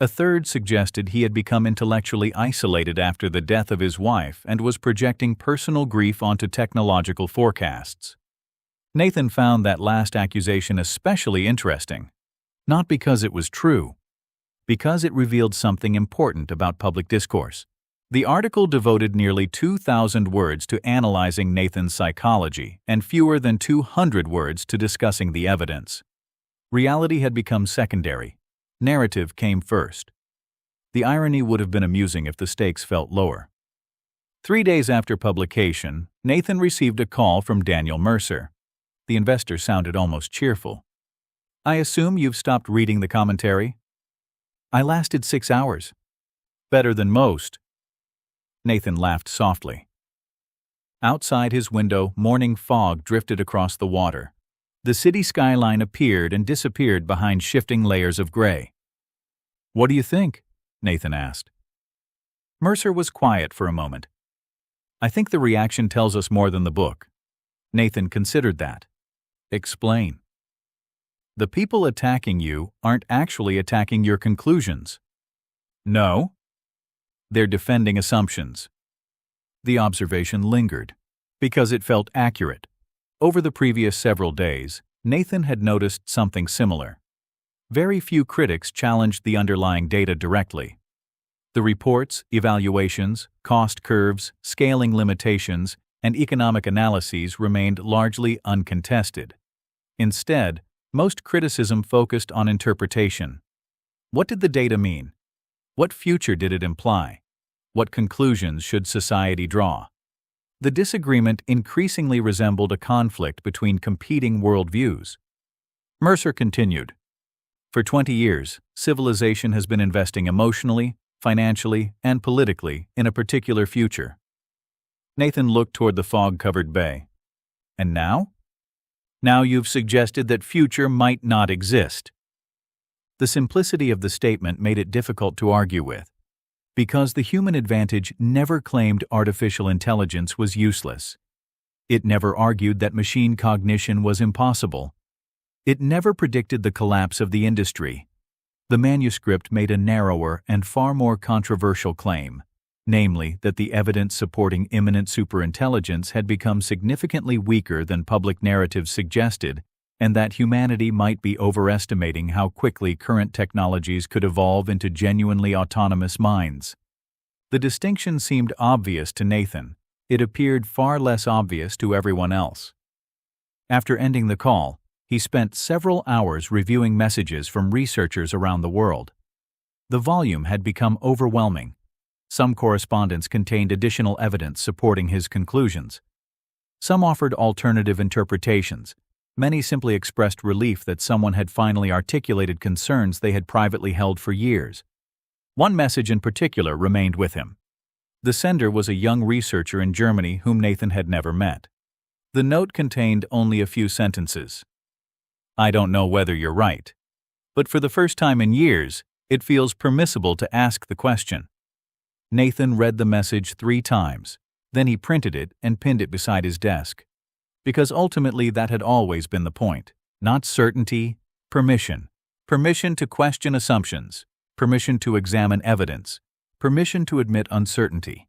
A third suggested he had become intellectually isolated after the death of his wife and was projecting personal grief onto technological forecasts. Nathan found that last accusation especially interesting, not because it was true, because it revealed something important about public discourse. The article devoted nearly 2,000 words to analyzing Nathan's psychology and fewer than 200 words to discussing the evidence. Reality had become secondary. Narrative came first. The irony would have been amusing if the stakes felt lower. 3 days after publication, Nathan received a call from Daniel Mercer. The investor sounded almost cheerful. "I assume you've stopped reading the commentary?" "I lasted 6 hours." "Better than most." Nathan laughed softly. Outside his window, morning fog drifted across the water. The city skyline appeared and disappeared behind shifting layers of gray. "What do you think?" Nathan asked. Mercer was quiet for a moment. I think the reaction tells us more than the book. Nathan considered that. Explain. The people attacking you aren't actually attacking your conclusions. No. They're defending assumptions. The observation lingered, because it felt accurate. Over the previous several days, Nathan had noticed something similar. Very few critics challenged the underlying data directly. The reports, evaluations, cost curves, scaling limitations, and economic analyses remained largely uncontested. Instead, most criticism focused on interpretation. What did the data mean? What future did it imply? What conclusions should society draw? The disagreement increasingly resembled a conflict between competing worldviews. Mercer continued. For 20 years, civilization has been investing emotionally, financially, and politically in a particular future. Nathan looked toward the fog-covered bay. And now? Now you've suggested that future might not exist. The simplicity of the statement made it difficult to argue with. Because the human advantage never claimed artificial intelligence was useless. It never argued that machine cognition was impossible. It never predicted the collapse of the industry. The manuscript made a narrower and far more controversial claim, namely that the evidence supporting imminent superintelligence had become significantly weaker than public narratives suggested, and that humanity might be overestimating how quickly current technologies could evolve into genuinely autonomous minds. The distinction seemed obvious to Nathan. It appeared far less obvious to everyone else. After ending the call, he spent several hours reviewing messages from researchers around the world. The volume had become overwhelming. Some correspondence contained additional evidence supporting his conclusions. Some offered alternative interpretations. Many simply expressed relief that someone had finally articulated concerns they had privately held for years. One message in particular remained with him. The sender was a young researcher in Germany whom Nathan had never met. The note contained only a few sentences. I don't know whether you're right, but for the first time in years, it feels permissible to ask the question. Nathan read the message 3 times. Then he printed it and pinned it beside his desk. Because ultimately that had always been the point. Not certainty, permission. Permission to question assumptions. Permission to examine evidence. Permission to admit uncertainty.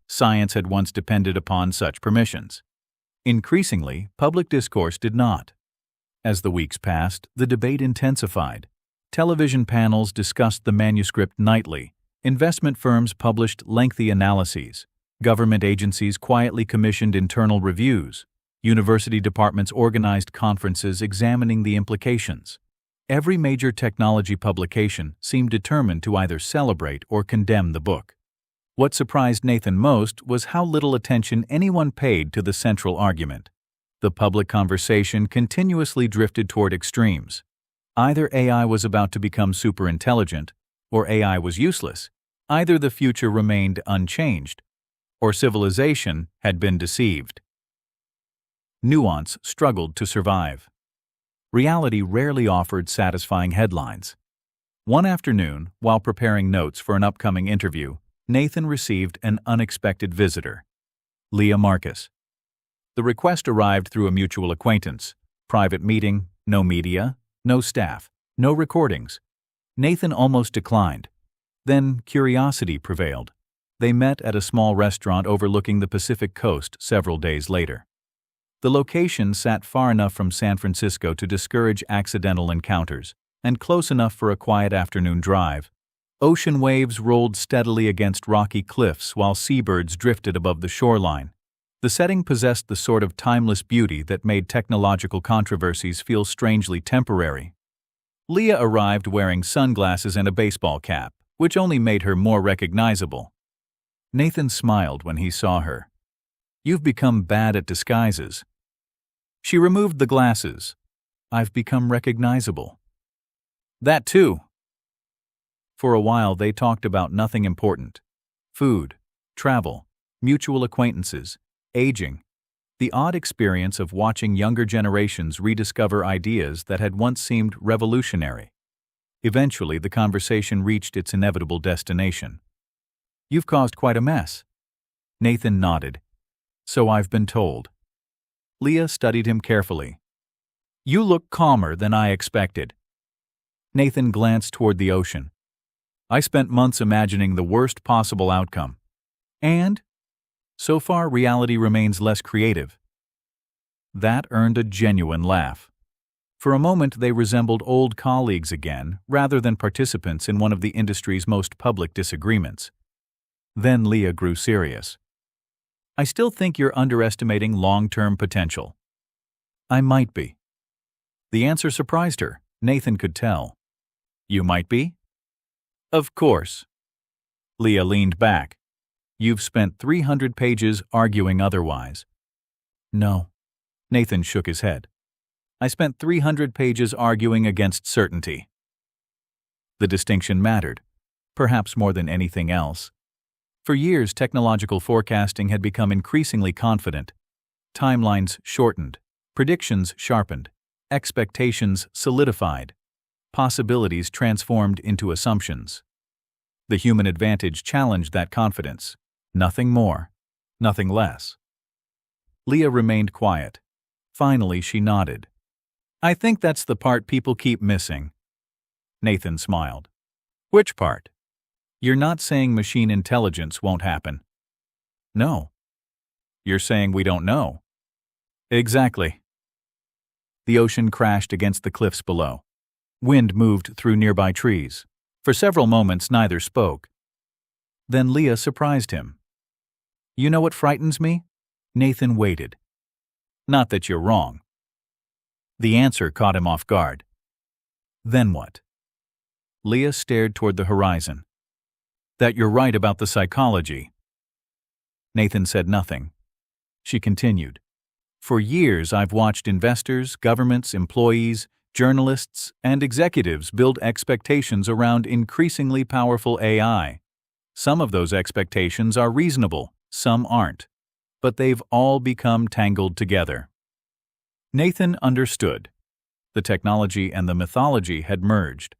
Science had once depended upon such permissions. Increasingly, public discourse did not. As the weeks passed, the debate intensified. Television panels discussed the manuscript nightly. Investment firms published lengthy analyses. Government agencies quietly commissioned internal reviews. University departments organized conferences examining the implications. Every major technology publication seemed determined to either celebrate or condemn the book. What surprised Nathan most was how little attention anyone paid to the central argument. The public conversation continuously drifted toward extremes. Either AI was about to become superintelligent, or AI was useless. Either the future remained unchanged, or civilization had been deceived. Nuance struggled to survive. Reality rarely offered satisfying headlines. One afternoon, while preparing notes for an upcoming interview, Nathan received an unexpected visitor. Leah Marcus. The request arrived through a mutual acquaintance. Private meeting, no media, no staff, no recordings. Nathan almost declined. Then curiosity prevailed. They met at a small restaurant overlooking the Pacific coast several days later. The location sat far enough from San Francisco to discourage accidental encounters, and close enough for a quiet afternoon drive. Ocean waves rolled steadily against rocky cliffs while seabirds drifted above the shoreline. The setting possessed the sort of timeless beauty that made technological controversies feel strangely temporary. Leah arrived wearing sunglasses and a baseball cap, which only made her more recognizable. Nathan smiled when he saw her. You've become bad at disguises. She removed the glasses. I've become recognizable. That too. For a while they talked about nothing important. Food, travel, mutual acquaintances, aging. The odd experience of watching younger generations rediscover ideas that had once seemed revolutionary. Eventually the conversation reached its inevitable destination. You've caused quite a mess. Nathan nodded. So I've been told. Leah studied him carefully. You look calmer than I expected. Nathan glanced toward the ocean. I spent months imagining the worst possible outcome. And, so far, reality remains less creative. That earned a genuine laugh. For a moment, they resembled old colleagues again, rather than participants in one of the industry's most public disagreements. Then Leah grew serious. I still think you're underestimating long-term potential. I might be. The answer surprised her. Nathan could tell. You might be? Of course. Leah leaned back. You've spent 300 pages arguing otherwise. No. Nathan shook his head. I spent 300 pages arguing against certainty. The distinction mattered, perhaps more than anything else. For years, technological forecasting had become increasingly confident. Timelines shortened, predictions sharpened, expectations solidified, possibilities transformed into assumptions. The human advantage challenged that confidence. Nothing more, nothing less. Leah remained quiet. Finally, she nodded. I think that's the part people keep missing. Nathan smiled. Which part? You're not saying machine intelligence won't happen. No. You're saying we don't know. Exactly. The ocean crashed against the cliffs below. Wind moved through nearby trees. For several moments, neither spoke. Then Leah surprised him. You know what frightens me? Nathan waited. Not that you're wrong. The answer caught him off guard. Then what? Leah stared toward the horizon. That you're right about the psychology. Nathan said nothing. She continued. For years, I've watched investors, governments, employees, journalists, and executives build expectations around increasingly powerful AI. Some of those expectations are reasonable, some aren't. But they've all become tangled together. Nathan understood. The technology and the mythology had merged.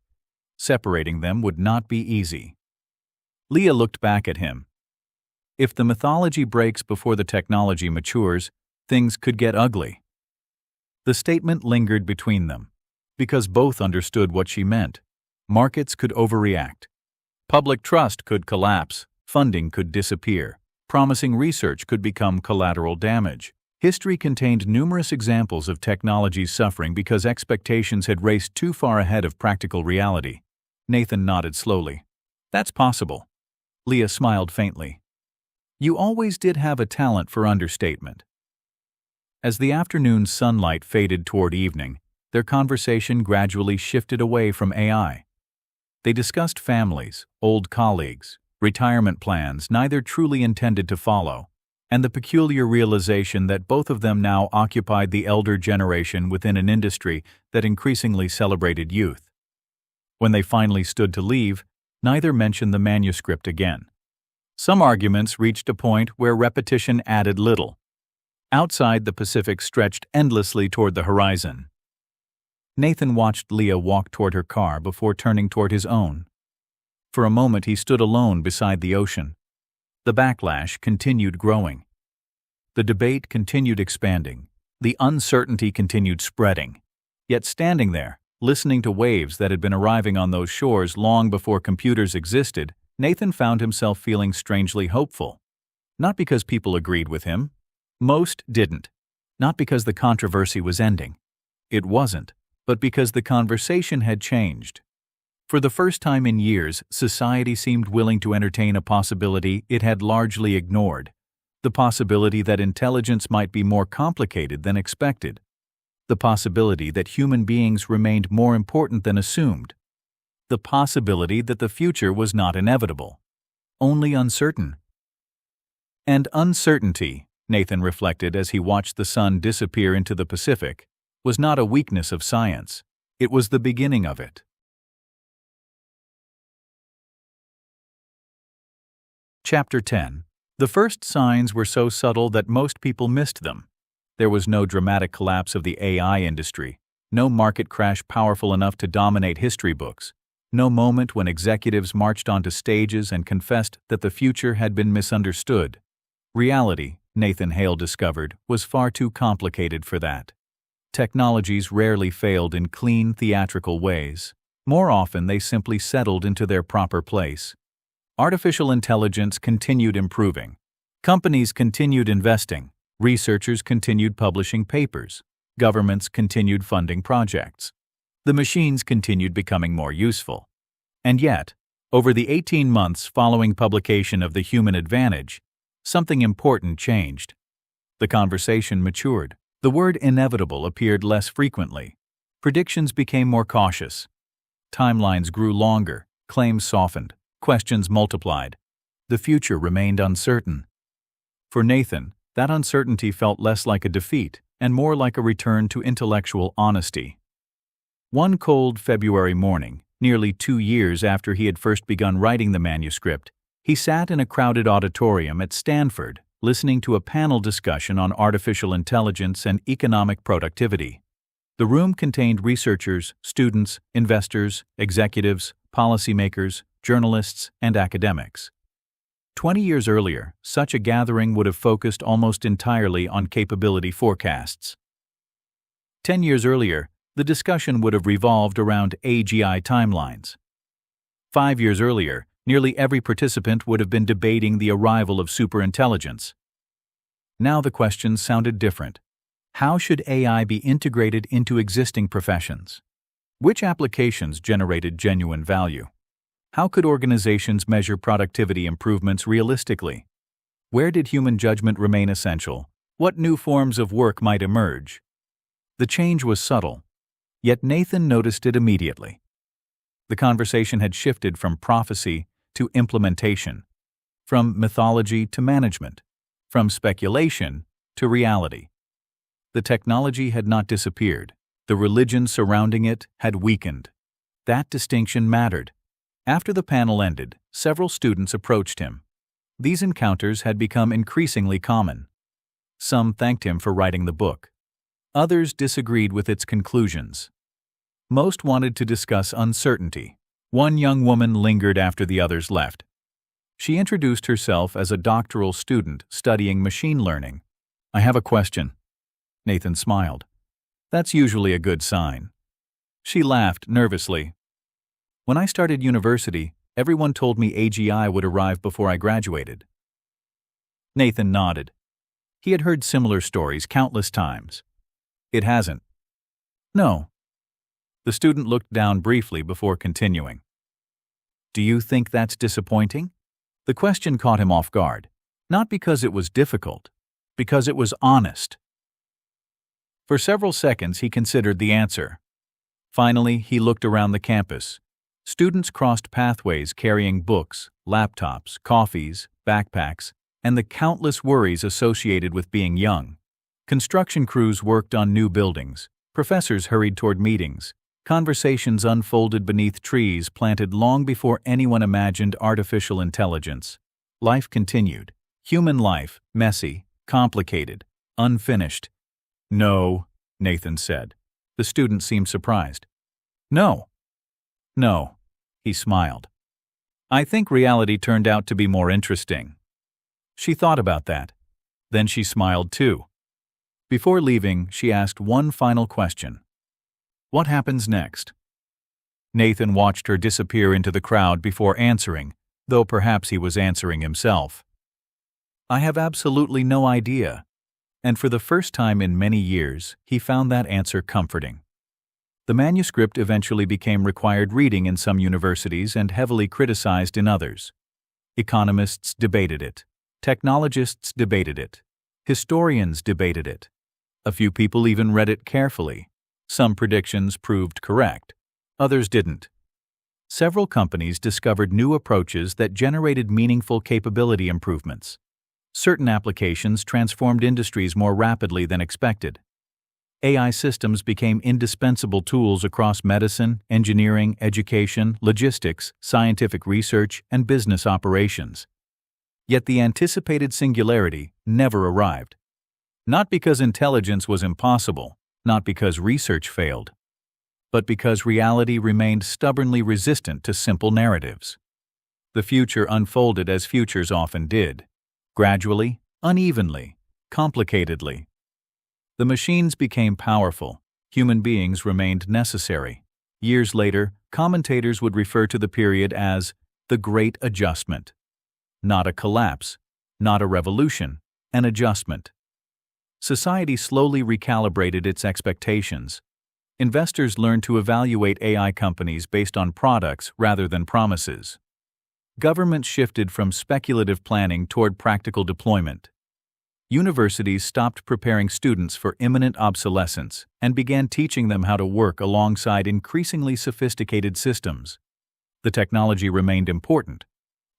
Separating them would not be easy. Leah looked back at him. If the mythology breaks before the technology matures, things could get ugly. The statement lingered between them, because both understood what she meant. Markets could overreact. Public trust could collapse. Funding could disappear. Promising research could become collateral damage. History contained numerous examples of technology suffering because expectations had raced too far ahead of practical reality. Nathan nodded slowly. That's possible. Leah smiled faintly. You always did have a talent for understatement. As the afternoon sunlight faded toward evening, their conversation gradually shifted away from AI. They discussed families, old colleagues, retirement plans neither truly intended to follow, and the peculiar realization that both of them now occupied the elder generation within an industry that increasingly celebrated youth. When they finally stood to leave, neither mentioned the manuscript again. Some arguments reached a point where repetition added little. Outside, the Pacific stretched endlessly toward the horizon. Nathan watched Leah walk toward her car before turning toward his own. For a moment, he stood alone beside the ocean. The backlash continued growing. The debate continued expanding. The uncertainty continued spreading. Yet standing there, listening to waves that had been arriving on those shores long before computers existed, Nathan found himself feeling strangely hopeful. Not because people agreed with him. Most didn't. Not because the controversy was ending. It wasn't. But because the conversation had changed. For the first time in years, society seemed willing to entertain a possibility it had largely ignored. The possibility that intelligence might be more complicated than expected. The possibility that human beings remained more important than assumed. The possibility that the future was not inevitable, only uncertain. And uncertainty, Nathan reflected as he watched the sun disappear into the Pacific, was not a weakness of science. It was the beginning of it. Chapter 10. The first signs were so subtle that most people missed them. There was no dramatic collapse of the AI industry, no market crash powerful enough to dominate history books, No moment when executives marched onto stages and confessed that the future had been misunderstood. Reality, Nathan Hale discovered, was far too complicated for that. Technologies rarely failed in clean, theatrical ways. More often, they simply settled into their proper place. Artificial intelligence continued improving. Companies continued investing. Researchers continued publishing papers. Governments continued funding projects. The machines continued becoming more useful. And yet, over the 18 months following publication of The Human Advantage, something important changed. The conversation matured. The word inevitable appeared less frequently. Predictions became more cautious. Timelines grew longer, claims softened, questions multiplied. The future remained uncertain. For Nathan, that uncertainty felt less like a defeat and more like a return to intellectual honesty. One cold February morning, nearly 2 years after he had first begun writing the manuscript, he sat in a crowded auditorium at Stanford, listening to a panel discussion on artificial intelligence and economic productivity. The room contained researchers, students, investors, executives, policymakers, journalists, and academics. 20 years earlier, such a gathering would have focused almost entirely on capability forecasts. 10 years earlier, the discussion would have revolved around AGI timelines. 5 years earlier, nearly every participant would have been debating the arrival of superintelligence. Now the questions sounded different. How should AI be integrated into existing professions? Which applications generated genuine value? How could organizations measure productivity improvements realistically? Where did human judgment remain essential? What new forms of work might emerge? The change was subtle, yet Nathan noticed it immediately. The conversation had shifted from prophecy to implementation, from mythology to management, from speculation to reality. The technology had not disappeared. The religion surrounding it had weakened. That distinction mattered. After the panel ended, several students approached him. These encounters had become increasingly common. Some thanked him for writing the book. Others disagreed with its conclusions. Most wanted to discuss uncertainty. One young woman lingered after the others left. She introduced herself as a doctoral student studying machine learning. "I have a question." Nathan smiled. "That's usually a good sign." She laughed nervously. "When I started university, everyone told me AGI would arrive before I graduated." Nathan nodded. He had heard similar stories countless times. "It hasn't." "No." The student looked down briefly before continuing. "Do you think that's disappointing?" The question caught him off guard, not because it was difficult, because it was honest. For several seconds he considered the answer. Finally, he looked around the campus. Students crossed pathways carrying books, laptops, coffees, backpacks, and the countless worries associated with being young. Construction crews worked on new buildings. Professors hurried toward meetings. Conversations unfolded beneath trees planted long before anyone imagined artificial intelligence. Life continued. Human life, messy, complicated, unfinished. "No," Nathan said. The student seemed surprised. "No." "No," he smiled. "I think reality turned out to be more interesting." She thought about that. Then she smiled too. Before leaving, she asked one final question. "What happens next?" Nathan watched her disappear into the crowd before answering, though perhaps he was answering himself. "I have absolutely no idea." And for the first time in many years, he found that answer comforting. The manuscript eventually became required reading in some universities and heavily criticized in others. Economists debated it. Technologists debated it. Historians debated it. A few people even read it carefully. Some predictions proved correct. Others didn't. Several companies discovered new approaches that generated meaningful capability improvements. Certain applications transformed industries more rapidly than expected. AI systems became indispensable tools across medicine, engineering, education, logistics, scientific research, and business operations. Yet the anticipated singularity never arrived. Not because intelligence was impossible, not because research failed, but because reality remained stubbornly resistant to simple narratives. The future unfolded as futures often did, gradually, unevenly, complicatedly. The machines became powerful, human beings remained necessary. Years later, commentators would refer to the period as the Great Adjustment. Not a collapse, not a revolution, an adjustment. Society slowly recalibrated its expectations. Investors learned to evaluate AI companies based on products rather than promises. Governments shifted from speculative planning toward practical deployment. Universities stopped preparing students for imminent obsolescence and began teaching them how to work alongside increasingly sophisticated systems. The technology remained important.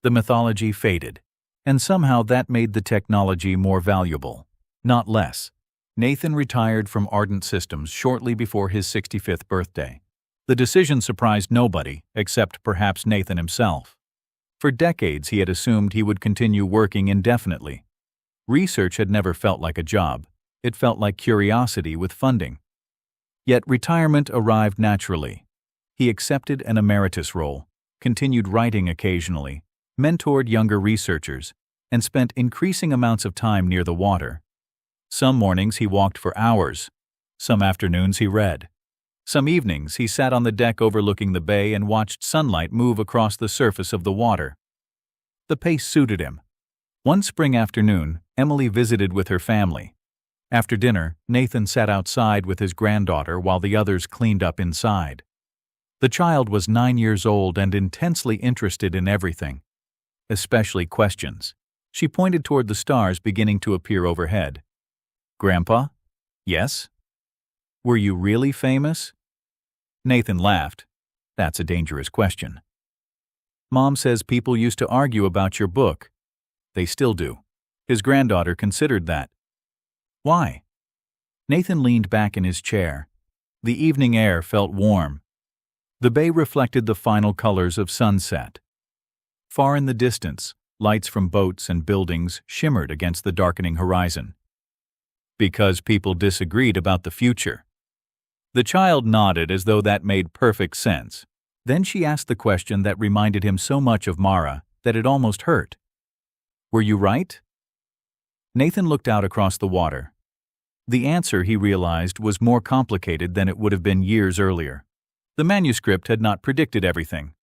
The mythology faded. And somehow that made the technology more valuable, not less. Nathan retired from Ardent Systems shortly before his 65th birthday. The decision surprised nobody, except perhaps Nathan himself. For decades he had assumed he would continue working indefinitely. Research had never felt like a job. It felt like curiosity with funding. Yet retirement arrived naturally. He accepted an emeritus role, continued writing occasionally, mentored younger researchers, and spent increasing amounts of time near the water. Some mornings he walked for hours. Some afternoons he read. Some evenings he sat on the deck overlooking the bay and watched sunlight move across the surface of the water. The pace suited him. One spring afternoon, Emily visited with her family. After dinner, Nathan sat outside with his granddaughter while the others cleaned up inside. The child was 9 years old and intensely interested in everything, especially questions. She pointed toward the stars beginning to appear overhead. "Grandpa?" "Yes?" "Were you really famous?" Nathan laughed. "That's a dangerous question." "Mom says people used to argue about your book." "They still do." His granddaughter considered that. "Why?" Nathan leaned back in his chair. The evening air felt warm. The bay reflected the final colors of sunset. Far in the distance, lights from boats and buildings shimmered against the darkening horizon. "Because people disagreed about the future." The child nodded as though that made perfect sense. Then she asked the question that reminded him so much of Mara that it almost hurt. "Were you right?" Nathan looked out across the water. The answer, he realized, was more complicated than it would have been years earlier. The manuscript had not predicted everything.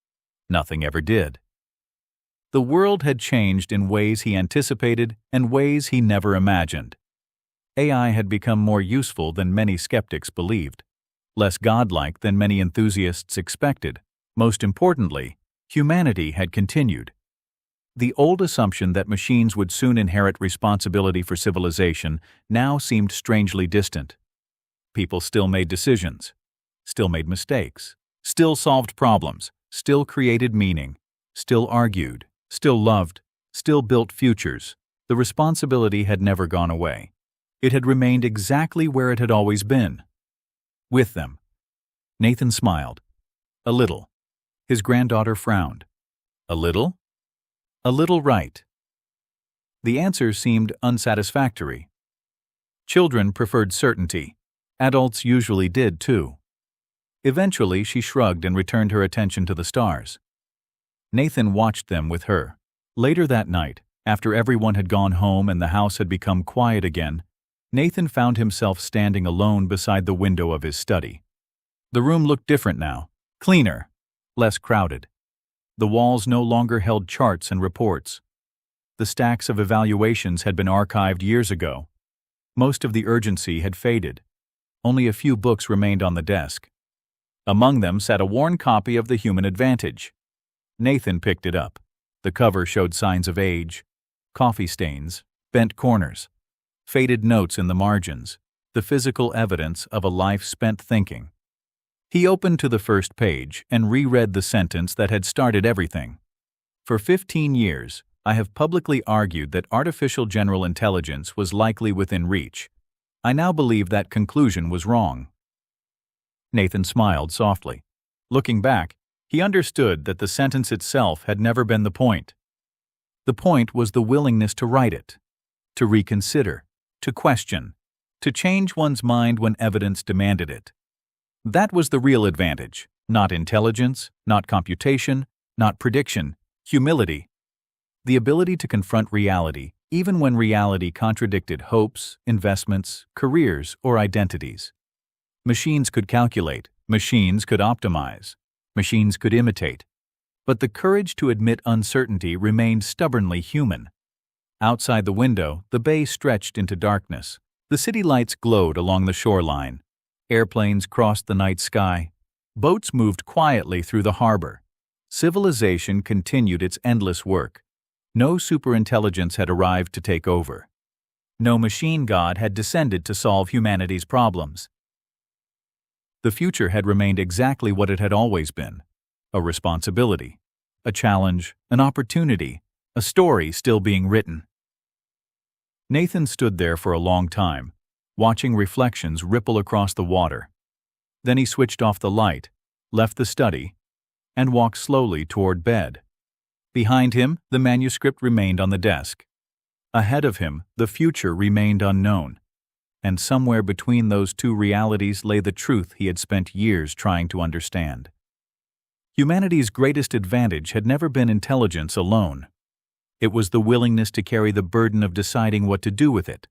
Nothing ever did. The world had changed in ways he anticipated and ways he never imagined. AI had become more useful than many skeptics believed, less godlike than many enthusiasts expected. Most importantly, humanity had continued. The old assumption that machines would soon inherit responsibility for civilization now seemed strangely distant. People still made decisions, still made mistakes, still solved problems, still created meaning, still argued, still loved, still built futures. The responsibility had never gone away. It had remained exactly where it had always been. With them. Nathan smiled. A little. His granddaughter frowned. A little? A little right. The answer seemed unsatisfactory. Children preferred certainty. Adults usually did too. Eventually she shrugged and returned her attention to the stars. Nathan watched them with her. Later that night, after everyone had gone home and the house had become quiet again, Nathan found himself standing alone beside the window of his study. The room looked different now, cleaner, less crowded. The walls no longer held charts and reports. The stacks of evaluations had been archived years ago. Most of the urgency had faded. Only a few books remained on the desk. Among them sat a worn copy of The Human Advantage. Nathan picked it up. The cover showed signs of age, coffee stains, bent corners, faded notes in the margins, the physical evidence of a life spent thinking. He opened to the first page and reread the sentence that had started everything. For 15 years, I have publicly argued that artificial general intelligence was likely within reach. I now believe that conclusion was wrong. Nathan smiled softly. Looking back, he understood that the sentence itself had never been the point. The point was the willingness to write it, to reconsider, to question, to change one's mind when evidence demanded it. That was the real advantage. Not intelligence, not computation, not prediction, humility. The ability to confront reality, even when reality contradicted hopes, investments, careers, or identities. Machines could calculate, machines could optimize, machines could imitate. But the courage to admit uncertainty remained stubbornly human. Outside the window, the bay stretched into darkness. The city lights glowed along the shoreline. Airplanes crossed the night sky. Boats moved quietly through the harbor. Civilization continued its endless work. No superintelligence had arrived to take over. No machine god had descended to solve humanity's problems. The future had remained exactly what it had always been: a responsibility, a challenge, an opportunity, a story still being written. Nathan stood there for a long time, watching reflections ripple across the water. Then he switched off the light, left the study, and walked slowly toward bed. Behind him, the manuscript remained on the desk. Ahead of him, the future remained unknown. And somewhere between those two realities lay the truth he had spent years trying to understand. Humanity's greatest advantage had never been intelligence alone. It was the willingness to carry the burden of deciding what to do with it.